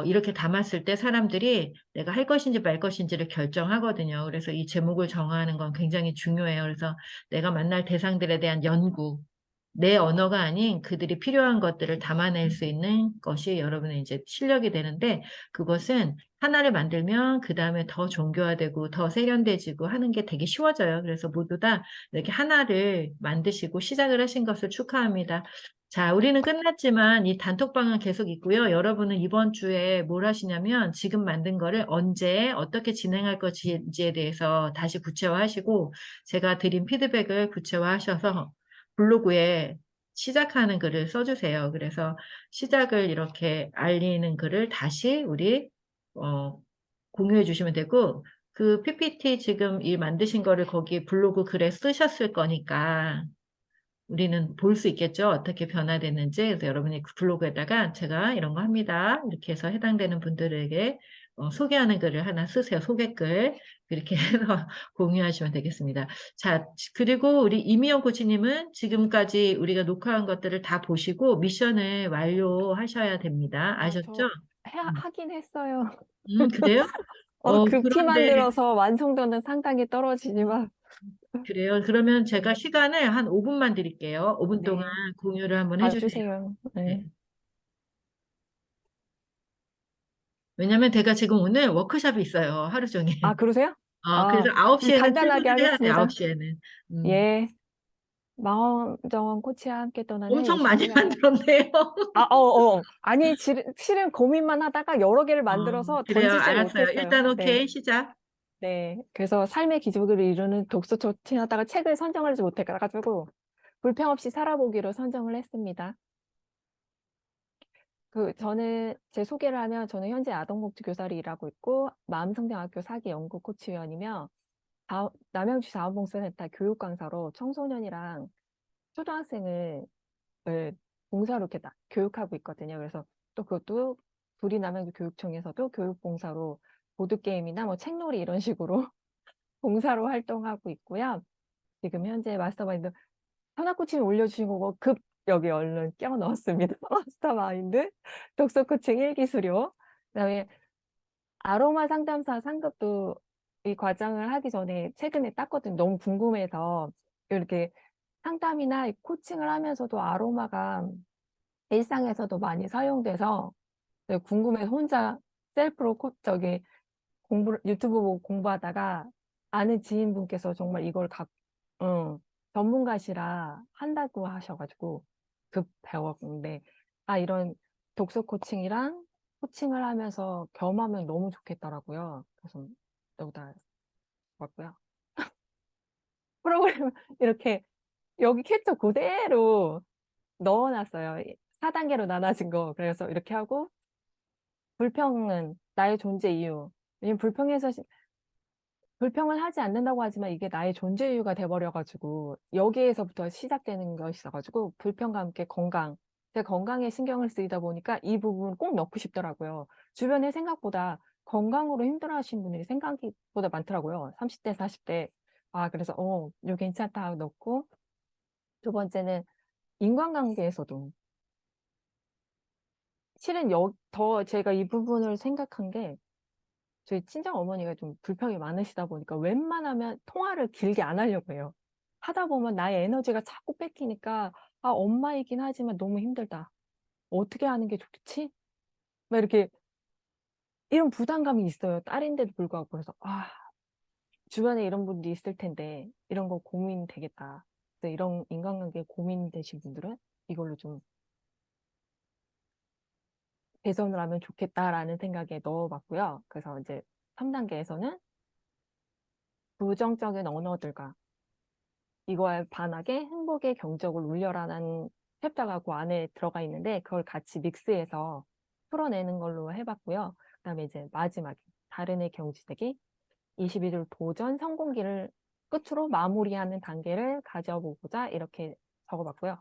이렇게 담았을 때 사람들이 내가 할 것인지 말 것인지를 결정하거든요. 그래서 이 제목을 정하는 건 굉장히 중요해요. 그래서 내가 만날 대상들에 대한 연구, 내 언어가 아닌 그들이 필요한 것들을 담아낼 수 있는 것이 여러분의 이제 실력이 되는데 그것은 하나를 만들면 그 다음에 더 정교화되고 더 세련돼지고 하는 게 되게 쉬워져요. 그래서 모두 다 이렇게 하나를 만드시고 시작을 하신 것을 축하합니다. 자, 우리는 끝났지만 이 단톡방은 계속 있고요. 여러분은 이번 주에 뭘 하시냐면 지금 만든 거를 언제 어떻게 진행할 것인지에 대해서 다시 구체화하시고 제가 드린 피드백을 구체화하셔서 블로그에 시작하는 글을 써주세요. 그래서 시작을 이렇게 알리는 글을 다시 우리 공유해 주시면 되고 그 PPT 지금 이 만드신 거를 거기 블로그 글에 쓰셨을 거니까 우리는 볼 수 있겠죠. 어떻게 변화됐는지. 그래서 여러분이 그 블로그에다가 제가 이런 거 합니다. 이렇게 해서 해당되는 분들에게 소개하는 글을 하나 쓰세요. 소개글. 이렇게 해서 공유하시면 되겠습니다. 자, 그리고 우리 이미영 코치님은 지금까지 우리가 녹화한 것들을 다 보시고 미션을 완료하셔야 됩니다. 아셨죠? 저 하긴 했어요. 그래요? 급히 그런데 만들어서 완성도는 상당히 떨어지지만. 그래요. 그러면 제가 시간을 한 5분만 드릴게요. 5분 동안 네. 공유를 한번 해주세요. 봐주세요. 네. 네. 왜냐면 제가 지금 오늘 워크숍이 있어요. 하루 종일. 아, 그러세요? 그래서 좀 9시에는 간단하게 출근을 해야 돼요. 하겠습니다. 9시에는. 예. 마음정원 코치와 함께 떠나는 엄청 많이 20년. 만들었네요. 아니, 실은 고민만 하다가 여러 개를 만들어서 그래요. 던지질 알았어요. 못했어요. 일단 네. 오케이. 시작. 네. 그래서 삶의 기적을 이루는 독서 조치하다가 책을 선정하지 못해가지고 불평 없이 살아보기로 선정을 했습니다. 저는 제 소개를 하면 저는 현재 아동복지교사로 일하고 있고 마음성장학교 4기 연구 코치위원이며 남양주 자원봉사센터 교육 강사로 청소년이랑 초등학생을 봉사로 이렇게 교육하고 있거든요. 그래서 또 그것도 구리 남양주 교육청에서도 교육봉사로 보드게임이나 뭐 책놀이 이런 식으로 봉사로 활동하고 있고요. 지금 현재 마스터마인드 현아코치님 올려주신 거 여기 얼른 껴 넣었습니다. 마스터마인드 독서 코칭 1기 수료. 그다음에 아로마 상담사 상급도 이 과정을 하기 전에 최근에 땄거든요. 너무 궁금해서 이렇게 상담이나 코칭을 하면서도 아로마가 일상에서도 많이 사용돼서 궁금해서 혼자 셀프로 유튜브 보고 공부하다가 아는 지인분께서 정말 이걸 전문가시라 한다고 하셔가지고 급 배웠는데, 이런 독서 코칭이랑 코칭을 하면서 겸하면 너무 좋겠더라고요. 그래서 여기다 왔고요. 프로그램 이렇게 여기 캡처 그대로 넣어놨어요. 4단계로 나눠진 거. 그래서 이렇게 하고, 불평은 나의 존재 이유. 왜냐면 불평을 하지 않는다고 하지만 이게 나의 존재 이유가 돼버려가지고 여기에서부터 시작되는 것이어가지고, 불평과 함께 건강. 제 건강에 신경을 쓰이다 보니까 이 부분 꼭 넣고 싶더라고요. 주변에 생각보다 건강으로 힘들어하시는 분들이 생각보다 많더라고요. 30대, 40대. 그래서 이거 괜찮다 하고 넣고, 두 번째는 인간관계에서도 실은 더 제가 이 부분을 생각한 게, 저희 친정 어머니가 좀 불평이 많으시다 보니까 웬만하면 통화를 길게 안 하려고 해요. 하다 보면 나의 에너지가 자꾸 뺏기니까, 엄마이긴 하지만 너무 힘들다. 어떻게 하는 게 좋지? 막 이렇게 이런 부담감이 있어요. 딸인데도 불구하고. 그래서 주변에 이런 분들이 있을 텐데 이런 거 고민 되겠다. 그래서 이런 인간관계 고민되신 분들은 이걸로 좀 개선을 하면 좋겠다라는 생각에 넣어봤고요. 그래서 이제 3단계에서는 부정적인 언어들과 이거에 반하게 행복의 경적을 울려라는 챕터가 그 안에 들어가 있는데, 그걸 같이 믹스해서 풀어내는 걸로 해봤고요. 그다음에 이제 마지막에 다른의 경지되기 21일 도전 성공기를 끝으로 마무리하는 단계를 가져보고자 이렇게 적어봤고요.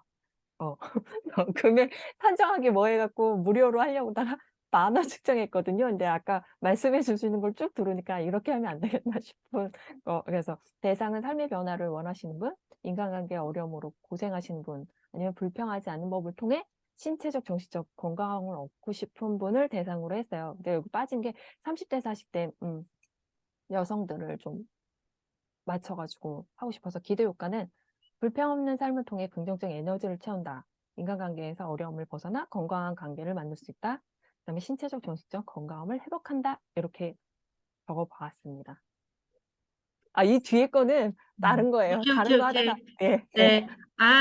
금액 산정하기 뭐 해갖고 무료로 하려고 다가 10,000원 측정했거든요. 근데 아까 말씀해 주시는 걸 쭉 들으니까 이렇게 하면 안 되겠나 싶은 그래서 대상은 삶의 변화를 원하시는 분, 인간관계 어려움으로 고생하시는 분, 아니면 불평하지 않는 법을 통해 신체적, 정신적 건강을 얻고 싶은 분을 대상으로 했어요. 근데 여기 빠진 게 30대, 40대 여성들을 좀 맞춰가지고 하고 싶어서, 기대 효과는 불평 없는 삶을 통해 긍정적 에너지를 채운다. 인간관계에서 어려움을 벗어나 건강한 관계를 만들 수 있다. 그다음에 신체적, 정신적 건강함을 회복한다. 이렇게 적어봤습니다. 이 뒤에 거는 다른 거예요. 오케이, 다른 오케이, 거 오케이. 하다가 예. 네.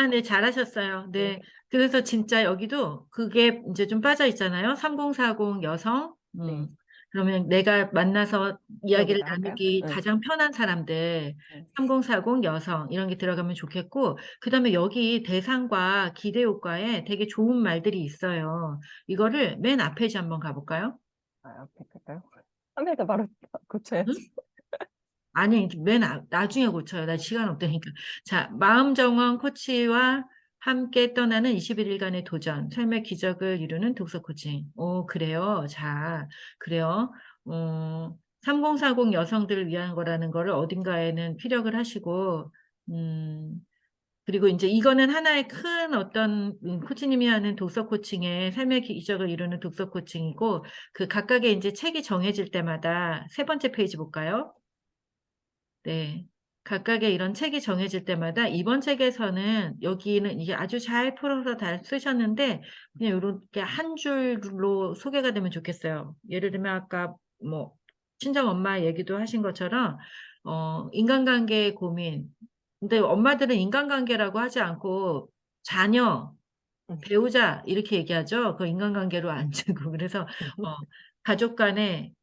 네, 잘하셨어요. 네. 네. 그래서 진짜 여기도 그게 이제 좀 빠져 있잖아요. 3040 여성. 네. 그러면 내가 만나서 이야기를 여기다 할까요? 나누기 가장 편한 사람들, 3040 여성, 이런 게 들어가면 좋겠고, 그 다음에 여기 대상과 기대 효과에 되게 좋은 말들이 있어요. 이거를 맨 앞에 한번 가볼까요? 앞에 갈까요? 화면에다 바로 고쳐야지. 아니, 나중에 고쳐요. 나 시간 없다니까. 자, 마음정원 코치와 함께 떠나는 21일간의 도전, 삶의 기적을 이루는 독서 코칭. 그래요. 자, 그래요. 3040 여성들을 위한 거라는 거를 어딘가에는 피력을 하시고, 그리고 이제 이거는 하나의 큰 어떤 코치님이 하는 독서 코칭의 삶의 기적을 이루는 독서 코칭이고, 그 각각의 이제 책이 정해질 때마다 세 번째 페이지 볼까요? 네. 각각의 이런 책이 정해질 때마다 이번 책에서는 여기는 이게 아주 잘 풀어서 다 쓰셨는데, 그냥 요렇게 한 줄로 소개가 되면 좋겠어요. 예를 들면 아까 뭐 친정엄마 얘기도 하신 것처럼 인간관계의 고민. 근데 엄마들은 인간관계라고 하지 않고 자녀, 배우자 이렇게 얘기하죠. 그 인간관계로 안 주고. 그래서 가족 간의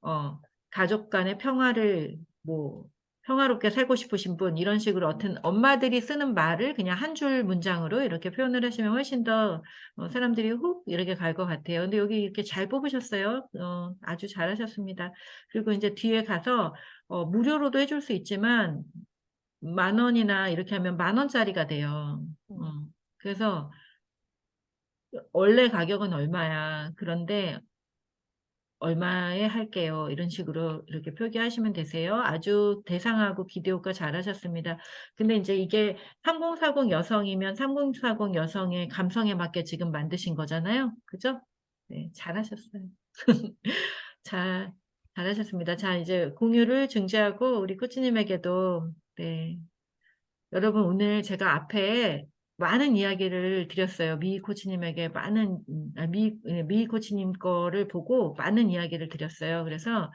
가족 간의 평화를 뭐 평화롭게 살고 싶으신 분, 이런 식으로 어떤 엄마들이 쓰는 말을 그냥 한 줄 문장으로 이렇게 표현을 하시면 훨씬 더 사람들이 훅 이렇게 갈 것 같아요. 근데 여기 이렇게 잘 뽑으셨어요. 아주 잘하셨습니다. 그리고 이제 뒤에 가서 무료로도 해줄 수 있지만 10,000원이나 이렇게 하면 10,000원짜리가 돼요. 그래서 원래 가격은 얼마야. 그런데 얼마에 할게요. 이런 식으로 이렇게 표기하시면 되세요. 아주 대상하고 기대효과 잘하셨습니다. 근데 이제 이게 3040 여성이면 3040 여성의 감성에 맞게 지금 만드신 거잖아요. 그죠? 네, 잘하셨어요. 자, 잘하셨습니다. 자, 이제 공유를 중지하고 우리 코치님에게도, 네. 여러분, 오늘 제가 앞에 많은 이야기를 드렸어요. 미 코치님에게 미 코치님 거를 보고 많은 이야기를 드렸어요. 그래서,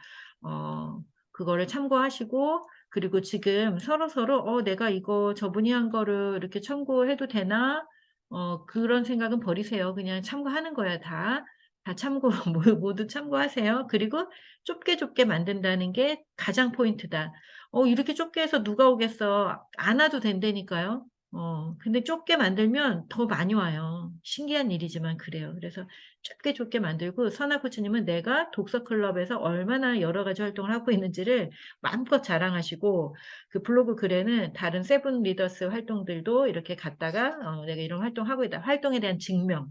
그거를 참고하시고, 그리고 지금 서로서로 내가 이거 저분이 한 거를 이렇게 참고해도 되나? 그런 생각은 버리세요. 그냥 참고하는 거야, 다. 다 참고, 모두 참고하세요. 그리고 좁게 좁게 만든다는 게 가장 포인트다. 이렇게 좁게 해서 누가 오겠어? 안 와도 된다니까요. 근데 좁게 만들면 더 많이 와요. 신기한 일이지만 그래요. 그래서 좁게 좁게 만들고, 선아 코치님은 내가 독서 클럽에서 얼마나 여러 가지 활동을 하고 있는지를 마음껏 자랑하시고, 그 블로그 글에는 다른 세븐 리더스 활동들도 이렇게 갖다가 내가 이런 활동하고 있다. 활동에 대한 증명.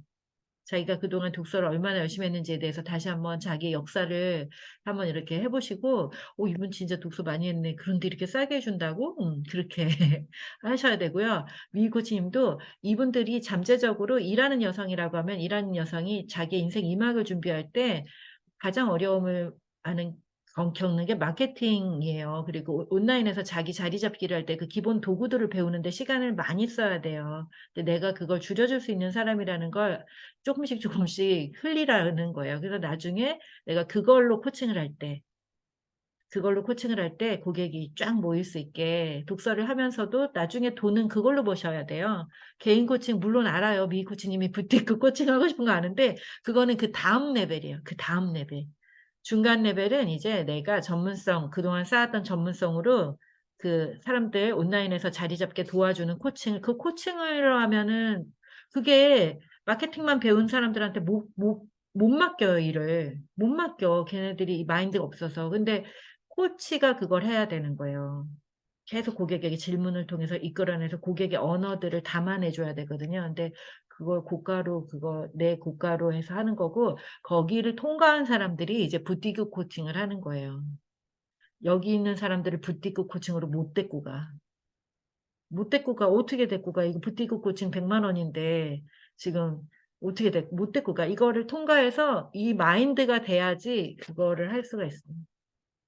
자기가 그동안 독서를 얼마나 열심히 했는지에 대해서 다시 한번 자기의 역사를 한번 이렇게 해보시고, 이분 진짜 독서 많이 했네. 그런데 이렇게 싸게 해준다고? 그렇게 하셔야 되고요. 미 코치님도 이분들이 잠재적으로 일하는 여성이라고 하면 일하는 여성이 자기 인생 2막을 준비할 때 가장 어려움을 겪는 게 마케팅이에요. 그리고 온라인에서 자기 자리 잡기를 할 때 그 기본 도구들을 배우는데 시간을 많이 써야 돼요. 근데 내가 그걸 줄여줄 수 있는 사람이라는 걸 조금씩 조금씩 흘리라는 거예요. 그래서 나중에 내가 그걸로 코칭을 할 때 고객이 쫙 모일 수 있게 독서를 하면서도 나중에 돈은 그걸로 버셔야 돼요. 개인 코칭 물론 알아요. 미 코치님이 부티크 코칭 하고 싶은 거 아는데 그거는 그 다음 레벨이에요. 그 다음 레벨. 중간 레벨은 이제 내가 그동안 쌓았던 전문성으로 그 사람들 온라인에서 자리 잡게 도와주는 그 코칭을 하면은 그게 마케팅만 배운 사람들한테 못 맡겨요, 일을. 못 맡겨. 걔네들이 이 마인드가 없어서. 근데 코치가 그걸 해야 되는 거예요. 계속 고객에게 질문을 통해서 이끌어내서 고객의 언어들을 담아내줘야 되거든요. 근데 내 고가로 해서 하는 거고, 거기를 통과한 사람들이 이제 부티크 코칭을 하는 거예요. 여기 있는 사람들을 부티크 코칭으로 못 데리고 가. 어떻게 데리고 가? 이거 부티크 코칭 100만 원인데, 지금 못 데리고 가. 이거를 통과해서 이 마인드가 돼야지 그거를 할 수가 있어요.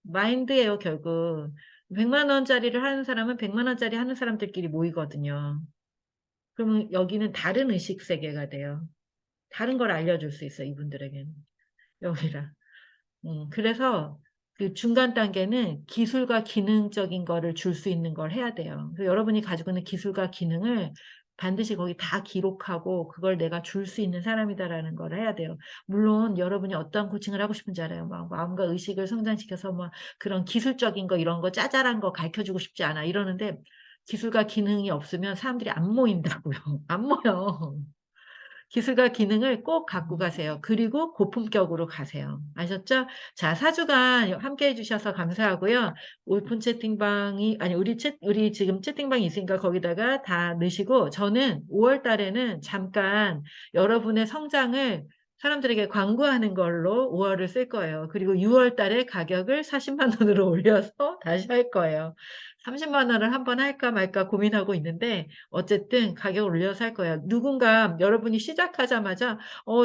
마인드예요, 결국. 100만 원짜리를 하는 사람은 100만 원짜리 하는 사람들끼리 모이거든요. 그러면 여기는 다른 의식 세계가 돼요. 다른 걸 알려줄 수 있어요, 이분들에게는. 여기라. 그래서 그 중간 단계는 기술과 기능적인 거를 줄 수 있는 걸 해야 돼요. 그래서 여러분이 가지고 있는 기술과 기능을 반드시 거기 다 기록하고 그걸 내가 줄 수 있는 사람이다라는 걸 해야 돼요. 물론 여러분이 어떠한 코칭을 하고 싶은지 알아요. 막 마음과 의식을 성장시켜서 막 그런 기술적인 거 이런 거 짜잘한 거 가르쳐주고 싶지 않아 이러는데 기술과 기능이 없으면 사람들이 안 모인다고요. 안 모여. 기술과 기능을 꼭 갖고 가세요. 그리고 고품격으로 가세요. 아셨죠? 자, 4주간 함께 해주셔서 감사하고요. 오픈 채팅방이, 아니, 우리 지금 채팅방이 있으니까 거기다가 다 넣으시고, 저는 5월 달에는 잠깐 여러분의 성장을 사람들에게 광고하는 걸로 5월을 쓸 거예요. 그리고 6월 달에 가격을 40만 원으로 올려서 다시 할 거예요. 30만 원을 한번 할까 말까 고민하고 있는데, 어쨌든 가격을 올려서 할 거예요. 누군가 여러분이 시작하자마자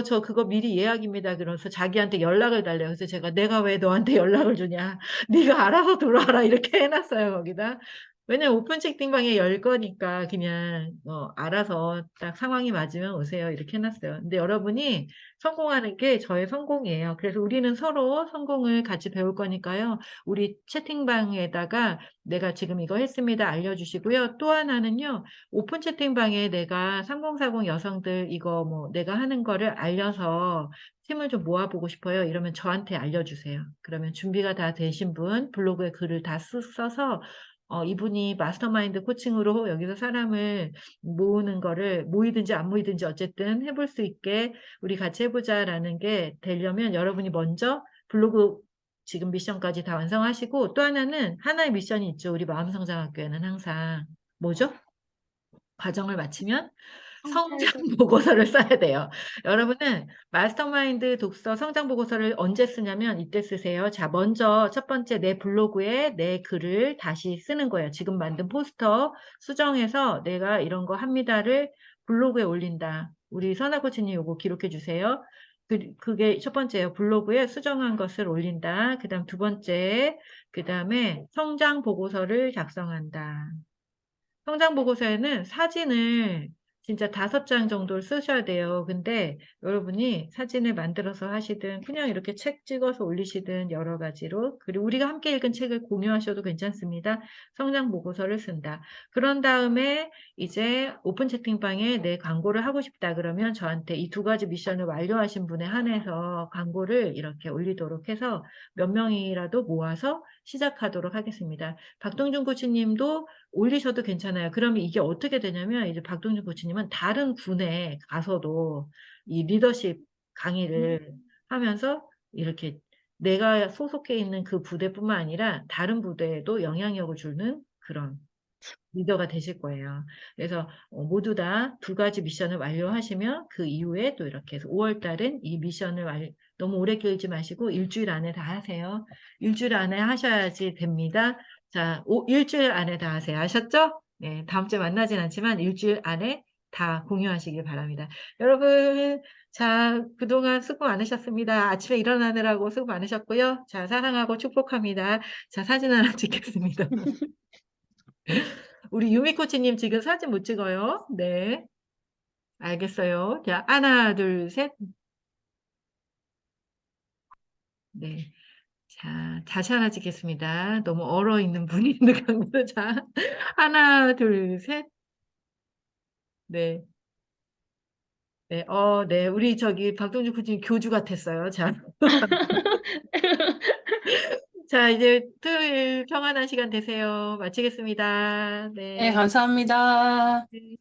저 그거 미리 예약입니다. 그러면서 자기한테 연락을 달래요. 그래서 내가 왜 너한테 연락을 주냐. 네가 알아서 들어와라 이렇게 해놨어요. 거기다. 왜냐면 오픈 채팅방에 열 거니까 그냥 알아서 딱 상황이 맞으면 오세요. 이렇게 해놨어요. 근데 여러분이 성공하는 게 저의 성공이에요. 그래서 우리는 서로 성공을 같이 배울 거니까요. 우리 채팅방에다가 내가 지금 이거 했습니다. 알려주시고요. 또 하나는요. 오픈 채팅방에 내가 3040 여성들 이거 뭐 내가 하는 거를 알려서 팀을 좀 모아보고 싶어요. 이러면 저한테 알려주세요. 그러면 준비가 다 되신 분 블로그에 글을 다 써서 이분이 마스터마인드 코칭으로 여기서 사람을 모으는 거를 모이든지 안 모이든지 어쨌든 해볼 수 있게 우리 같이 해보자라는 게 되려면 여러분이 먼저 블로그 지금 미션까지 다 완성하시고 또 하나의 미션이 있죠. 우리 마음성장학교에는 항상 뭐죠? 과정을 마치면 성장 보고서를 써야 돼요. 여러분은 마스터마인드 독서 성장 보고서를 언제 쓰냐면 이때 쓰세요. 자, 먼저 첫 번째 내 블로그에 내 글을 다시 쓰는 거예요. 지금 만든 포스터 수정해서 내가 이런 거 합니다를 블로그에 올린다. 우리 선아 코치님 요거 기록해 주세요. 그게 첫 번째예요. 블로그에 수정한 것을 올린다. 그 다음 두 번째, 그 다음에 성장 보고서를 작성한다. 성장 보고서에는 사진을 진짜 5장 정도를 쓰셔야 돼요. 근데 여러분이 사진을 만들어서 하시든 그냥 이렇게 책 찍어서 올리시든 여러 가지로, 그리고 우리가 함께 읽은 책을 공유하셔도 괜찮습니다. 성장 보고서를 쓴다. 그런 다음에 이제 오픈 채팅방에 내 광고를 하고 싶다 그러면 저한테 이 2가지 미션을 완료하신 분에 한해서 광고를 이렇게 올리도록 해서 몇 명이라도 모아서 시작하도록 하겠습니다. 박동준 코치님도 올리셔도 괜찮아요. 그러면 이게 어떻게 되냐면 이제 박동준 코치님은 다른 군에 가서도 이 리더십 강의를 하면서 이렇게 내가 소속해 있는 그 부대뿐만 아니라 다른 부대에도 영향력을 주는 그런 리더가 되실 거예요. 그래서 모두 다 2가지 미션을 완료하시면 그 이후에 또 이렇게 해서 5월 달은 이 미션을 너무 오래 끌지 마시고 일주일 안에 다 하세요. 일주일 안에 하셔야지 됩니다. 자, 일주일 안에 다 하세요. 아셨죠? 네, 다음 주에 만나진 않지만 일주일 안에 다 공유하시길 바랍니다. 여러분, 자, 그동안 수고 많으셨습니다. 아침에 일어나느라고 수고 많으셨고요. 자, 사랑하고 축복합니다. 자, 사진 하나 찍겠습니다. 우리 유미 코치님 지금 사진 못 찍어요? 네. 알겠어요. 자, 하나, 둘, 셋. 네. 자, 다시 하나 찍겠습니다. 너무 얼어 있는 분이 있는 강도. 자, 하나, 둘, 셋. 네. 네. 네. 우리 저기 박동준 코치님 교주 같았어요. 자. 자, 이제 토요일 평안한 시간 되세요. 마치겠습니다. 네, 네. 감사합니다. 네.